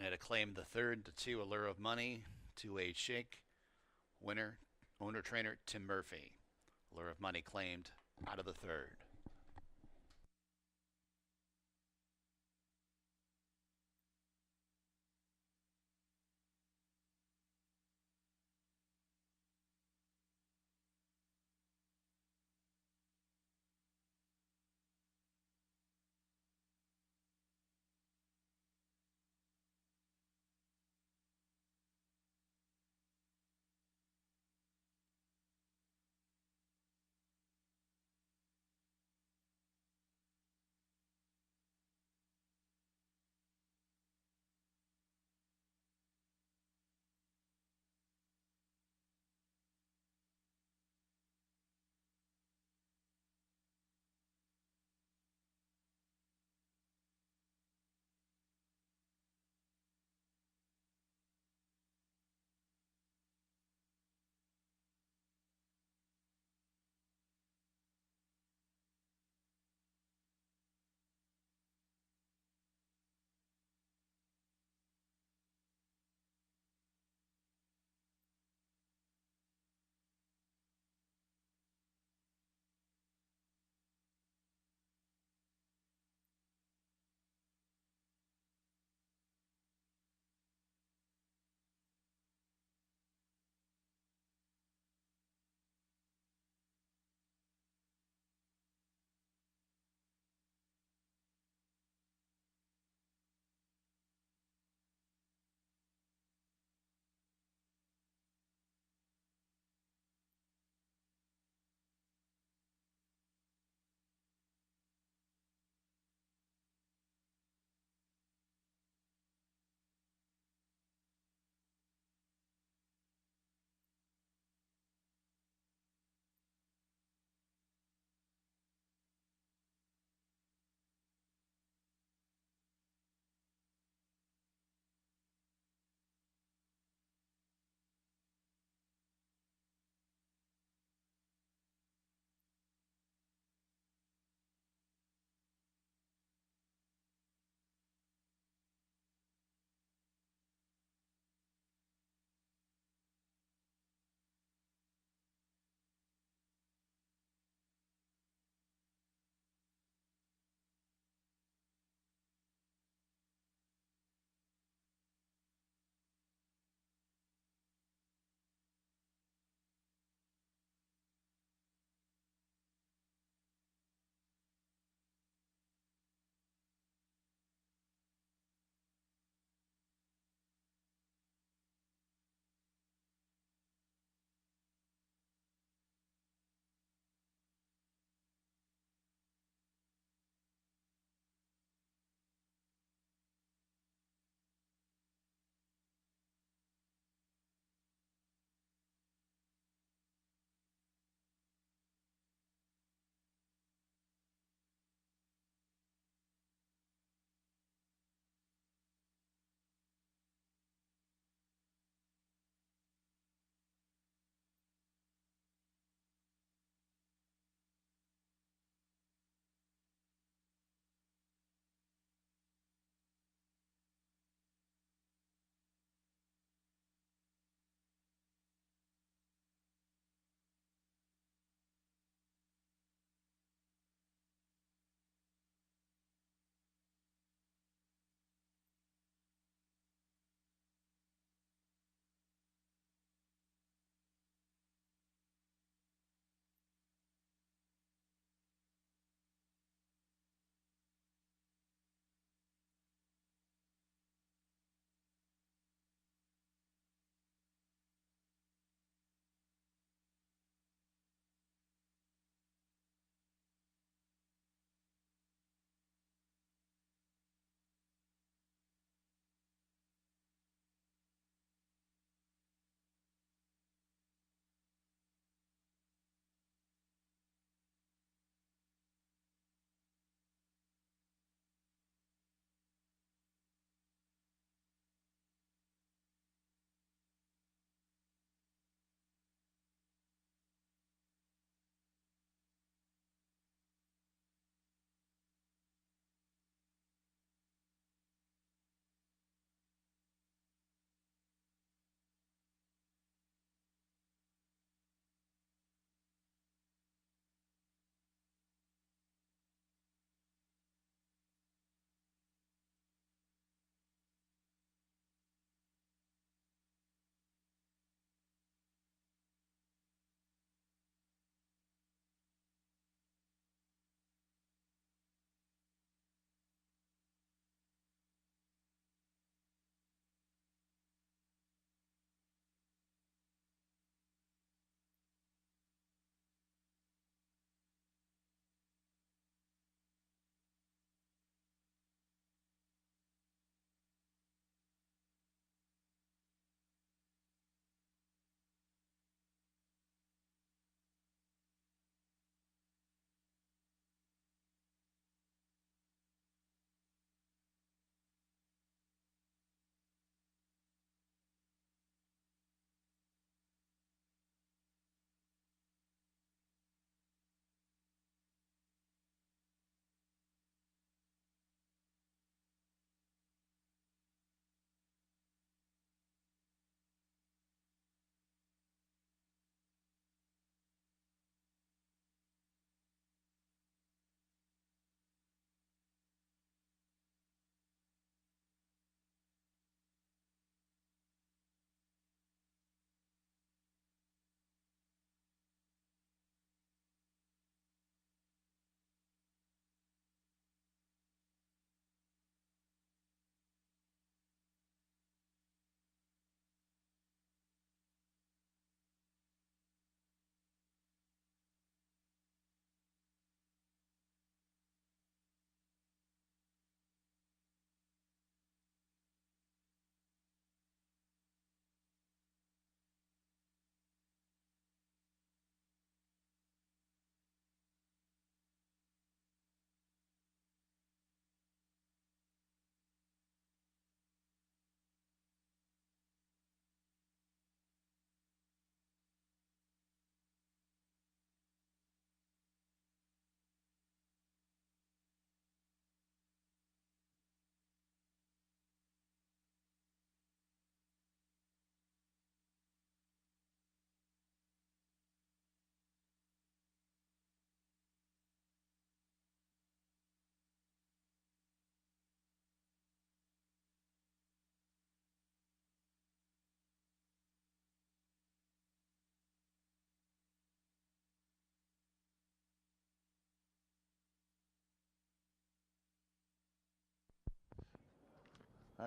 had to claim the third, the 2 Allure of Money, 2-8 Shake. Winner, owner trainer Tim Murphy. Allure of Money claimed out of the third.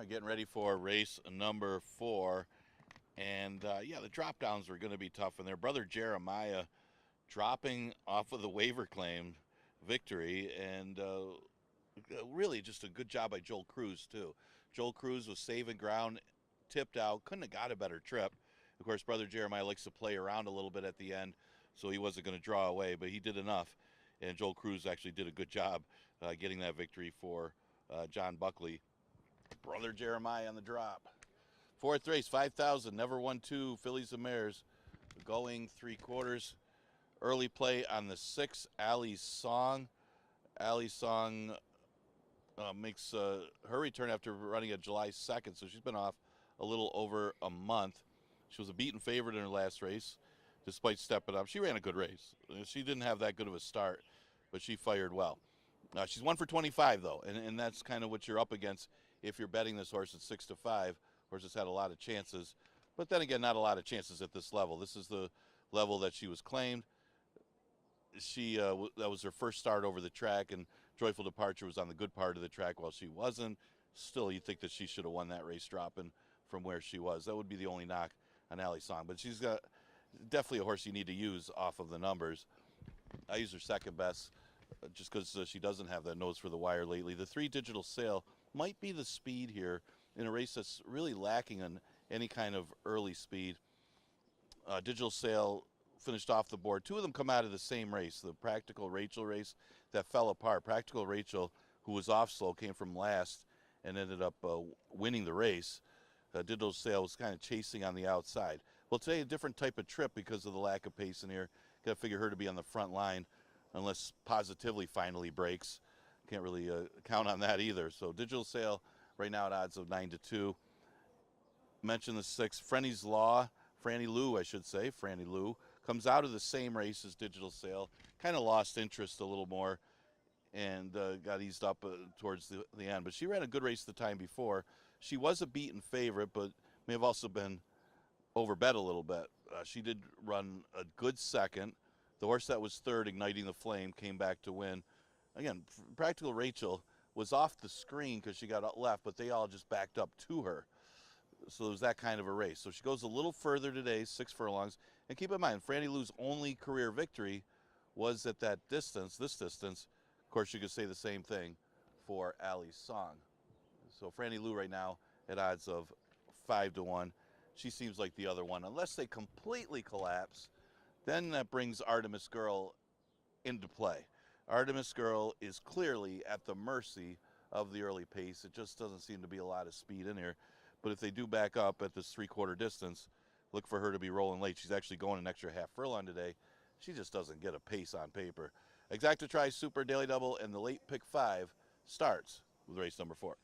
Getting ready for race number 4. And yeah, the drop downs were going to be tough. And their brother Jeremiah dropping off of the waiver claim victory. And really just a good job by Joel Cruz, too. Joel Cruz was saving ground, tipped out, couldn't have got a better trip. Of course, brother Jeremiah likes to play around a little bit at the end, so he wasn't going to draw away, but he did enough. And Joel Cruz actually did a good job getting that victory for John Buckley. Brother Jeremiah on the drop. 4th race, 5,000, never won 2, Fillies and Mares, going 3/4. Early play on the 6, Allie's Song. Allie's Song makes her return after running at July 2nd, so she's been off a little over a month. She was a beaten favorite in her last race, despite stepping up. She ran a good race. She didn't have that good of a start, but she fired well. She's 1 for 25, though, and that's kind of what you're up against if you're betting this horse at 6-5. Horse has had a lot of chances, but then again, not a lot of chances at this level. This is the level that she was claimed. She that was her first start over the track, and Joyful Departure was on the good part of the track while she wasn't. Still, you'd think that she should have won that race dropping from where she was. That would be the only knock on Allie's Song, but she's got definitely a horse you need to use off of the numbers. I use her second best just because she doesn't have that nose for the wire lately. The 3 Digital Sail might be the speed here in a race that's really lacking on any kind of early speed. Digital Sail finished off the board. 2 of them come out of the same race, the Practical Rachel race that fell apart. Practical Rachel, who was off slow, came from last and ended up winning the race. Digital Sail was kind of chasing on the outside. Well, today a different type of trip because of the lack of pace in here. Got to figure her to be on the front line unless Positively finally breaks. Can't really count on that either. So Digital Sail right now at odds of 9-2. Mention the 6, Franny Lou, I should say. Franny Lou comes out of the same race as Digital Sail. Kind of lost interest a little more and got eased up towards the end. But she ran a good race the time before. She was a beaten favorite, but may have also been overbet a little bit. She did run a good second. The horse that was third, Igniting the Flame, came back to win. Again, Practical Rachel was off the screen because she got left, but they all just backed up to her. So it was that kind of a race. So she goes a little further today, 6 furlongs. And keep in mind, Franny Lou's only career victory was at that distance, this distance. Of course, you could say the same thing for Allie's Song. So Franny Lou right now at odds of 5-1. She seems like the other one. Unless they completely collapse, then that brings Artemis Girl into play. Artemis Girl is clearly at the mercy of the early pace. It just doesn't seem to be a lot of speed in here. But if they do back up at this 3/4 distance, look for her to be rolling late. She's actually going an extra half furlong today. She just doesn't get a pace on paper. Exacta Tri Super Daily Double and the late pick 5 starts with race number 4.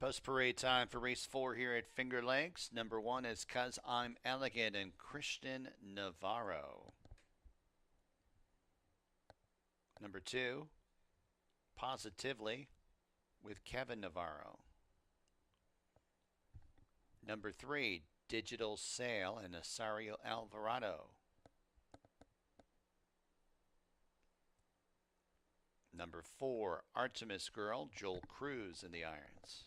Post parade time for race 4 here at Finger Lakes. Number 1 is Cuz I'm Elegant and Christian Navarro. Number 2, Positively with Kevin Navarro. Number 3, Digital Sale and Asario Alvarado. Number 4, Artemis Girl, Joel Cruz in the irons.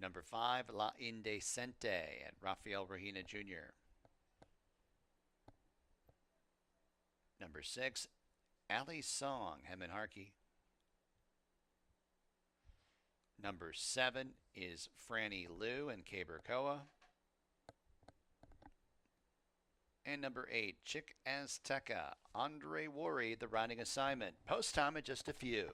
Number 5, La Indecente and Rafael Regina Jr. Number 6, Ali Song, Hemin Harkey. Number 7 is Franny Liu and Cabercoa. And number 8, Chick Azteca, Andre Worry, the riding assignment. Post time at just a few.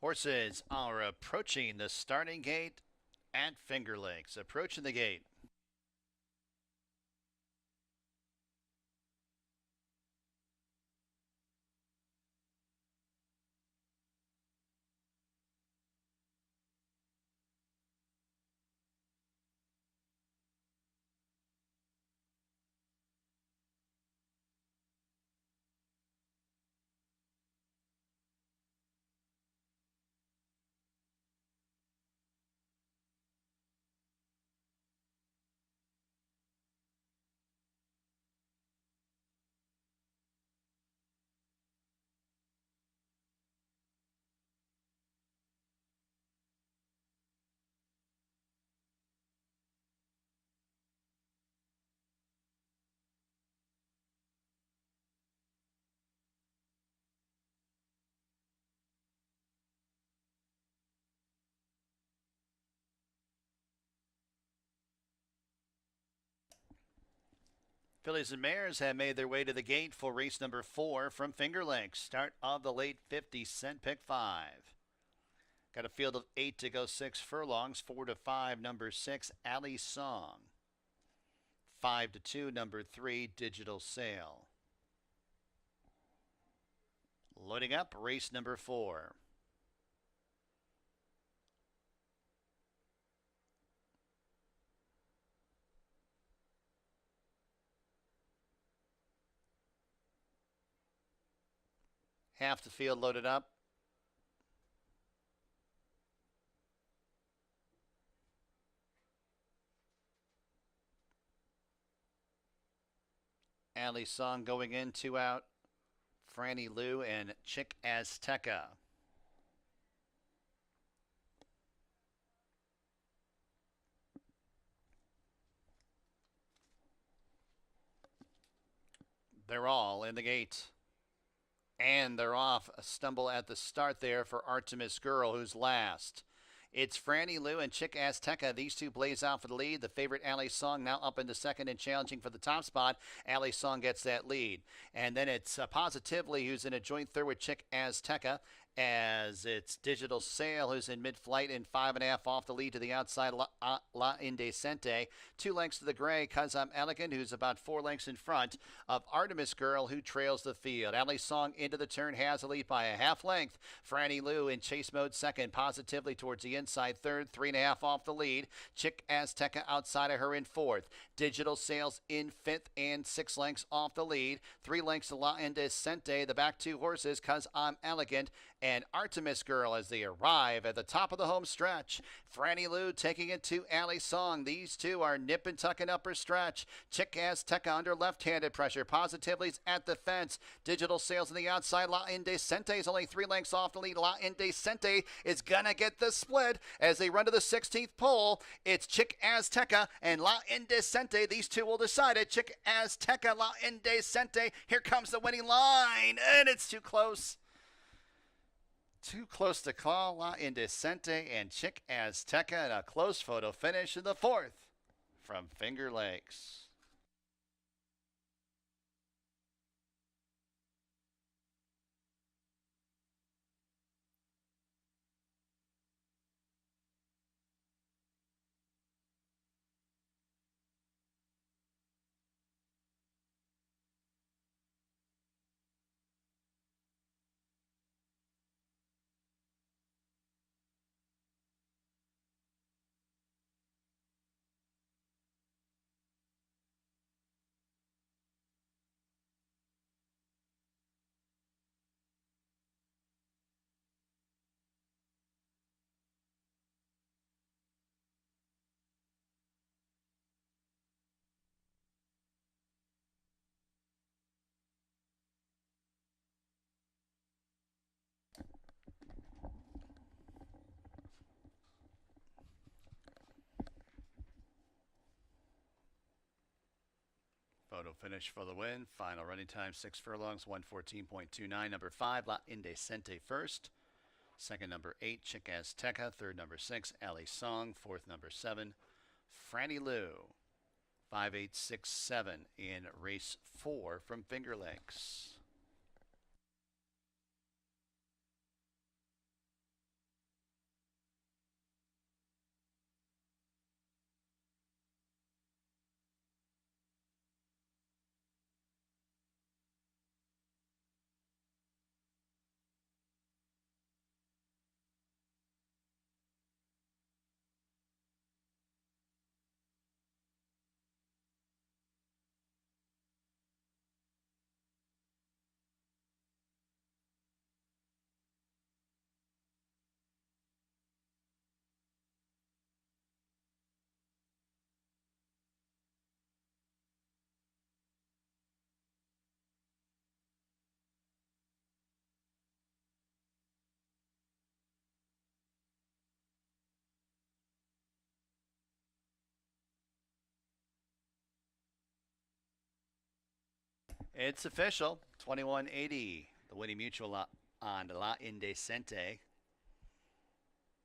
Horses are approaching the starting gate at Finger Lakes. Approaching the gate. Fillies and Mares have made their way to the gate for race number 4 from Finger Lakes. Start of the late 50s, cent pick 5. Got a field of 8 to go 6 furlongs. 4 to 5, number 6, Alley Song. 5 to 2, number 3, Digital Sale. Loading up, race number 4. Half the field loaded up. Alley Song going in, 2 out. Franny Lou and Chick Azteca. They're all in the gate. And they're off. A stumble at the start there for Artemis Girl, who's last. It's Franny Lou and Chick Azteca. These two blaze out for the lead. The favorite Alley Song now up into second and challenging for the top spot. Alley Song gets that lead. And then it's Positively, who's in a joint third with Chick Azteca, as it's Digital Sale, who's in mid-flight and 5.5 off the lead to the outside. La Indecente. 2 lengths to the gray. Cause I'm Elegant, who's about 4 lengths in front of Artemis Girl, who trails the field. Alley Song into the turn has a lead by a half length. Franny Lou in chase mode second. Positively towards the inside third. 3.5 off the lead. Chick Azteca outside of her in fourth. Digital Sales in fifth and 6 lengths off the lead. 3 lengths to La Indecente. The back 2 horses, Cause I'm Elegant and Artemis Girl, as they arrive at the top of the home stretch. Franny Lou taking it to Alley Song. These two are nip and tuck and upper stretch. Chick Azteca under left-handed pressure. Positivelys at the fence. Digital Sales on the outside. La Indecente is only 3 lengths off the lead. La Indecente is gonna get the split as they run to the 16th pole. It's Chick Azteca and La Indecente. These two will decide it. Chick Azteca, La Indecente. Here comes the winning line, and it's too close. Too close to call. La Indecente and Chick Azteca in a close photo finish in the 4th from Finger Lakes. Photo finish for the win. Final running time 6 furlongs, 114.29. Number 5, La Indecente first. Second, number 8, Chick Azteca. Third, number 6, Alley Song. Fourth, number 7, Franny Lou. 5, 8, 6, 7 in race 4 from Finger Lakes. It's official. 2180. The winning mutual on La Indecente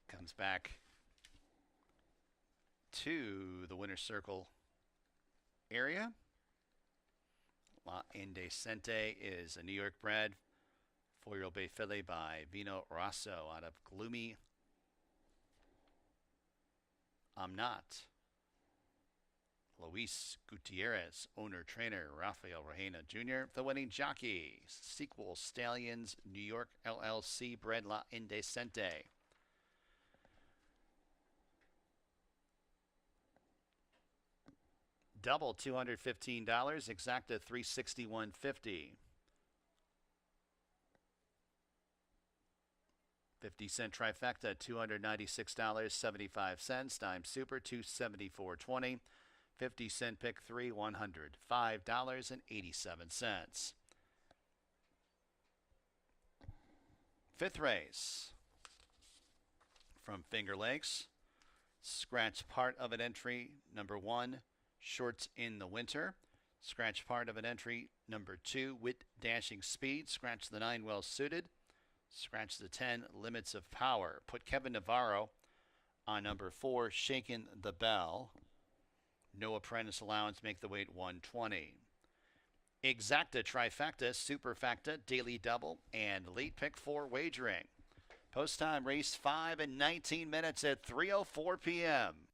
comes back to the winner's circle area. La Indecente is a New York bred 4-year-old bay filly by Vino Rosso out of Gloomy. I'm not. Luis Gutierrez, owner-trainer Rafael Rehena Jr., the winning jockey. Sequel Stallions, New York LLC, bred La Indecente. Double $215, exacta $361.50. 50-cent trifecta, $296.75. Dime super, $274.20. 50-cent pick three, $105.87. Fifth race from Finger Lakes. Scratch part of an entry, number 1, Shorts in the Winter. Scratch part of an entry, number 2, Wit Dashing Speed. Scratch the 9, Well Suited. Scratch the 10, Limits of Power. Put Kevin Navarro on number 4, Shakin' the Bell. No apprentice allowance, make the weight 120. Exacta trifecta, superfecta, daily double, and late pick 4 wagering. Post time race 5 in 19 minutes at 3:04 p.m.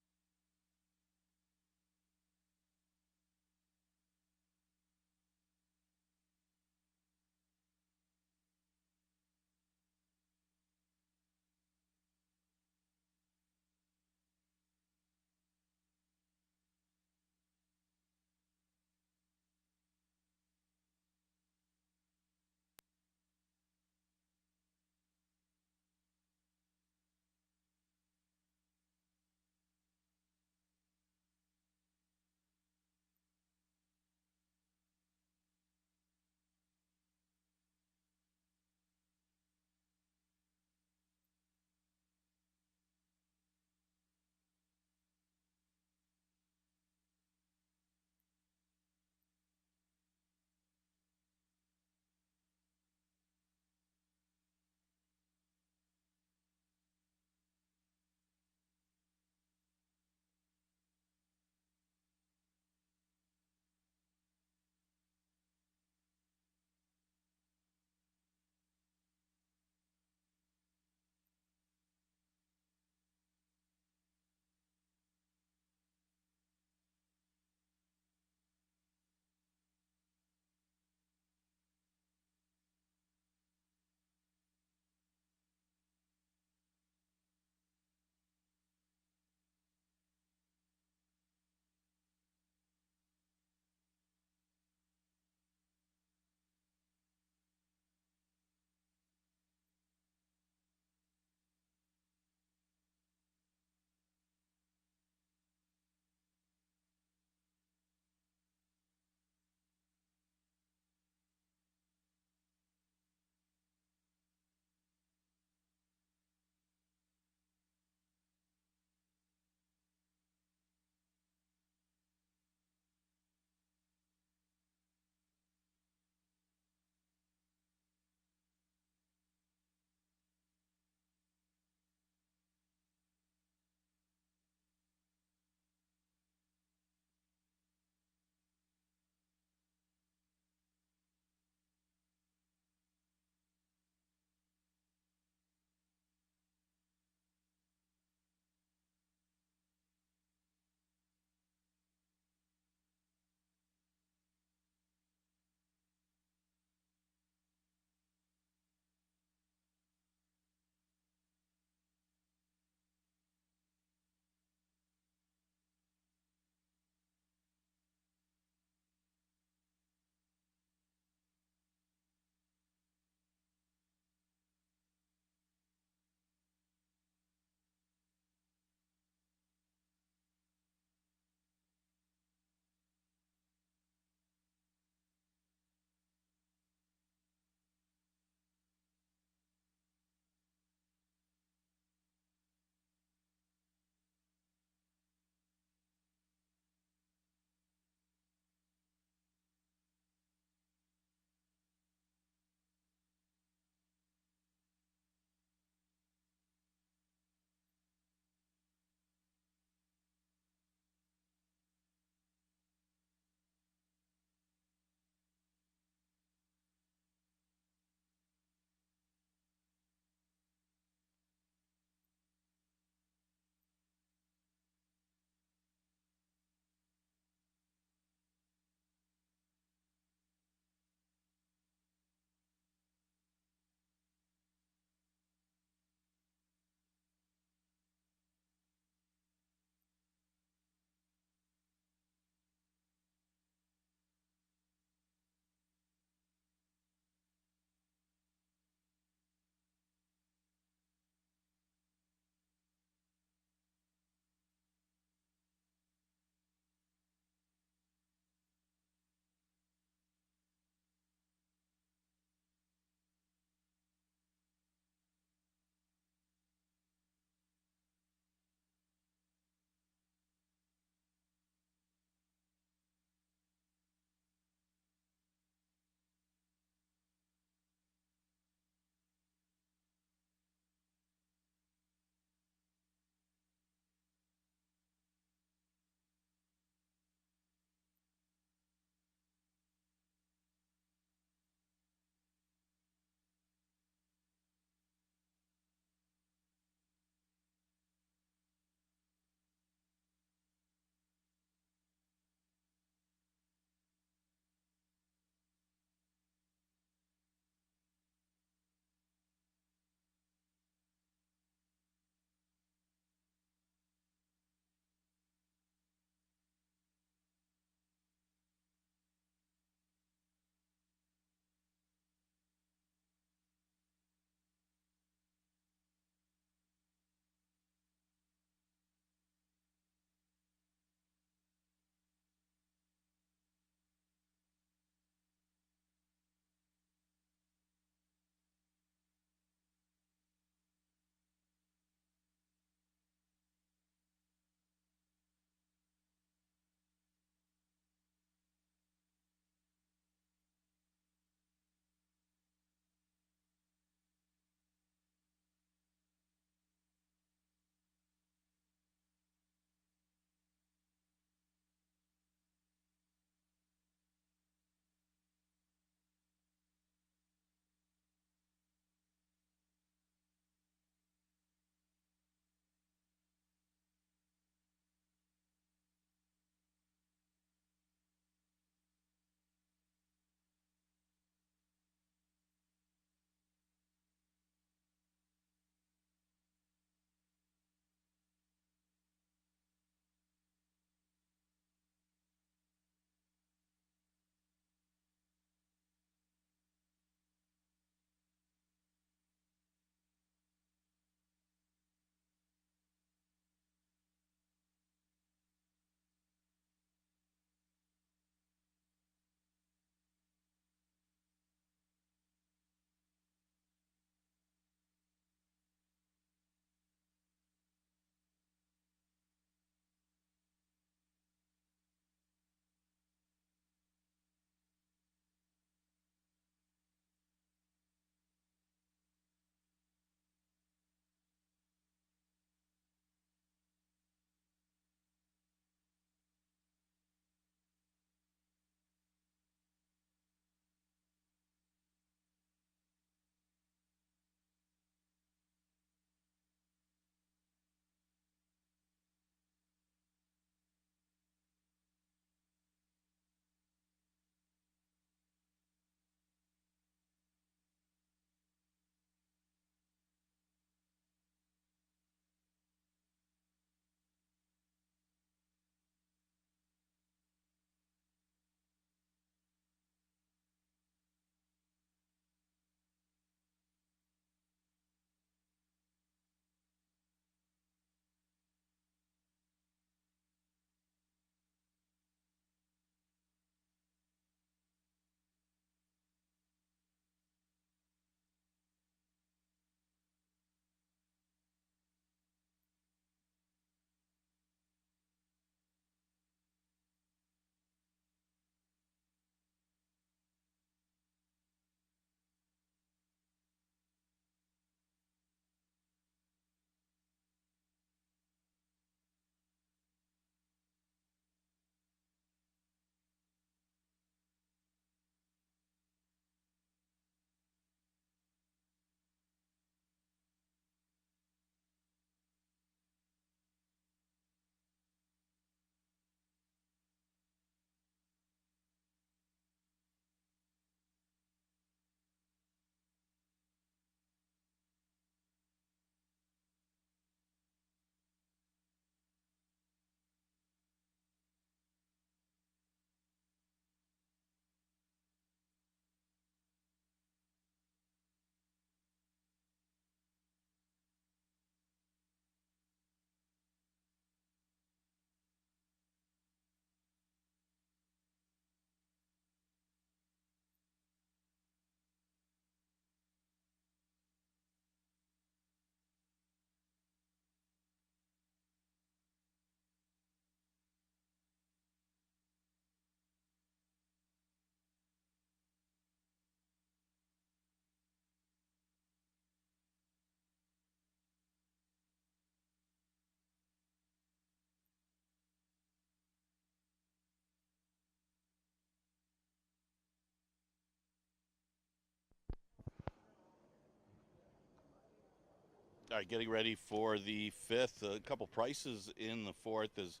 All right, getting ready for the 5th. A couple prices in the 4th as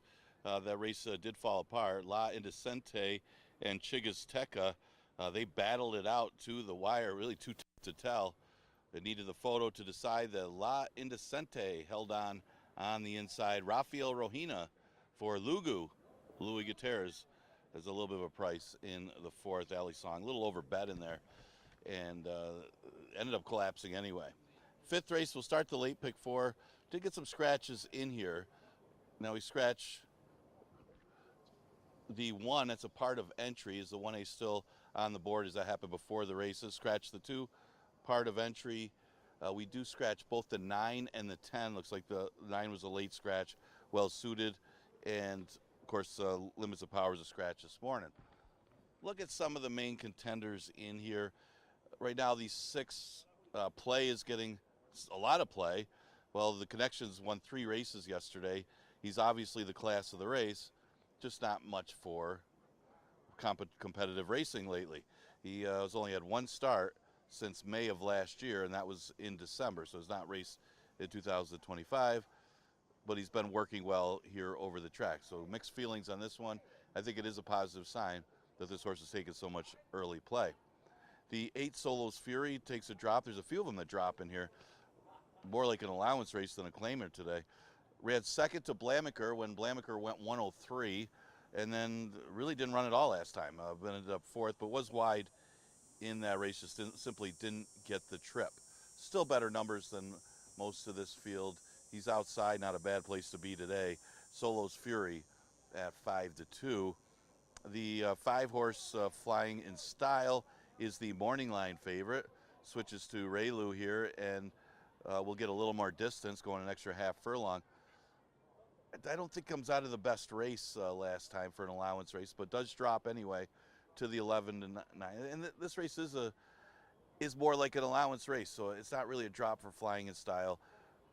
that race did fall apart. La Indecente and Chigasteca, they battled it out to the wire, really too tough to tell. It needed the photo to decide that La Indecente held on the inside. Rafael Rohina for Lugu, Louis Gutierrez, has a little bit of a price in the 4th. Ali Song, a little over bet in there, and ended up collapsing anyway. 5th race, we'll start the late pick 4. Did get some scratches in here. Now we scratch the 1, that's a part of entry. Is the 1A still on the board as that happened before the races? Scratch the 2, part of entry. We do scratch both the 9 and the 10. Looks like the 9 was a late scratch, well suited. And of course, Limits of Power is a scratch this morning. Look at some of the main contenders in here. Right now, the 6 play is getting a lot of play. Well, the Connections won 3 races yesterday. He's obviously the class of the race, just not much for competitive racing lately. He has only had 1 start since May of last year, and that was in December, so he's not raced in 2025, but he's been working well here over the track. So mixed feelings on this one. I think it is a positive sign that this horse has taken so much early play. The 8 Solos Fury takes a drop. There's a few of them that drop in here. More like an allowance race than a claimer today. Ran second to Blamiker when Blamiker went 103, and then really didn't run at all last time. Ended up 4th, but was wide in that race. Just simply didn't get the trip. Still better numbers than most of this field. He's outside, not a bad place to be today. Solos Fury at 5-2. The 5-horse Flying in Style is the morning line favorite. Switches to Raylu here, and we'll get a little more distance, going an extra half furlong. I don't think comes out of the best race last time for an allowance race, but does drop anyway to the 11-9. And this race is more like an allowance race, so it's not really a drop for Flying in Style.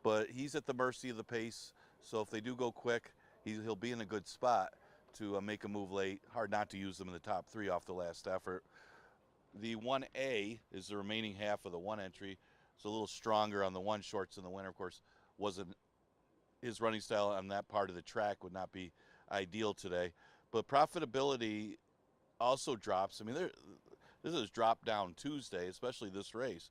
But he's at the mercy of the pace, so if they do go quick, he'll be in a good spot to make a move late. Hard not to use them in the top 3 off the last effort. The 1A is the remaining half of the 1 entry. It's a little stronger on the 1 shorts in the winter. Of course, wasn't his running style on that part of the track would not be ideal today. But profitability also drops. I mean, this is drop down Tuesday, especially this race.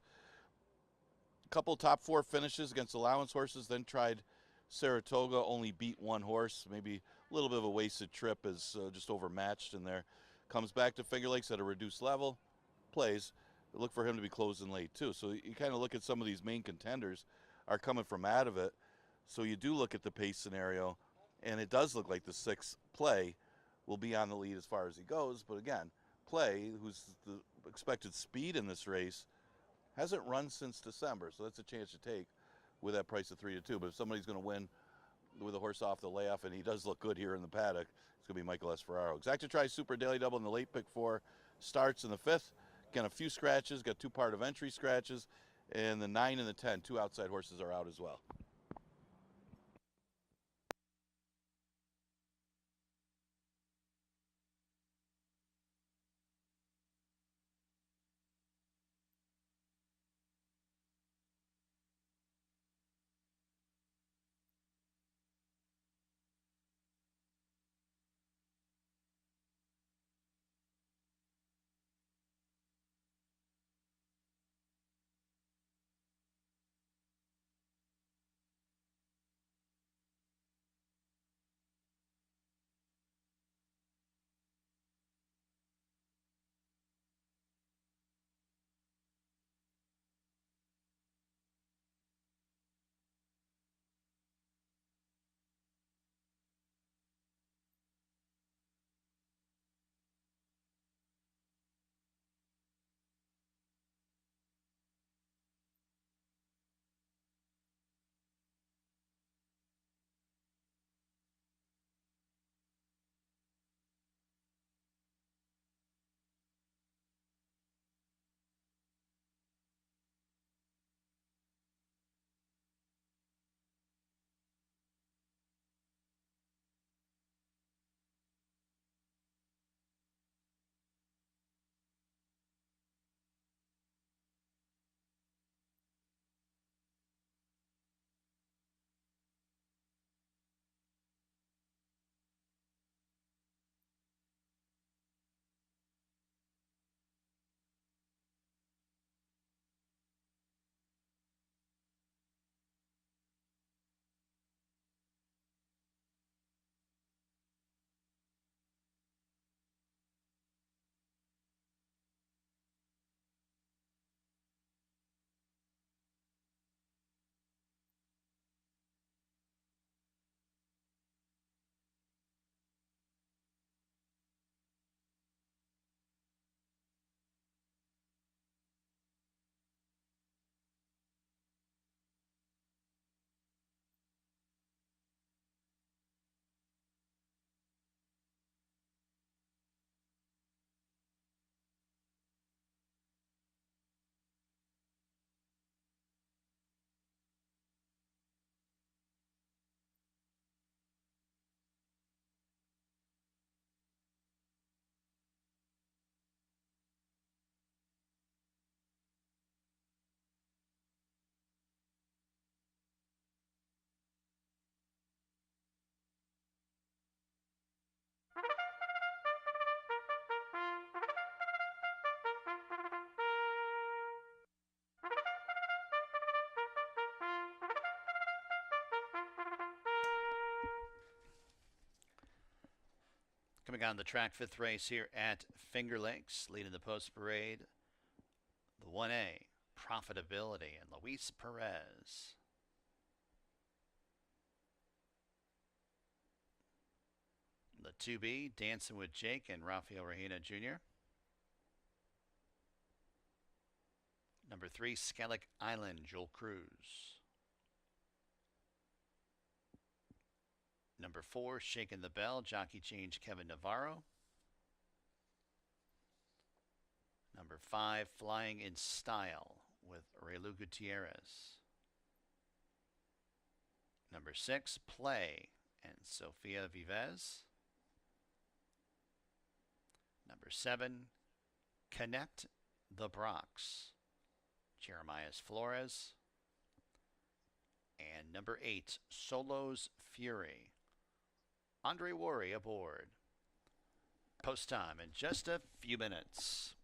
A couple top 4 finishes against allowance horses, then tried Saratoga, only beat 1 horse. Maybe a little bit of a wasted trip, as just overmatched in there. Comes back to Finger Lakes at a reduced level, plays. Look for him to be closing late too. So you kind of look at some of these main contenders are coming from out of it. So you do look at the pace scenario, and it does look like the 6 play will be on the lead as far as he goes. But again, play, who's the expected speed in this race, hasn't run since December. So that's a chance to take with that price of 3-2. But if somebody's going to win with a horse off the layoff, and he does look good here in the paddock, it's going to be Michael S. Ferraro. Exacta Tri Super Daily Double in the late pick 4 starts in the 5th. Again, a few scratches, got 2 part of entry scratches, and the 9 and the 10, 2 outside horses are out as well. Coming on the track, 5th race here at Finger Lakes, leading the post parade, the 1A, Profitability, and Luis Perez. The 2B, Dancing with Jake and Rafael Regina Jr. Number 3, Skellig Island, Joel Cruz. Number 4, Shaking the Bell, Jockey Change, Kevin Navarro. Number 5, Flying in Style with Relu Gutierrez. Number 6, Play and Sofia Vives. Number 7, Connect the Brox, Jeremias Flores. And number 8, Solo's Fury, Andre Worry aboard. Post time in just a few minutes.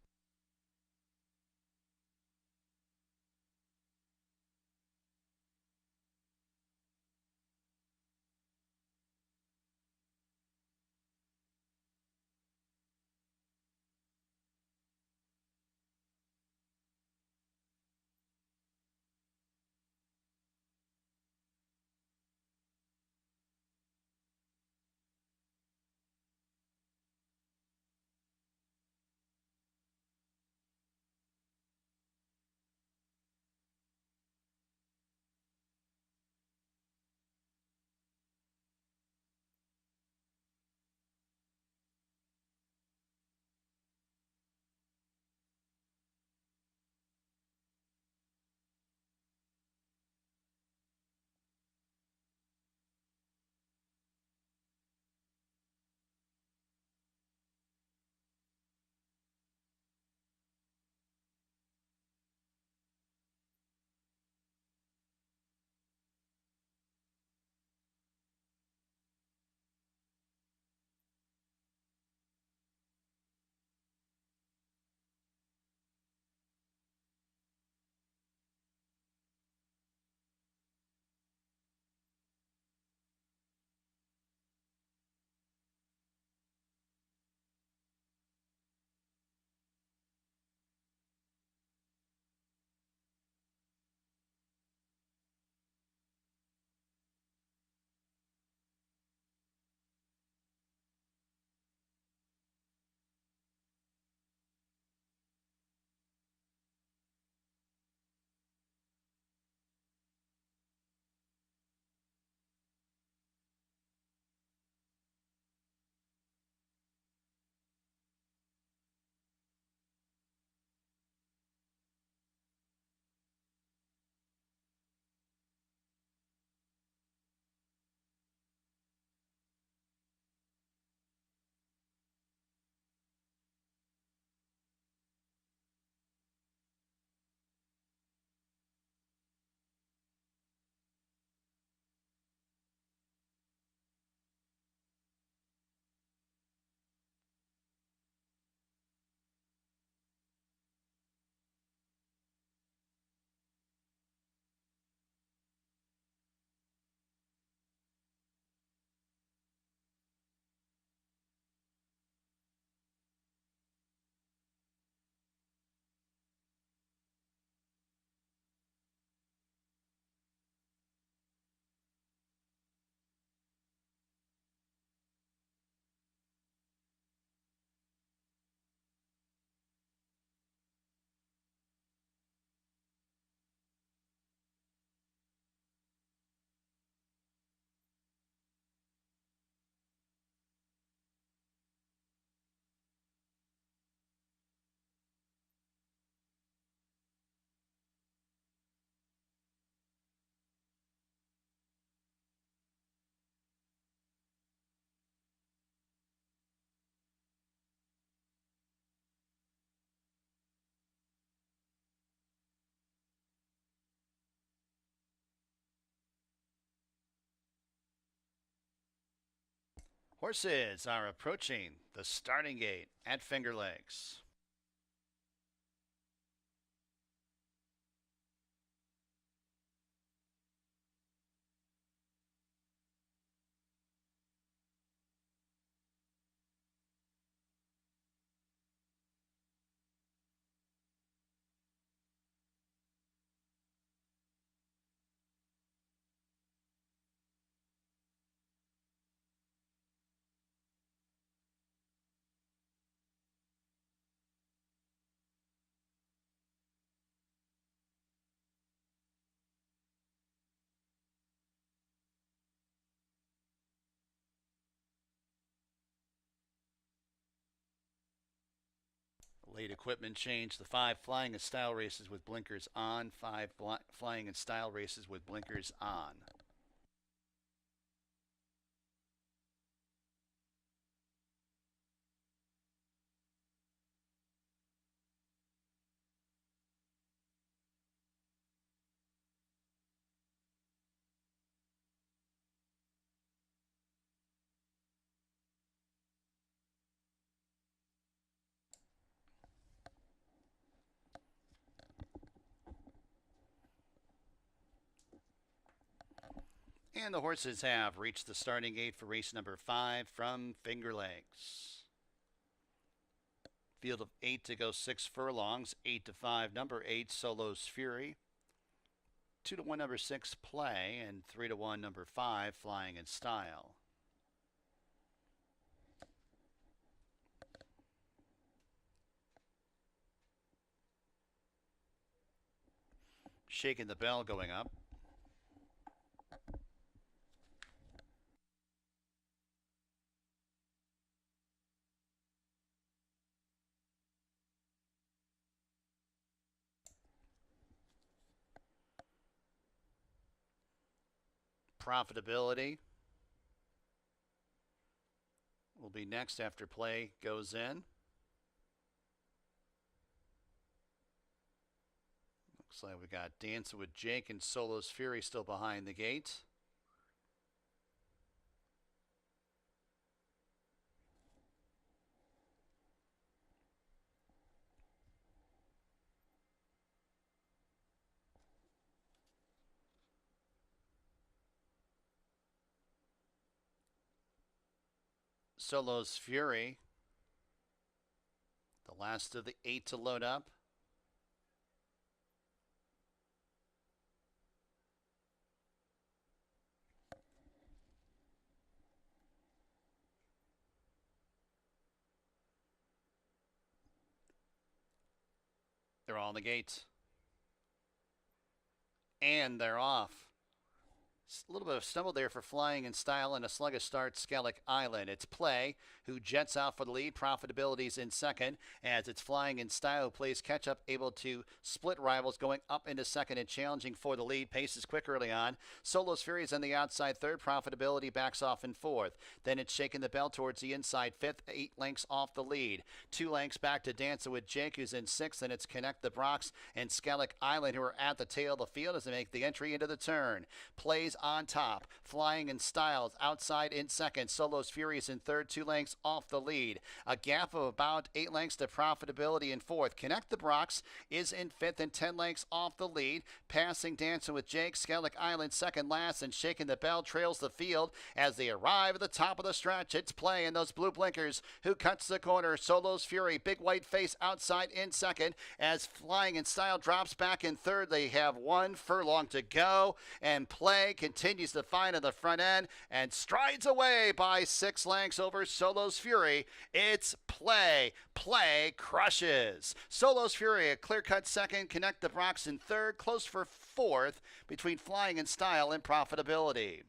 Horses are approaching the starting gate at Finger Lakes. equipment change. The 5 flying and style races with blinkers on. 5 flying and style races with blinkers on. And the horses have reached the starting gate for race number 5 from Finger Lakes. Field of 8 to go 6 furlongs. 8 to 5, number 8, Solo's Fury. 2 to 1, number 6, Play. And 3 to 1, number 5, Flying in Style. Shaking the bell going up. Profitability will be next after Play goes in. Looks like we got Dancing with Jake and Solo's Fury still behind the gate. Solo's Fury, the last of the 8 to load up. They're all in the gate. And they're off. A little bit of stumble there for Flying in Style and a sluggish start, Skellig Island. It's Play, who jets out for the lead. Profitability's in second, as it's Flying in Style, who plays catch-up, able to split rivals, going up into second and challenging for the lead. Pace is quick early on. Solo's Fury is on the outside third. Profitability backs off in fourth. Then it's Shaking the Bell towards the inside fifth, 8 lengths off the lead. 2 lengths back to Dancing with Jake, who's in sixth. And it's Connect the Brox and Skellig Island, who are at the tail of the field as they make the entry into the turn. Plays on top. Flying in Styles outside in second. Solo's Fury is in third, 2 lengths off the lead. A gap of about 8 lengths to Profitability in fourth. Connect the Brox is in fifth and 10 lengths off the lead. Passing Dancing with Jake. Skellig Island second last, and Shaking the Bell trails the field as they arrive at the top of the stretch. It's Play in those blue blinkers, who cuts the corner. Solo's Fury, big white face outside in second, as Flying in Style drops back in third. They have 1 furlong to go, and Play continues to find at the front end and strides away by 6 lengths over Solo's Fury. It's Play. Play crushes. Solo's Fury, a clear-cut second. Connect the Brox in third. Close for fourth between Flying in Style and Profitability.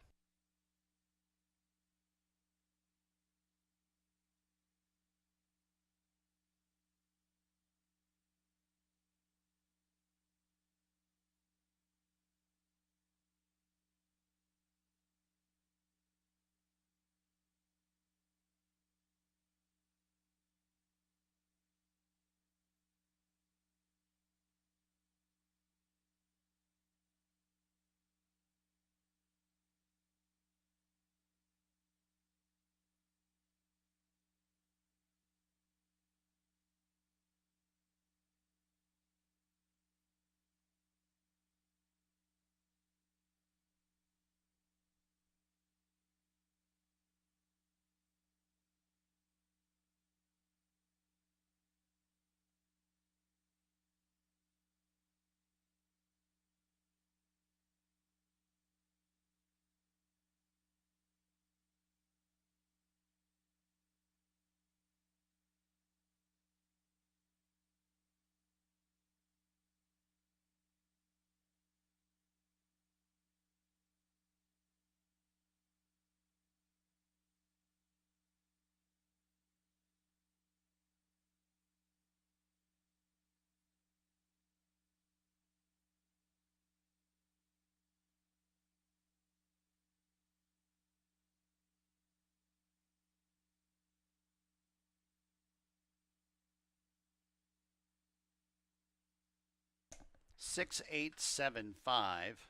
6875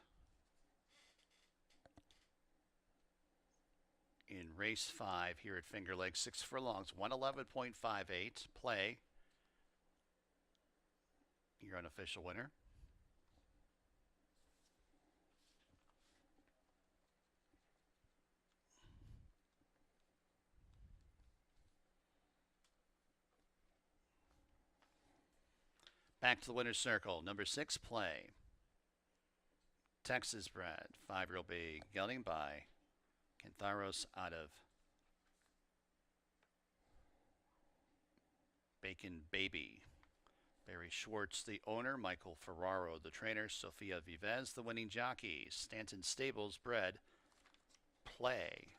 in race 5 here at Finger Lakes. 6 furlongs, 111.58. Play. Your unofficial winner. Back to the winner's circle. Number 6, Play. Texas bred. 5-year-old bay gelding by Cantharos out of Bacon Baby. Barry Schwartz, the owner. Michael Ferraro, the trainer. Sofia Vivez, the winning jockey. Stanton Stables bred. Play.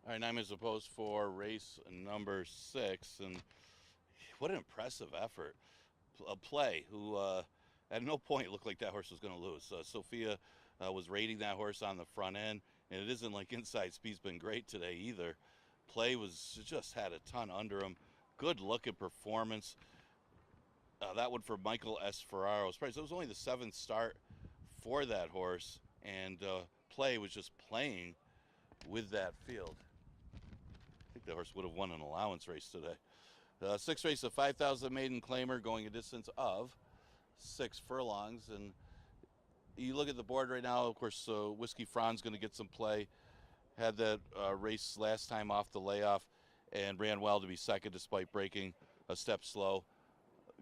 All right, 9 minutes opposed for race number 6, and what an impressive effort. A play who at no point looked like that horse was going to lose. Sophia was rating that horse on the front end, and it isn't like inside speed's been great today either. Play was just had a ton under him. Good looking performance. That one for Michael S. Ferraro's price. It was only the 7th start for that horse, and Play was just playing with that field. I think that horse would have won an allowance race today. 6th race, a 5,000 maiden claimer going a distance of 6 furlongs. And you look at the board right now, of course, Whiskey Fran's going to get some play. Had that race last time off the layoff and ran well to be second despite breaking a step slow.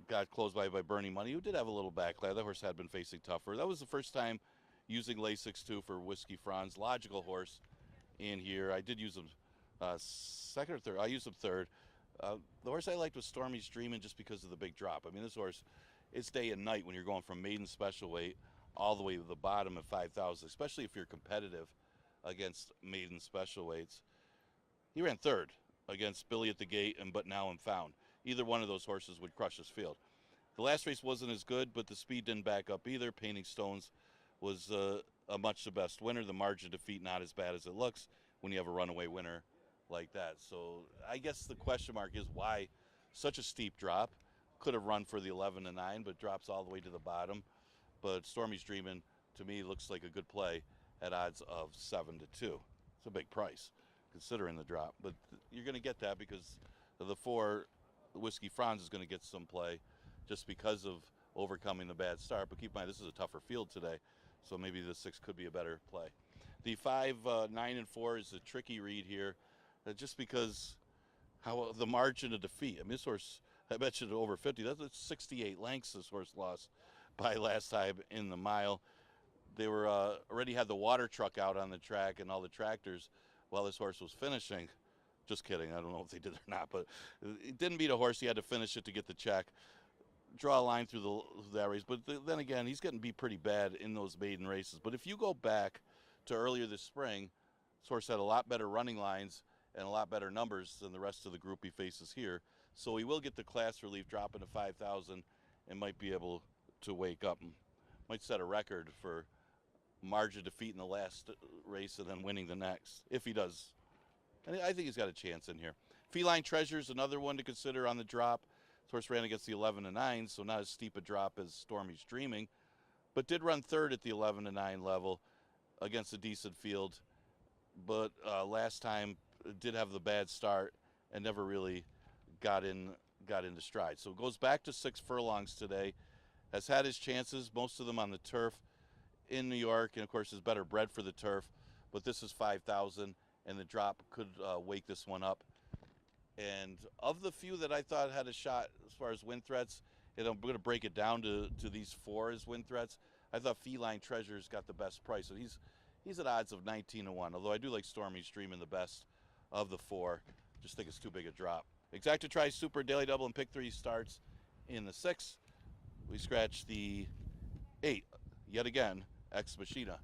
Got closed by Bernie Money, who did have a little backlash. That horse had been facing tougher. That was the first time using Lasix 2 for Whiskey Fran's. Logical horse in here. I did use him second or third. I used him third. The horse I liked was Stormy's Dreamin' just because of the big drop. I mean, this horse, it's day and night when you're going from maiden special weight all the way to the bottom of 5,000, especially if you're competitive against maiden special weights. He ran third against Billy at the Gate and But Now I'm Found. Either one of those horses would crush this field. The last race wasn't as good, but the speed didn't back up either. Painting Stones was a much the best winner. The margin of defeat not as bad as it looks when you have a runaway winner like that. So I guess the question mark is why such a steep drop. Could have run for the 11-9, but drops all the way to the bottom. But Stormy's Dreamin' to me looks like a good play at odds of 7-2. It's a big price considering the drop, but you're going to get that because of the 4. Whiskey Franz is going to get some play just because of overcoming the bad start. But keep in mind, this is a tougher field today, so maybe the 6 could be a better play. The 5, 9, and 4 is a tricky read here, just because how the margin of defeat. I mean, this horse, I bet you over 50. That's 68 lengths this horse lost by last time in the mile. They were already had the water truck out on the track and all the tractors while this horse was finishing. Just kidding. I don't know if they did or not, but it didn't beat a horse. He had to finish it to get the check. Draw a line through that race. But then again, he's getting beat pretty bad in those maiden races. But if you go back to earlier this spring, this horse had a lot better running lines and a lot better numbers than the rest of the group he faces here. So he will get the class relief, drop into 5,000, and might be able to wake up. And might set a record for margin of defeat in the last race and then winning the next, if he does. And I think he's got a chance in here. Feline Treasure's another one to consider on the drop. This horse ran against the 11-9, so not as steep a drop as Stormy's Dreaming, but did run third at the 11-9 level against a decent field. But last time did have the bad start and never really got into stride. So it goes back to 6 furlongs today. Has had his chances, most of them on the turf in New York, and of course is better bred for the turf. But this is 5,000, and the drop could wake this one up. And of the few that I thought had a shot as far as win threats, and I'm going to break it down to these 4 as win threats, I thought Feline Treasure's got the best price. So he's at odds of 19-1, although I do like Stormy's Dreamin' the best of the 4. Just think it's too big a drop. Exacta Tri Super Daily Double and Pick 3 starts in the 6. We scratch the 8, yet again, Ex Machina.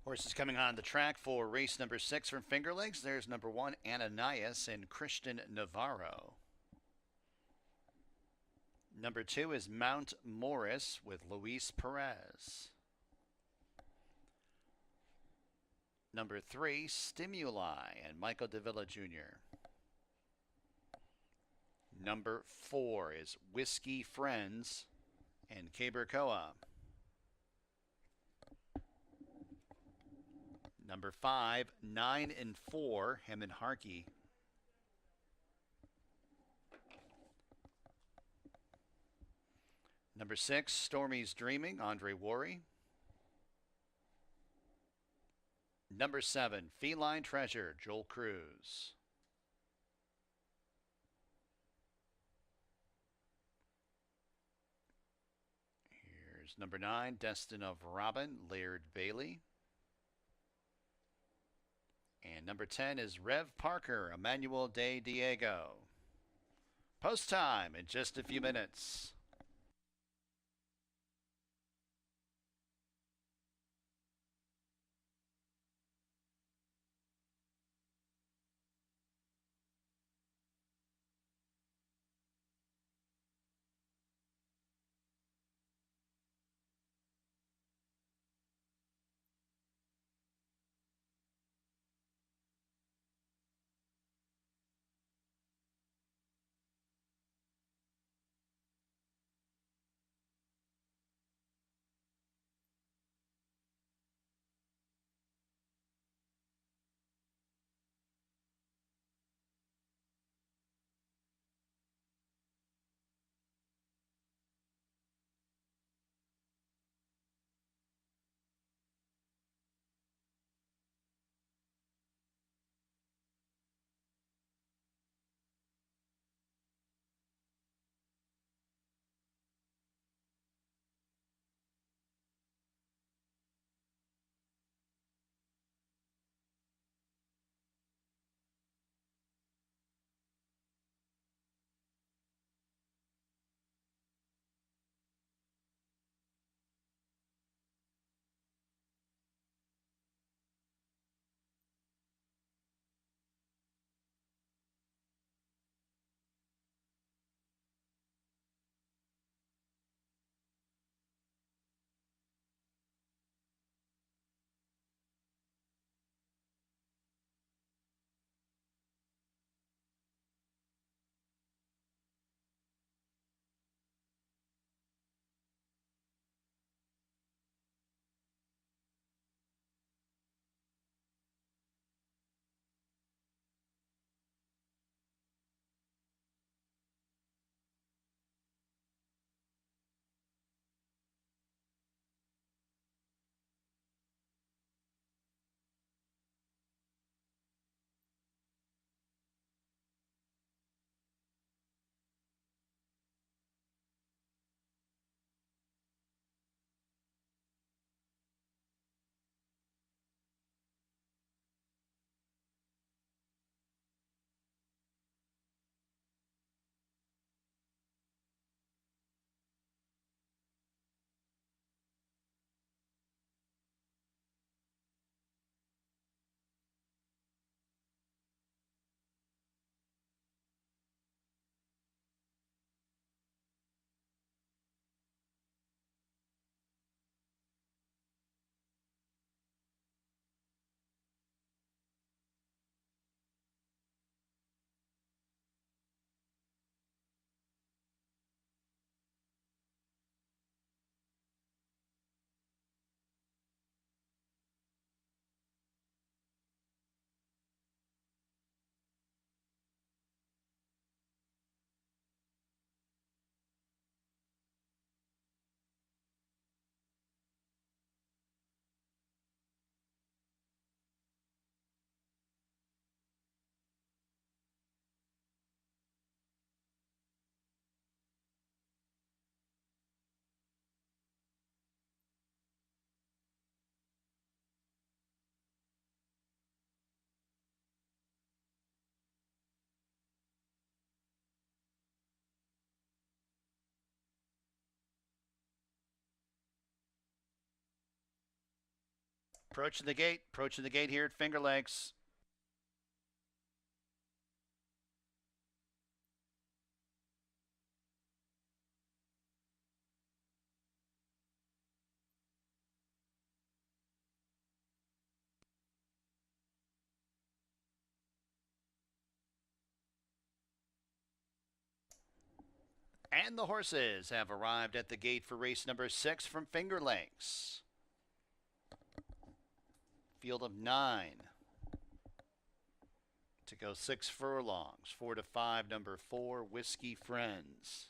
Horses coming on the track for race number 6 from Finger Lakes. There's number 1, Ananias and Christian Navarro. Number 2 is Mount Morris with Luis Perez. Number 3, Stimuli and Michael Davila Jr. Number 4 is Whiskey Friends and Cabercoa. Number 5, 9 and 4, him and Harkey. Number 6, Stormy's Dreaming, Andre Worry. Number 7, Feline Treasure, Joel Cruz. Here's number 9, Destin of Robin, Laird Bailey. And number 10 is Rev Parker, Emmanuel de Diego. Post time in just a few minutes. Approaching the gate here at Finger Lakes. And the horses have arrived at the gate for race number 6 from Finger Lakes. Field of 9 to go 6 furlongs. 4 to 5, number 4, Whiskey Friends.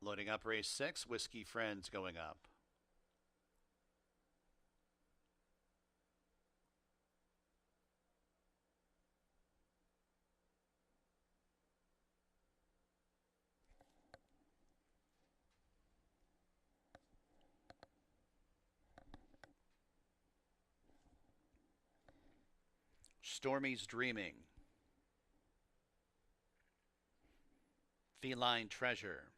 Loading up race 6, Whiskey Friends going up. Stormy's Dreaming. Feline Treasure.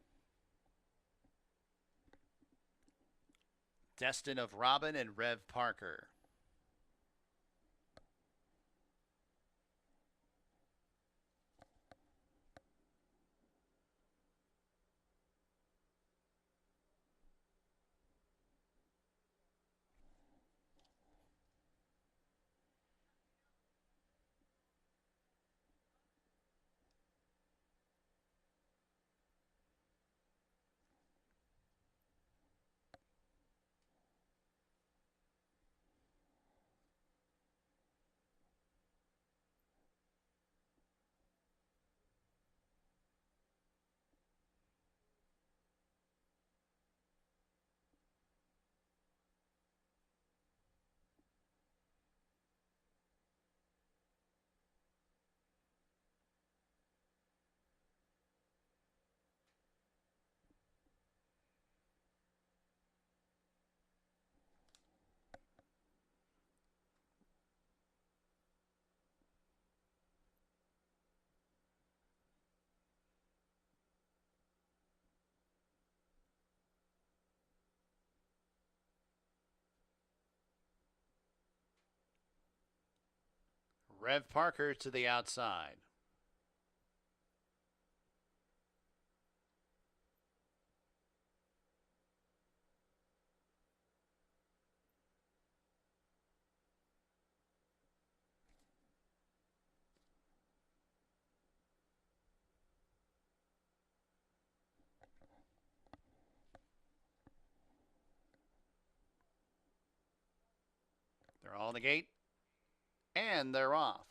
Destin of Robin and Rev Parker. Rev Parker to the outside. They're all in the gate, and they're off.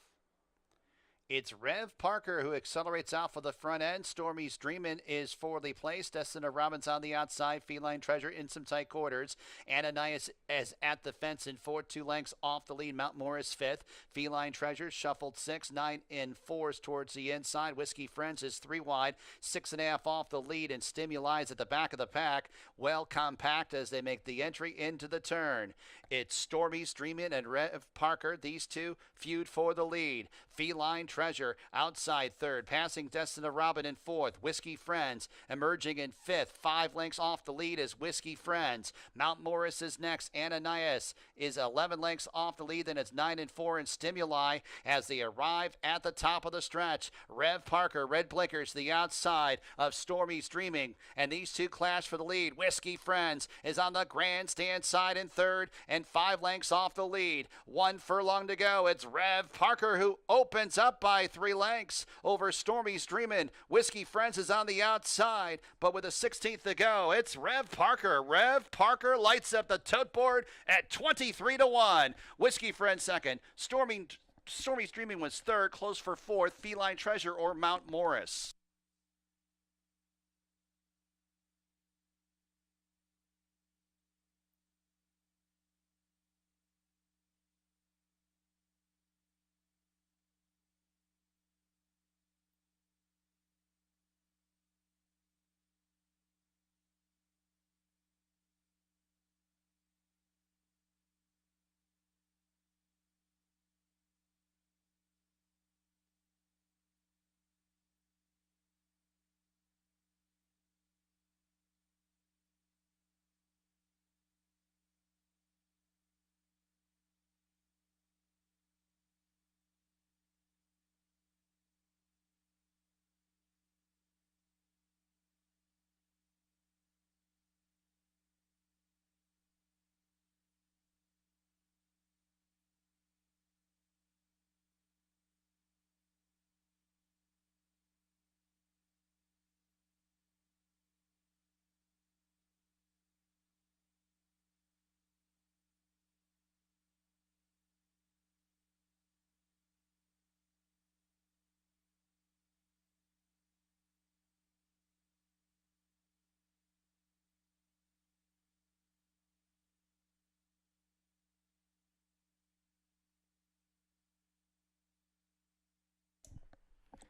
It's Rev Parker who accelerates out for the front end. Stormy's Dreamin' is forwardly placed. Destin of Robin's on the outside. Feline Treasure in some tight quarters. Ananias is at the fence in 4, 2 lengths off the lead. Mount Morris 5th. Feline Treasure shuffled 6, 9 in 4s towards the inside. Whiskey Friends is 3 wide, 6.5 off the lead, and Stimuli is at the back of the pack. Well compact as they make the entry into the turn. It's Stormy's Dreamin' and Rev Parker. These two feud for the lead. Feline Treasure outside 3rd, passing Destin of Robin in 4th. Whiskey Friends emerging in 5th. 5 lengths off the lead is Whiskey Friends. Mount Morris is next. Ananias is 11 lengths off the lead. Then it's 9 and 4 in Stimuli as they arrive at the top of the stretch. Rev Parker, red blinkers, the outside of Stormy's Dreaming, and these two clash for the lead. Whiskey Friends is on the grandstand side in 3rd and 5 lengths off the lead. 1 furlong to go. It's Rev Parker who opens up by 3 lengths over Stormy's Dreamin'. Whiskey Friends is on the outside, but with a 16th to go, it's Rev Parker. Rev Parker lights up the tote board at 23-1. Whiskey Friends second. Stormy's Dreamin' was 3rd, close for 4th. Feline Treasure or Mount Morris.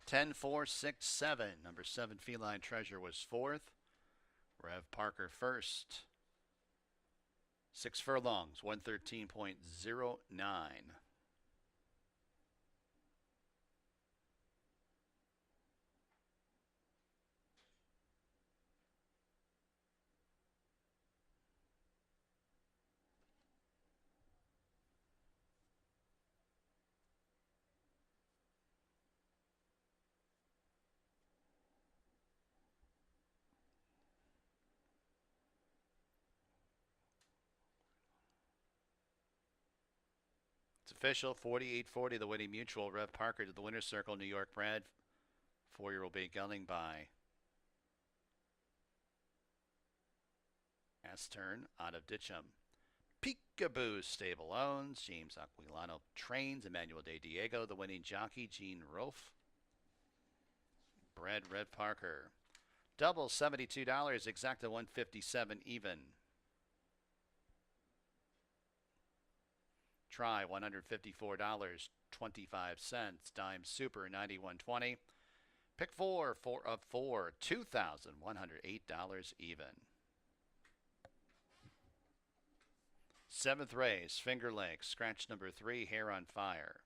10-4-6-7. Number 7, Feline Treasure, was fourth. Rev Parker first. 6 furlongs, 113.09. It's official. 4840, the winning mutual. Rev Parker to the winner's circle. New York bred. 4-year-old bay gunning by Astern out of Ditcham. Peekaboo Stable owns. James Aquilano trains. Emmanuel De Diego, the winning jockey. Gene Rolfe. Bred Rev Parker. Double $72. Exacta 157 even. Try $154.25. Dime Super 91.20. Pick 4 of 4, $2,108 even. 7th race, Finger Lakes, scratch number 3, Hair on Fire.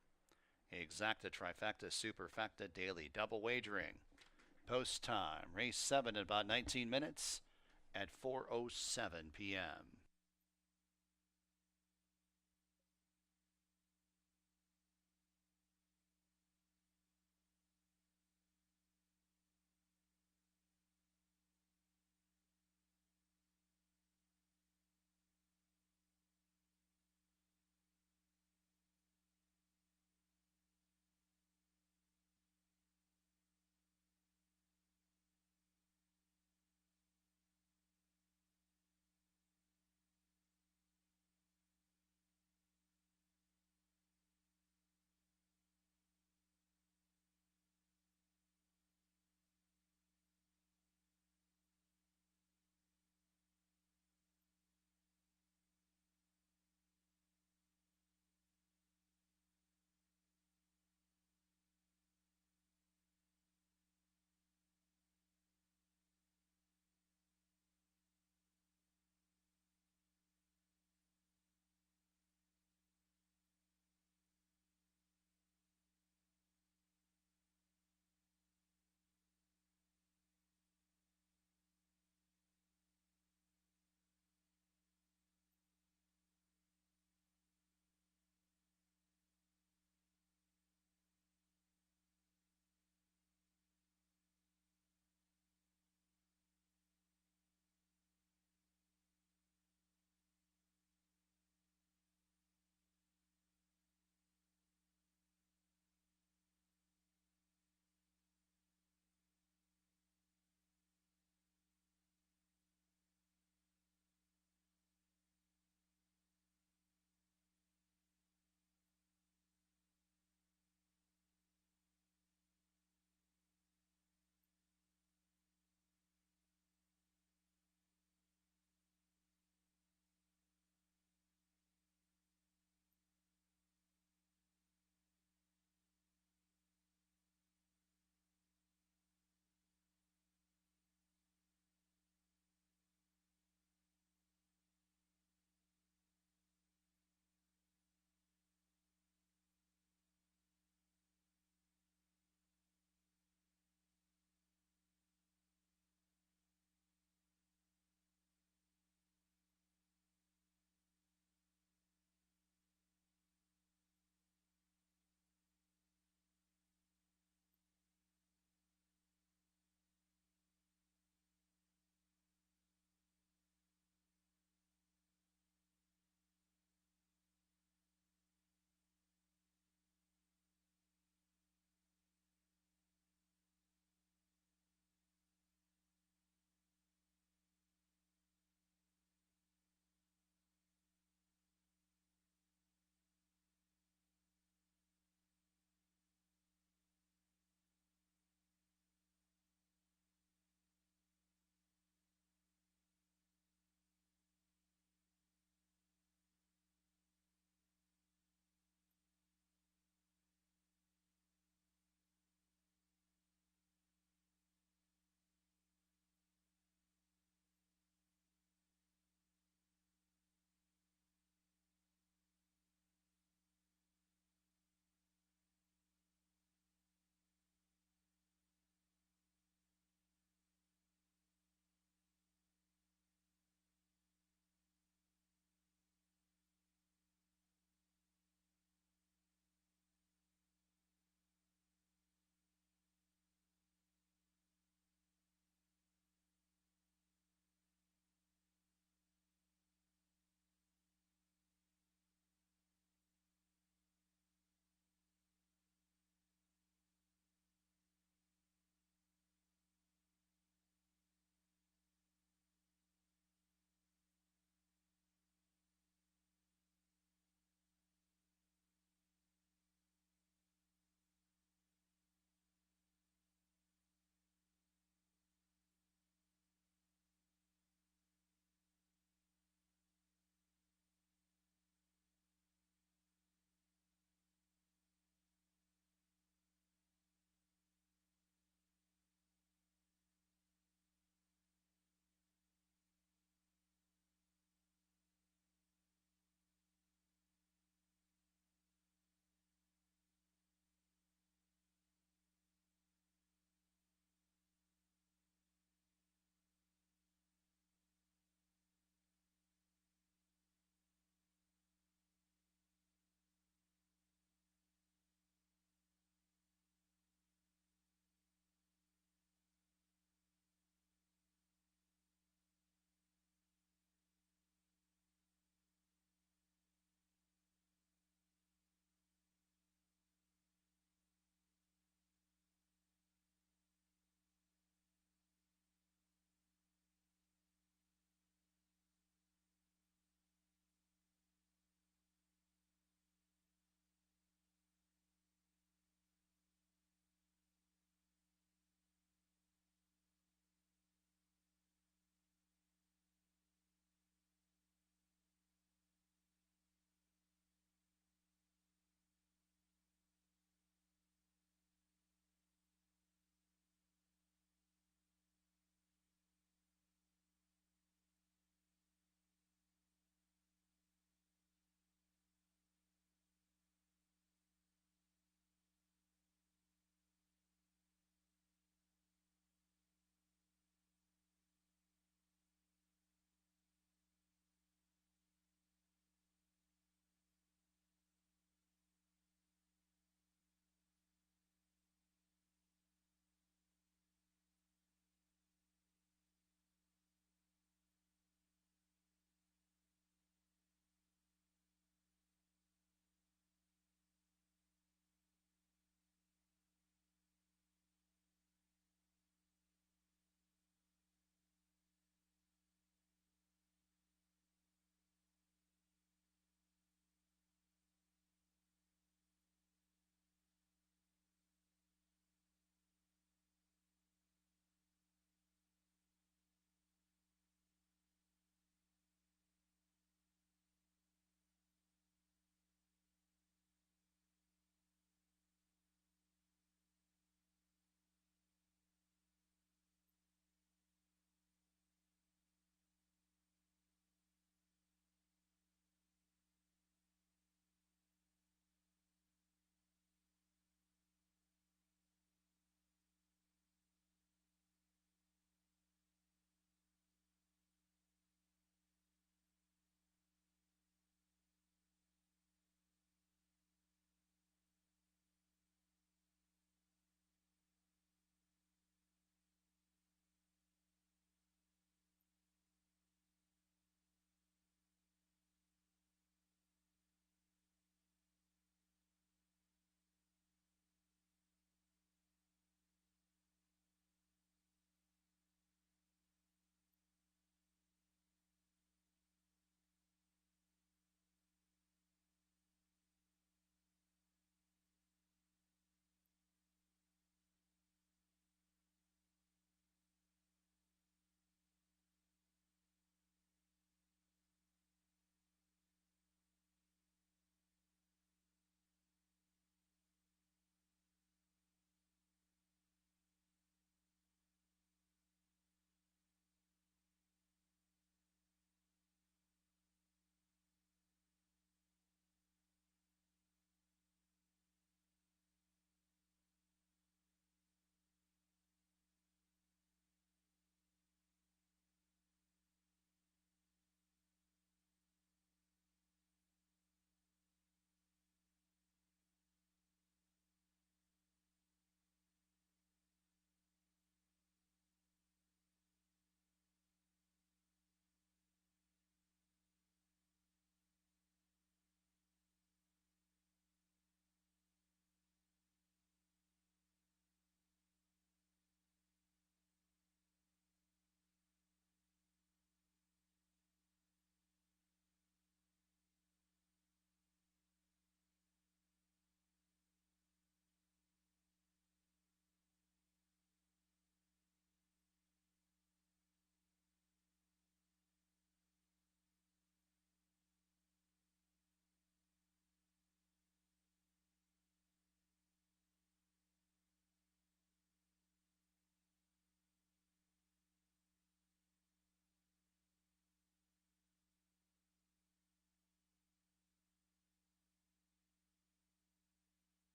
Exacta, trifecta, superfecta, daily double wagering. Post time, race 7 in about 19 minutes at 4:07 p.m.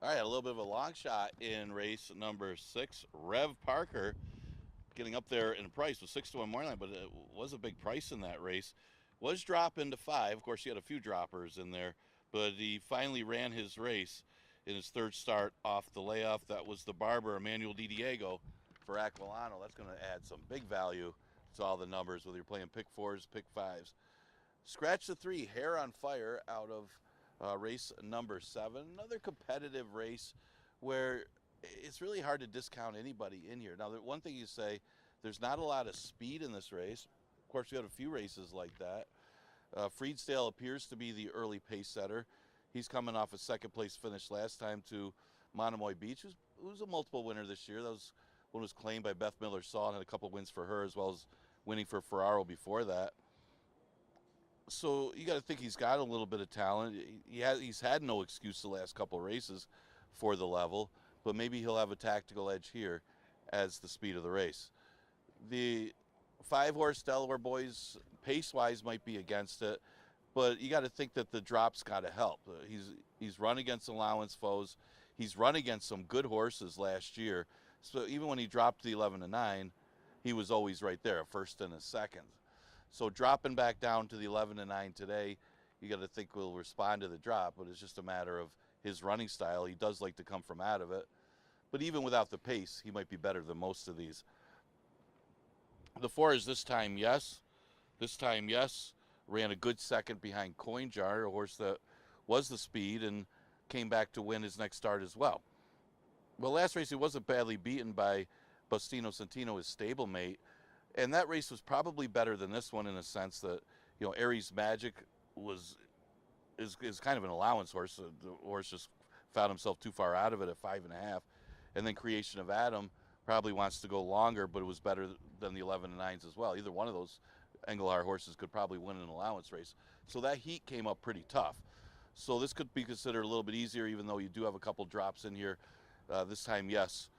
All right, a little bit of a long shot in race number 6. Rev Parker getting up there in price with 6-1 morning line, but it was a big price in that race. Was dropping to 5. Of course, he had a few droppers in there, but he finally ran his race in his third start off the layoff. That was the Barber, Emmanuel Di Diego for Aquilano. That's going to add some big value to all the numbers, whether you're playing pick 4s, pick 5s. Scratch the 3, Hair on Fire, out of race number 7. Another competitive race where it's really hard to discount anybody in here. Now, the one thing you say, there's not a lot of speed in this race. Of course, we had a few races like that. Freedsdale appears to be the early pace setter. He's coming off a second place finish last time to Monomoy Beach, who's a multiple winner this year. That was one was claimed by Beth Miller Saw and had a couple wins for her, as well as winning for Ferraro before that. So you got to think he's got a little bit of talent. He's had no excuse the last couple races for the level, but maybe he'll have a tactical edge here as the speed of the race. The 5-horse Delaware Boys, pace-wise, might be against it, but you got to think that the drop's got to help. He's run against allowance foes. He's run against some good horses last year. So even when he dropped the 11-9, he was always right there, a first and a second. So dropping back down to the 11-9 today, you got to think we'll respond to the drop, but it's just a matter of his running style. He does like to come from out of it, but even without the pace, he might be better than most of these. The 4 is This Time Yes. This Time Yes ran a good second behind Coin Jar, a horse that was the speed and came back to win his next start as well. Well, last race he wasn't badly beaten by Bustino Santino, his stablemate, and that race was probably better than this one in a sense that, Aries Magic is kind of an allowance horse. The horse just found himself too far out of it at 5.5, and then Creation of Adam probably wants to go longer, but it was better than the 11-9s as well. Either one of those Engelhard horses could probably win an allowance race. So that heat came up pretty tough. So this could be considered a little bit easier, even though you do have a couple drops in here. This Time Yes,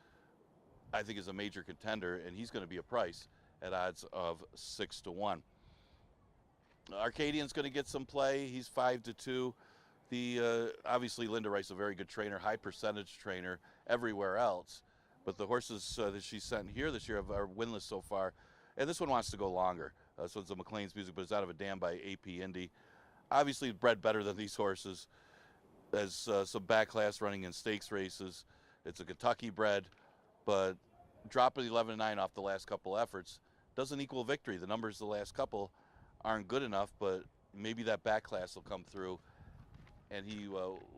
I think, is a major contender, and he's going to be a price at odds of 6-1. Arcadian's going to get some play. He's 5-2. Obviously Linda Rice, a very good trainer, high percentage trainer everywhere else, but the horses that she's sent here this year are winless so far, and this one wants to go longer. So it's a McLean's Music, but it's out of a dam by AP Indy. Obviously bred better than these horses. There's some back class running in stakes races. It's a Kentucky bred, but dropping the 11-9 off the last couple efforts doesn't equal victory. The numbers the last couple aren't good enough, but maybe that back class will come through, and he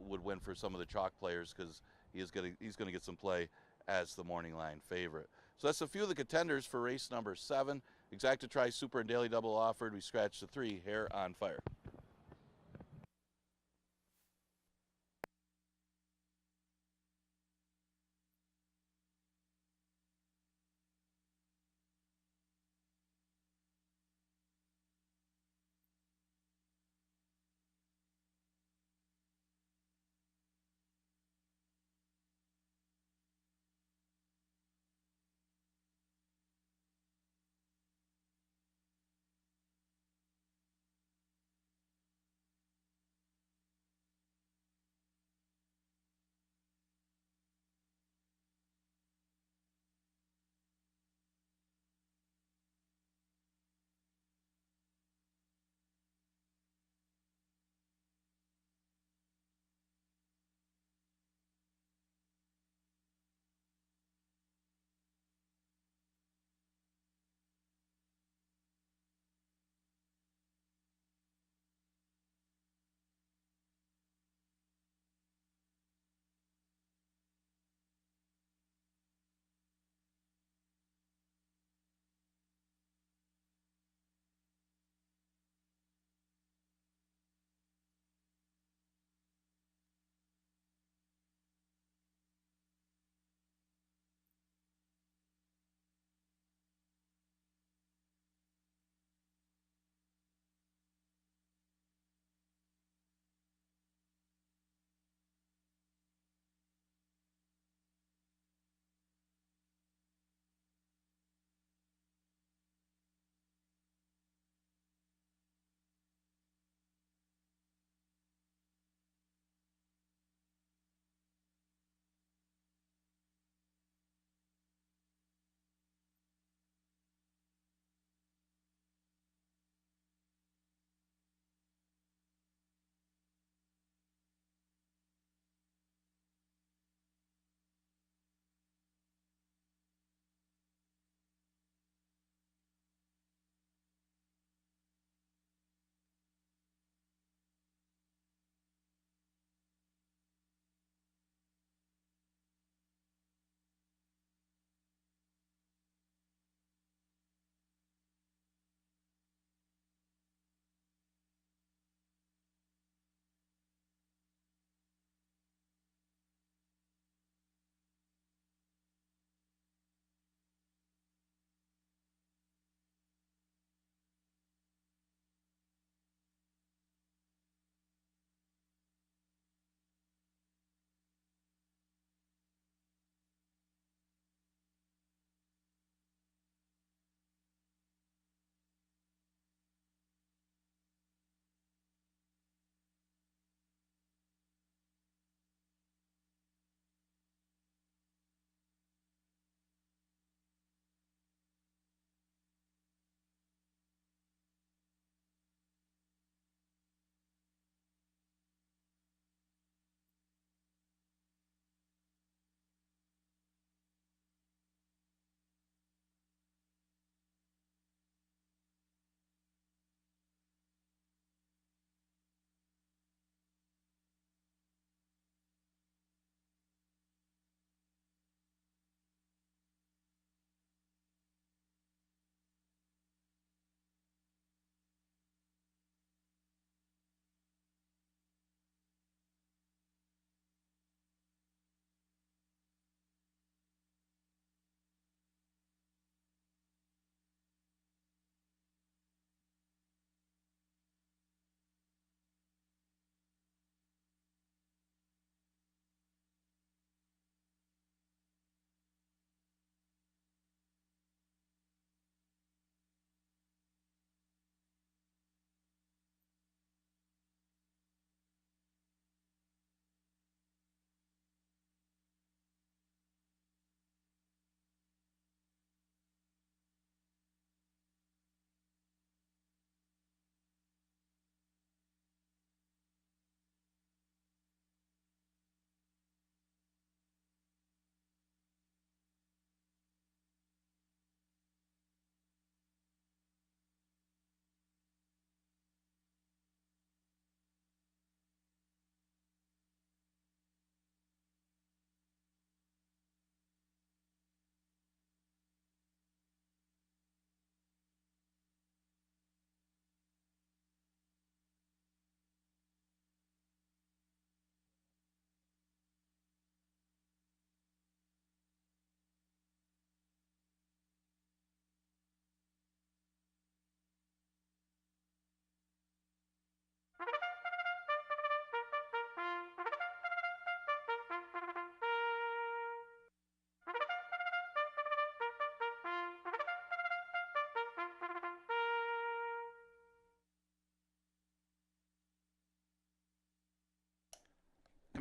would win for some of the chalk players because he's going to get some play as the morning line favorite. So that's a few of the contenders for race number 7. Exacta Tri Super and Daily Double offered. We scratched the 3, Hair on Fire.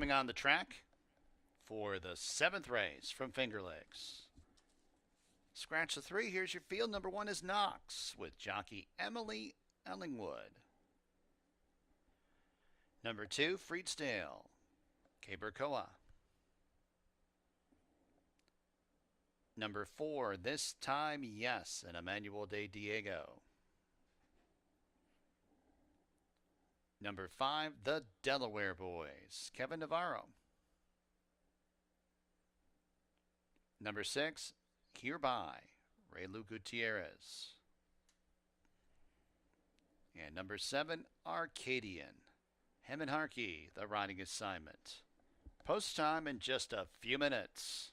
Coming on the track for the 7th race from Finger Lakes. Scratch the 3. Here's your field. Number 1 is Knox with jockey Emily Ellingwood. Number 2, Freedsdale, Cabercoa. Number 4, This Time Yes, and Emmanuel de Diego. Number 5, The Delaware Boys, Kevin Navarro. Number 6, Hereby, Raylu Gutierrez. And number 7, Arcadian, Hemin Harkey, the riding assignment. Post time in just a few minutes.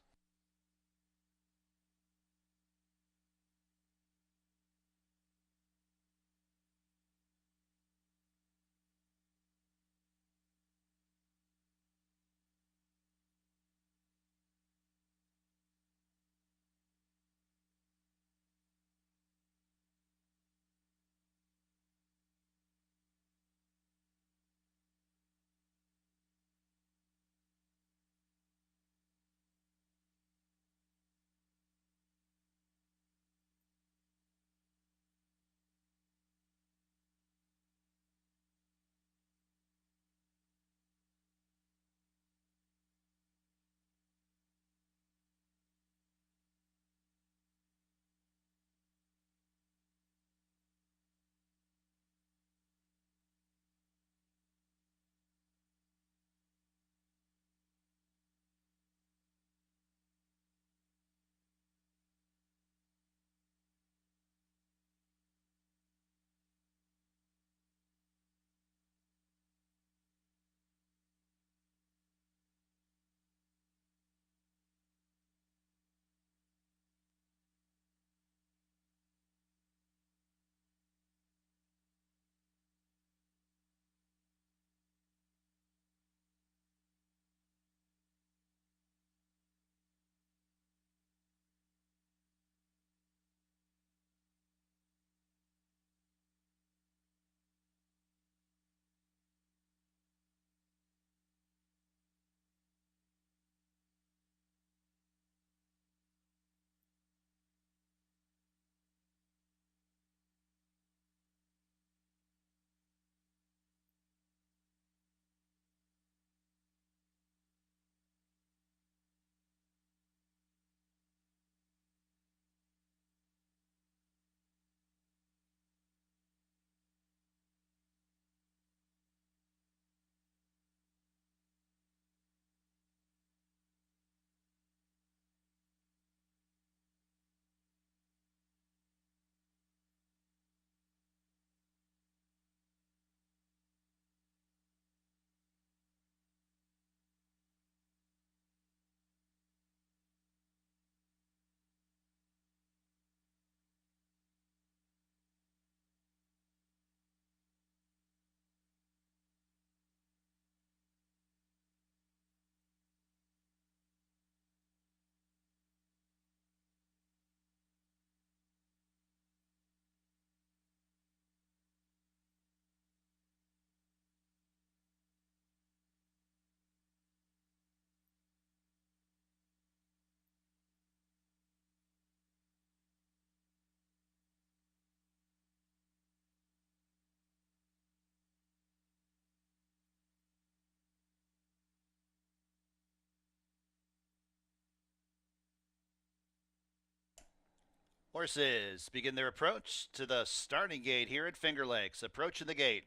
Horses begin their approach to the starting gate here at Finger Lakes. Approaching the gate.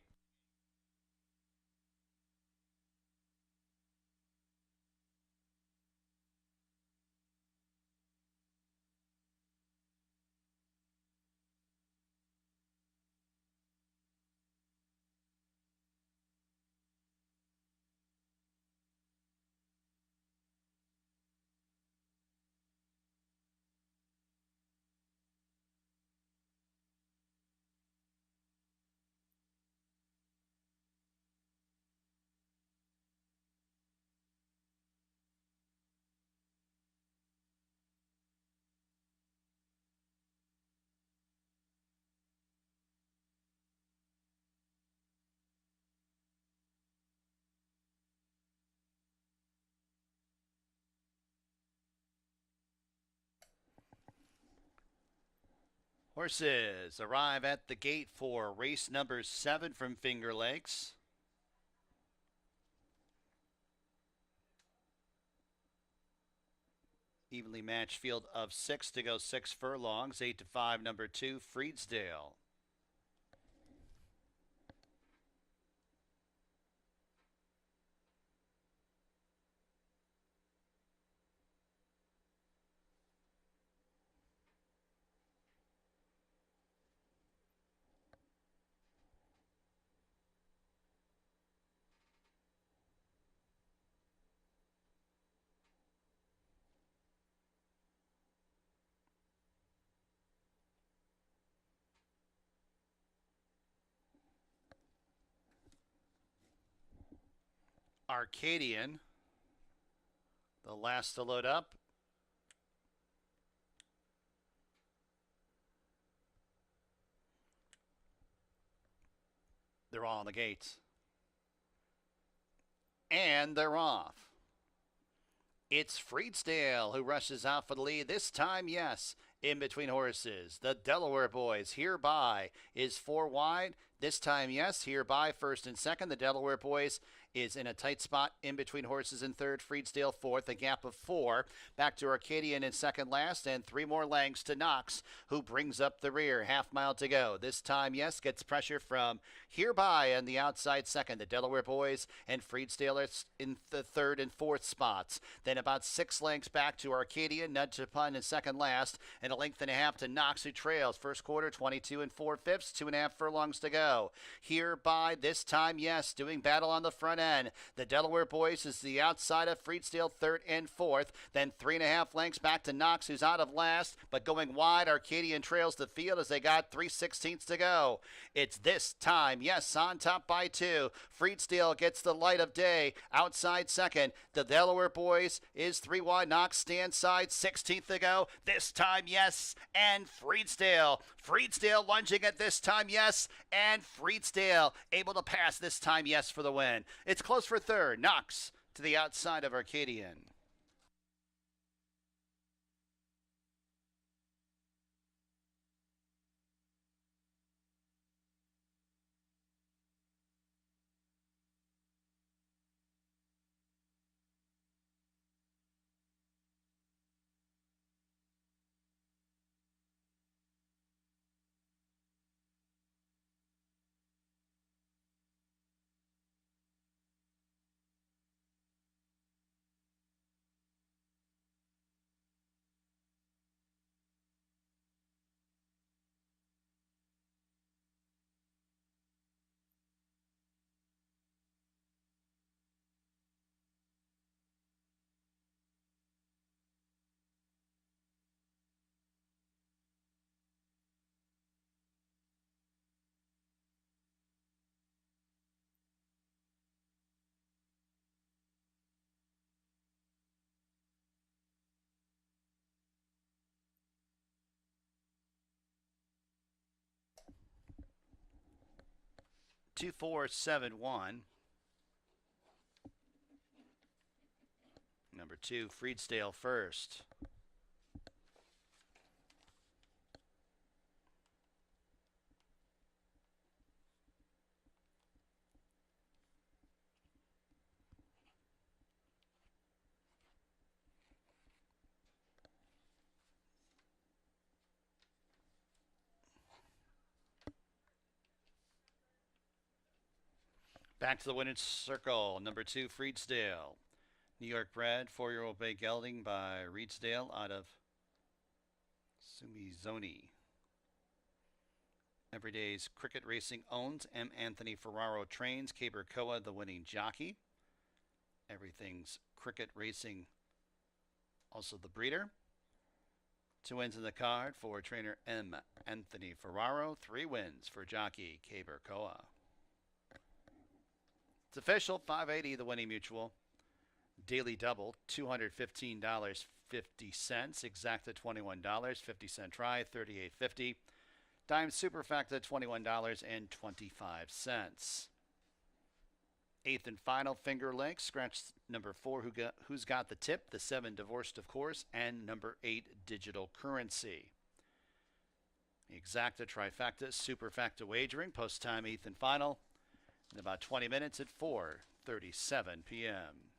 Horses arrive at the gate for race number 7 from Finger Lakes. Evenly matched field of 6 to go 6 furlongs. 8 to 5, number 2, Freedsdale. Arcadian, the last to load up. They're all on the gates. And they're off. It's Freedsdale who rushes out for the lead. This time, yes, in between horses. The Delaware Boys hereby is 4 wide. This time, yes, hereby first and second. The Delaware Boys is in a tight spot in between horses in third. Freedsdale fourth, a gap of 4. Back to Arcadian in second last, and 3 more lengths to Knox, who brings up the rear. Half mile to go. This time, yes, gets pressure from hereby on the outside second. The Delaware Boys and Freedsdale are in the third and fourth spots. Then about 6 lengths back to Arcadian, nudge to pun in second last, and a length and a half to Knox, who trails. First quarter, 22 and 4/5, 2.5 furlongs to go. Hereby, this time, yes, doing battle on the front end. The Delaware Boys is the outside of Freedsdale, third and fourth. Then 3.5 lengths back to Knox, who's out of last, but going wide. Arcadian trails the field as they got 3/16 to go. It's this time, yes, on top by 2. Freedsdale gets the light of day outside second. The Delaware Boys is 3 wide. Knox stands side, 16th to go. This time, yes, and Freedsdale. Freedsdale lunging at this time, yes, and Freedsdale able to pass this time, yes, for the win. It's close for third. Knox to the outside of Arcadian. Two, 4, 7, 1. Number 2, Freedsdale first. Back to the winner's circle. Number 2, Freedsdale. New York bred, 4-year-old bay gelding by Reedsdale out of Sumizoni. Everyday's Cricket Racing owns. M. Anthony Ferraro trains. Caber Koa, the winning jockey. Everything's Cricket Racing, also the breeder. 2 wins in the card for trainer M. Anthony Ferraro. 3 wins for jockey Caber Koa. It's official, $5.80 the winning mutual. Daily double, $215.50. Exacta, $21.50. Try, $38.50. Dime Superfacta, $21.25. 8th and final, Finger Lakes. Scratch number 4, Who's Got the Tip? The 7, Divorced, of course. And number 8, Digital Currency. Exacta, trifecta, superfecta wagering. Post time 8th and final in about 20 minutes at 4:37 p.m.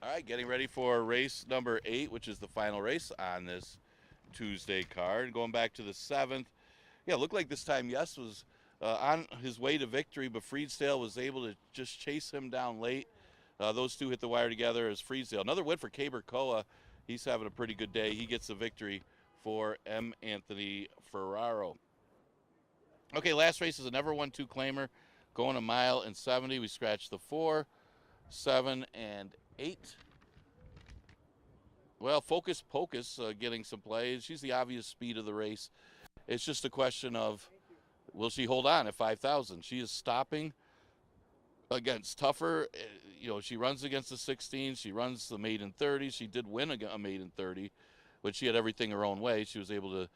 All right, getting ready for race number 8, which is the final race on this Tuesday card. Going back to the 7th. Yeah, it looked like this time Yes was on his way to victory, but Freesdale was able to just chase him down late. Those two hit the wire together as Freesdale. Another win for Caber Koa. He's having a pretty good day. He gets the victory for M. Anthony Ferraro. Okay, last race is a never won 2 claimer. Going a mile and 70. We scratched the 4, 7, and 8. Well, Focus Pocus getting some play. She's the obvious speed of the race. It's just a question of, will she hold on at 5,000? She is stopping against tougher. She runs against the 16. She runs the maiden 30. She did win a maiden 30, but she had everything her own way. She was able to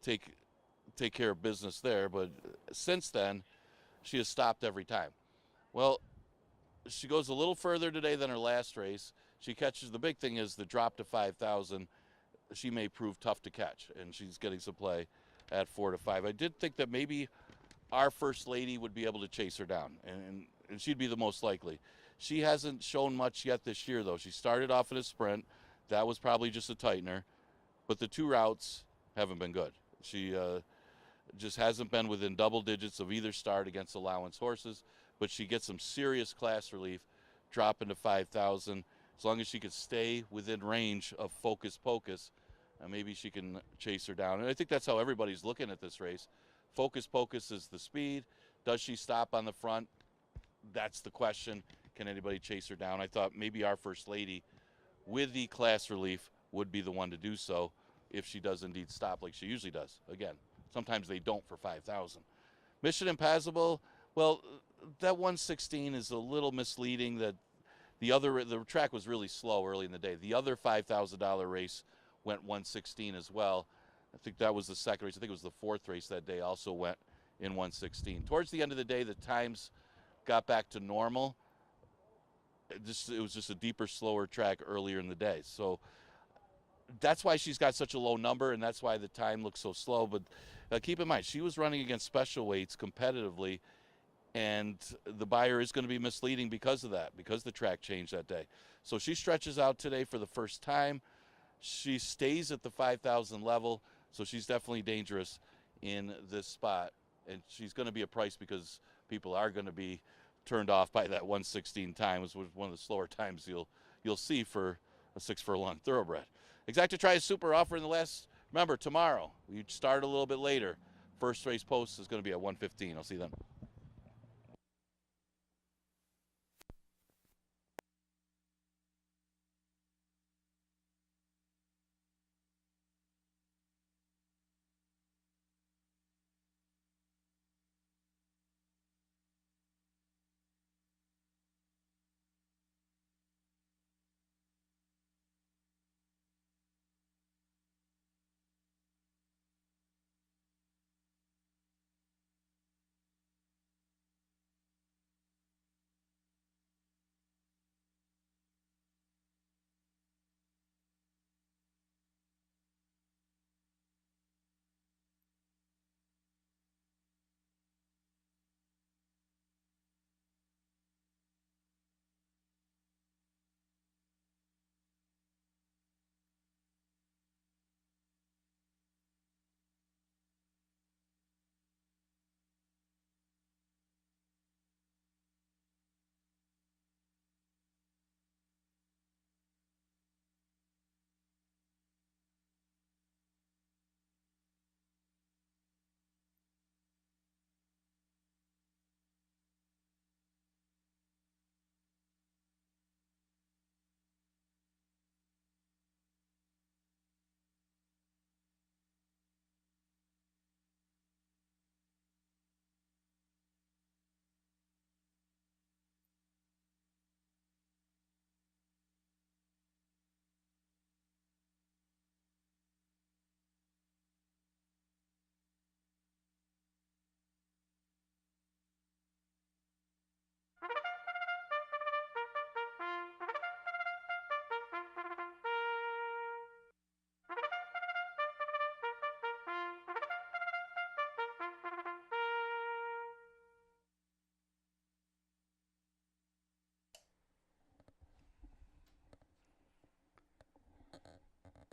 take care of business there. But since then, she has stopped every time. Well, she goes a little further today than her last race. She catches, the big thing is the drop to 5,000. She may prove tough to catch, and she's getting some play at 4 to 5. I did think that maybe our First Lady would be able to chase her down, and she'd be the most likely. She hasn't shown much yet this year, though. She started off in a sprint. That was probably just a tightener, but the 2 routes haven't been good. She just hasn't been within double digits of either start against allowance horses, but she gets some serious class relief dropping to 5,000. As long as she could stay within range of Focus Pocus, maybe she can chase her down. And I think that's how everybody's looking at this race. Focus Pocus is the speed. Does she stop on the front? That's the question. Can anybody chase her down? I thought maybe our First Lady, with the class relief, would be the one to do so if she does indeed stop like she usually does. Again, sometimes they don't for 5,000. Mission Impassable, well, that 116 is a little misleading. That the track was really slow early in the day. The other $5,000 race went 116 as well. I think that was the second race. I think it was the 4th race that day also went in 116. Towards the end of the day, the times got back to normal. It was just a deeper, slower track earlier in the day. So that's why she's got such a low number, and that's why the time looks so slow. But keep in mind, she was running against special weights competitively, and the buyer is going to be misleading because of that, because the track changed that day. So she stretches out today for the first time. She stays at the 5,000 level, so she's definitely dangerous in this spot. And she's going to be a price because people are going to be turned off by that 116 time. It was one of the slower times you'll see for a 6-furlong thoroughbred. Exacta Tri is super offer in the last. Remember, tomorrow we start a little bit later. First race post is going to be at 1:15. I'll see you then.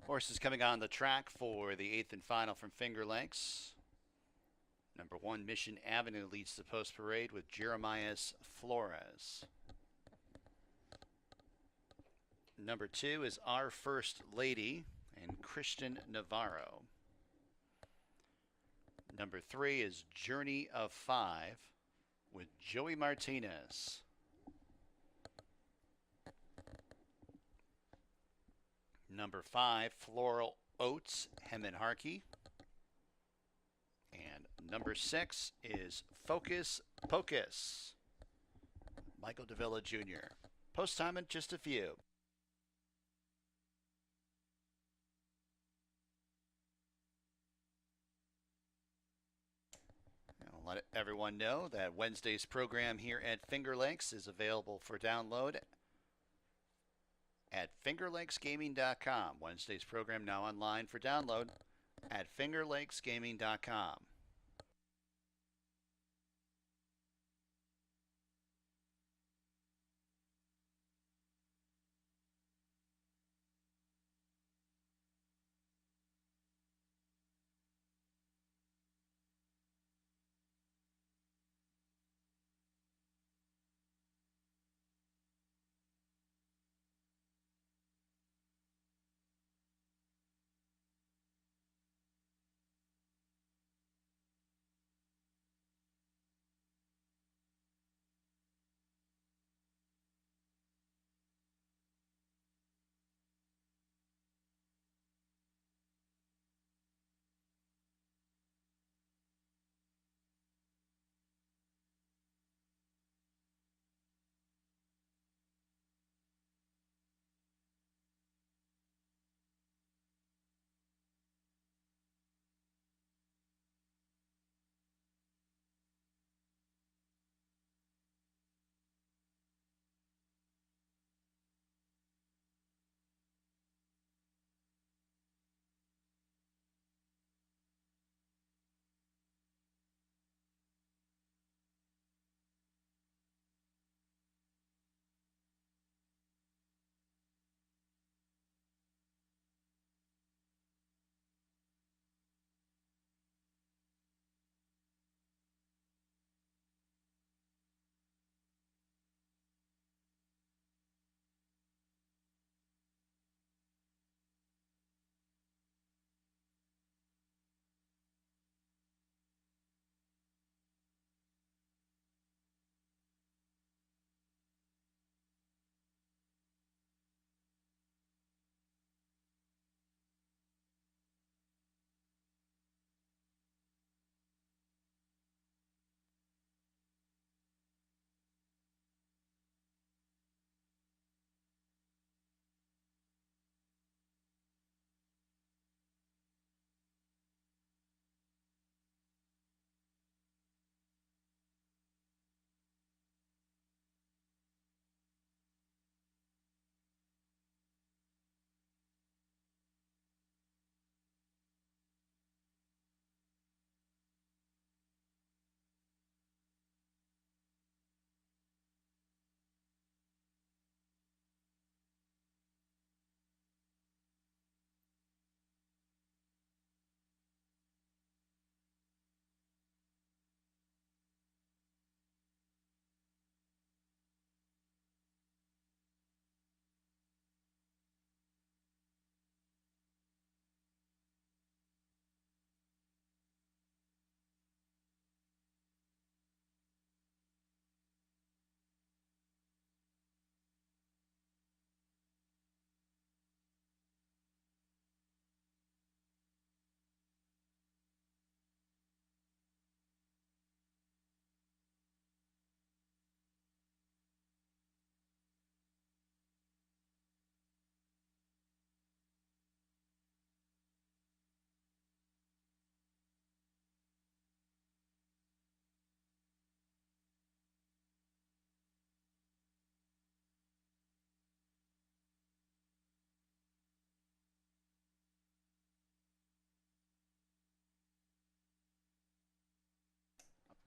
Horses coming on the track for the 8th and final from Finger Lakes. Number 1, Mission Avenue leads the post parade with Jeremias Flores. Number 2 is Our First Lady and Christian Navarro. Number 3 is Journey of 5 with Joey Martinez. Number 5, Floral Oats, Hemin Harkey. And number 6 is Focus Pocus, Michael Davila Jr. Post time in just a few. I'll let everyone know that Wednesday's program here at Finger Lakes is available for download at fingerlakesgaming.com. Wednesday's program now online for download at fingerlakesgaming.com.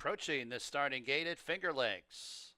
Approaching the starting gate at Finger Lakes.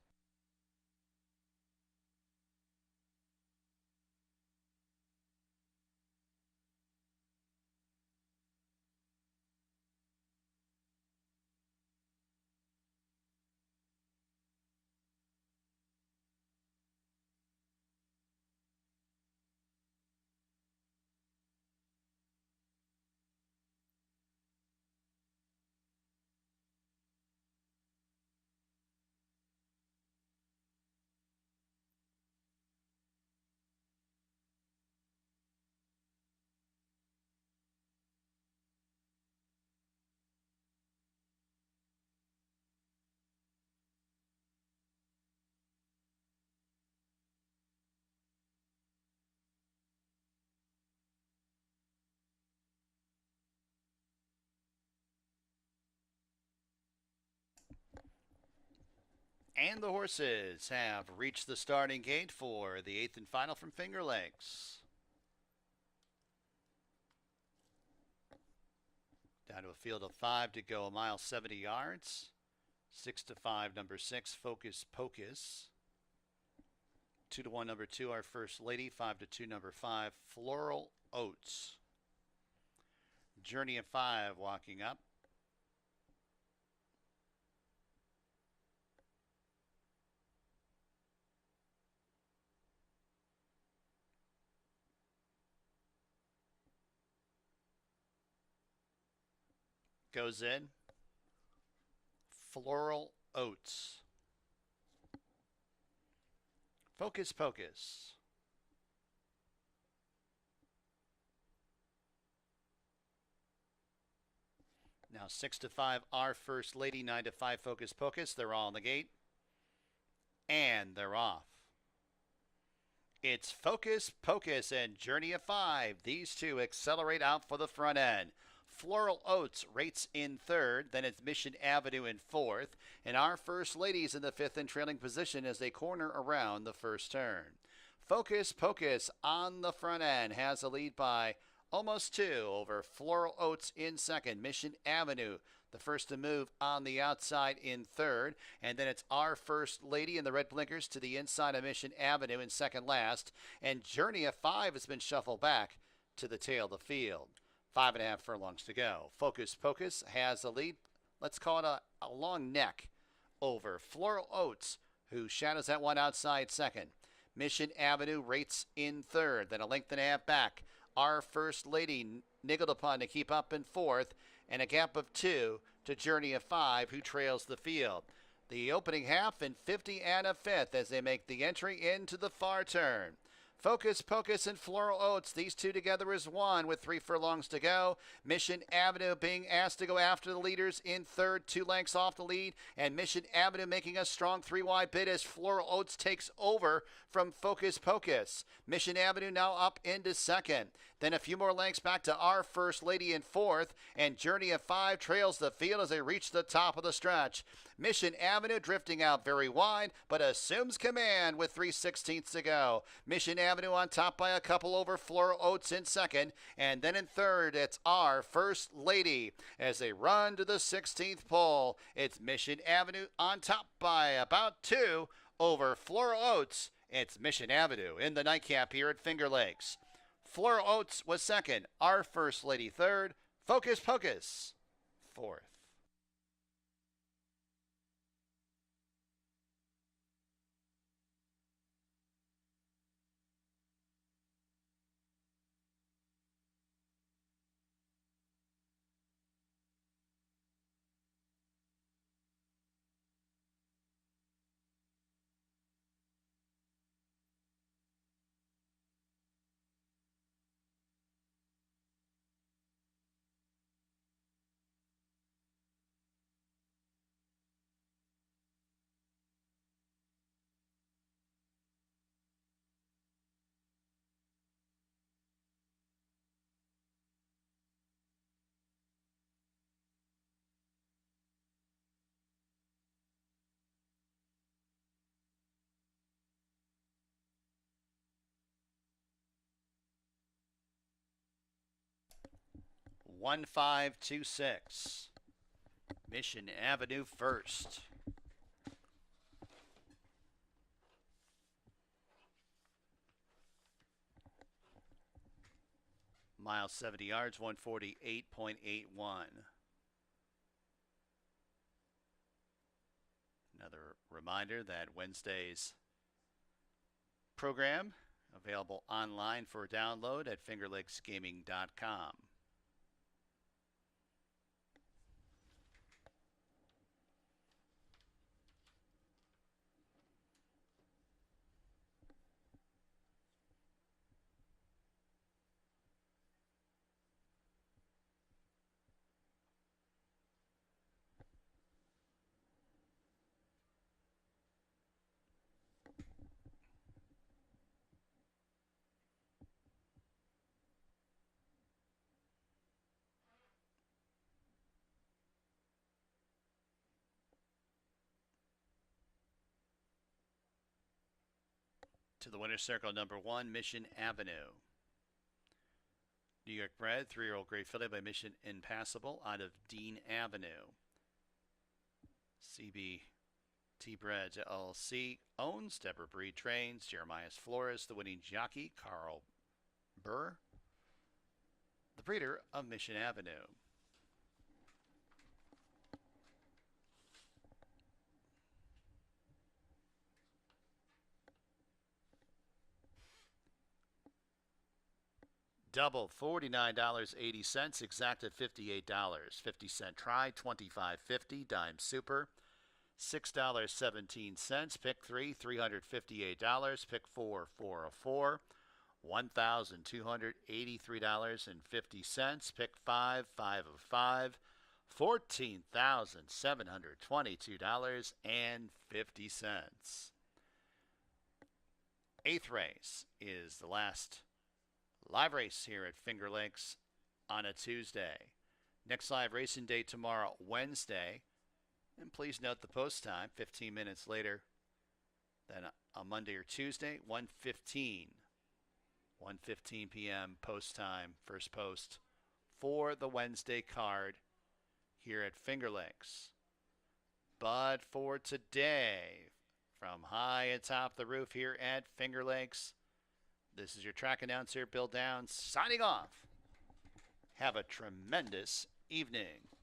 And the horses have reached the starting gate for the 8th and final from Finger Lakes. Down to a field of 5 to go, a mile 70 yards. 6 to 5, number 6, Focus Pocus. 2 to 1, number 2, Our First Lady. 5 to 2, number 5, Floral Oats. Journey of 5 walking up. Goes in. Floral Oats. Focus Pocus. Now 6 to 5, Our First Lady. 9 to 5, Focus Pocus. They're all on the gate. And they're off. It's Focus Pocus and Journey of 5. These two accelerate out for the front end. Floral Oats rates in 3rd, then it's Mission Avenue in 4th, and Our First Lady's in the 5th and trailing position as they corner around the first turn. Focus Pocus on the front end has a lead by almost 2 over Floral Oats in 2nd. Mission Avenue, the first to move on the outside in 3rd, and then it's Our First Lady in the red blinkers to the inside of Mission Avenue in 2nd last, and Journey of 5 has been shuffled back to the tail of the field. 5.5 furlongs to go. Focus Pocus has a lead. Let's call it a long neck over Floral Oats, who shadows that one outside 2nd. Mission Avenue rates in 3rd, then a length and a half back. Our First Lady niggled upon to keep up in 4th, and a gap of 2 to Journey of 5, who trails the field. The opening half in 50 and a 5th as they make the entry into the far turn. Focus Pocus and Floral Oats, these two together as one with 3 furlongs to go. Mission Avenue being asked to go after the leaders in 3rd, 2 lengths off the lead, and Mission Avenue making a strong 3-wide bid as Floral Oats takes over from Focus Pocus. Mission Avenue now up into 2nd. Then a few more lengths back to Our First Lady in 4th, and Journey of 5 trails the field as they reach the top of the stretch. Mission Avenue drifting out very wide, but assumes command with 3/16 to go. Mission Avenue on top by a couple over Floral Oats in 2nd, and then in 3rd, it's Our First Lady as they run to the 16th pole. It's Mission Avenue on top by about 2 over Floral Oats. It's Mission Avenue in the nightcap here at Finger Lakes. Floral Oats was 2nd, Our First Lady 3rd, Focus Pocus 4th. One, 5, 2, 6. Mission Avenue first. Mile 70 yards, 148.81. Another reminder that Wednesday's program available online for download at fingerlakesgaming.com. To the winner's circle, number 1, Mission Avenue. New York bred, 3-year-old Gray Filly by Mission Impassable out of Dean Avenue. CBT Breds LLC owns, Deborah Breed trains, Jeremiah Flores, the winning jockey, Carl Burr, the breeder of Mission Avenue. Double $49.80, exacted $58. 50-cent try, $25.50. Dime super, $6.17. Pick 3, $358. Pick 4, $404. $1,283.50. Pick 5, $505. $14,722.50. Eighth race is the last live race here at Finger Lakes on a Tuesday. Next live racing day tomorrow, Wednesday. And please note the post time, 15 minutes later than on Monday or Tuesday, 1:15 p.m. post time, first post for the Wednesday card here at Finger Lakes. But for today, from high atop the roof here at Finger Lakes, this is your track announcer, Bill Downs, signing off. Have a tremendous evening.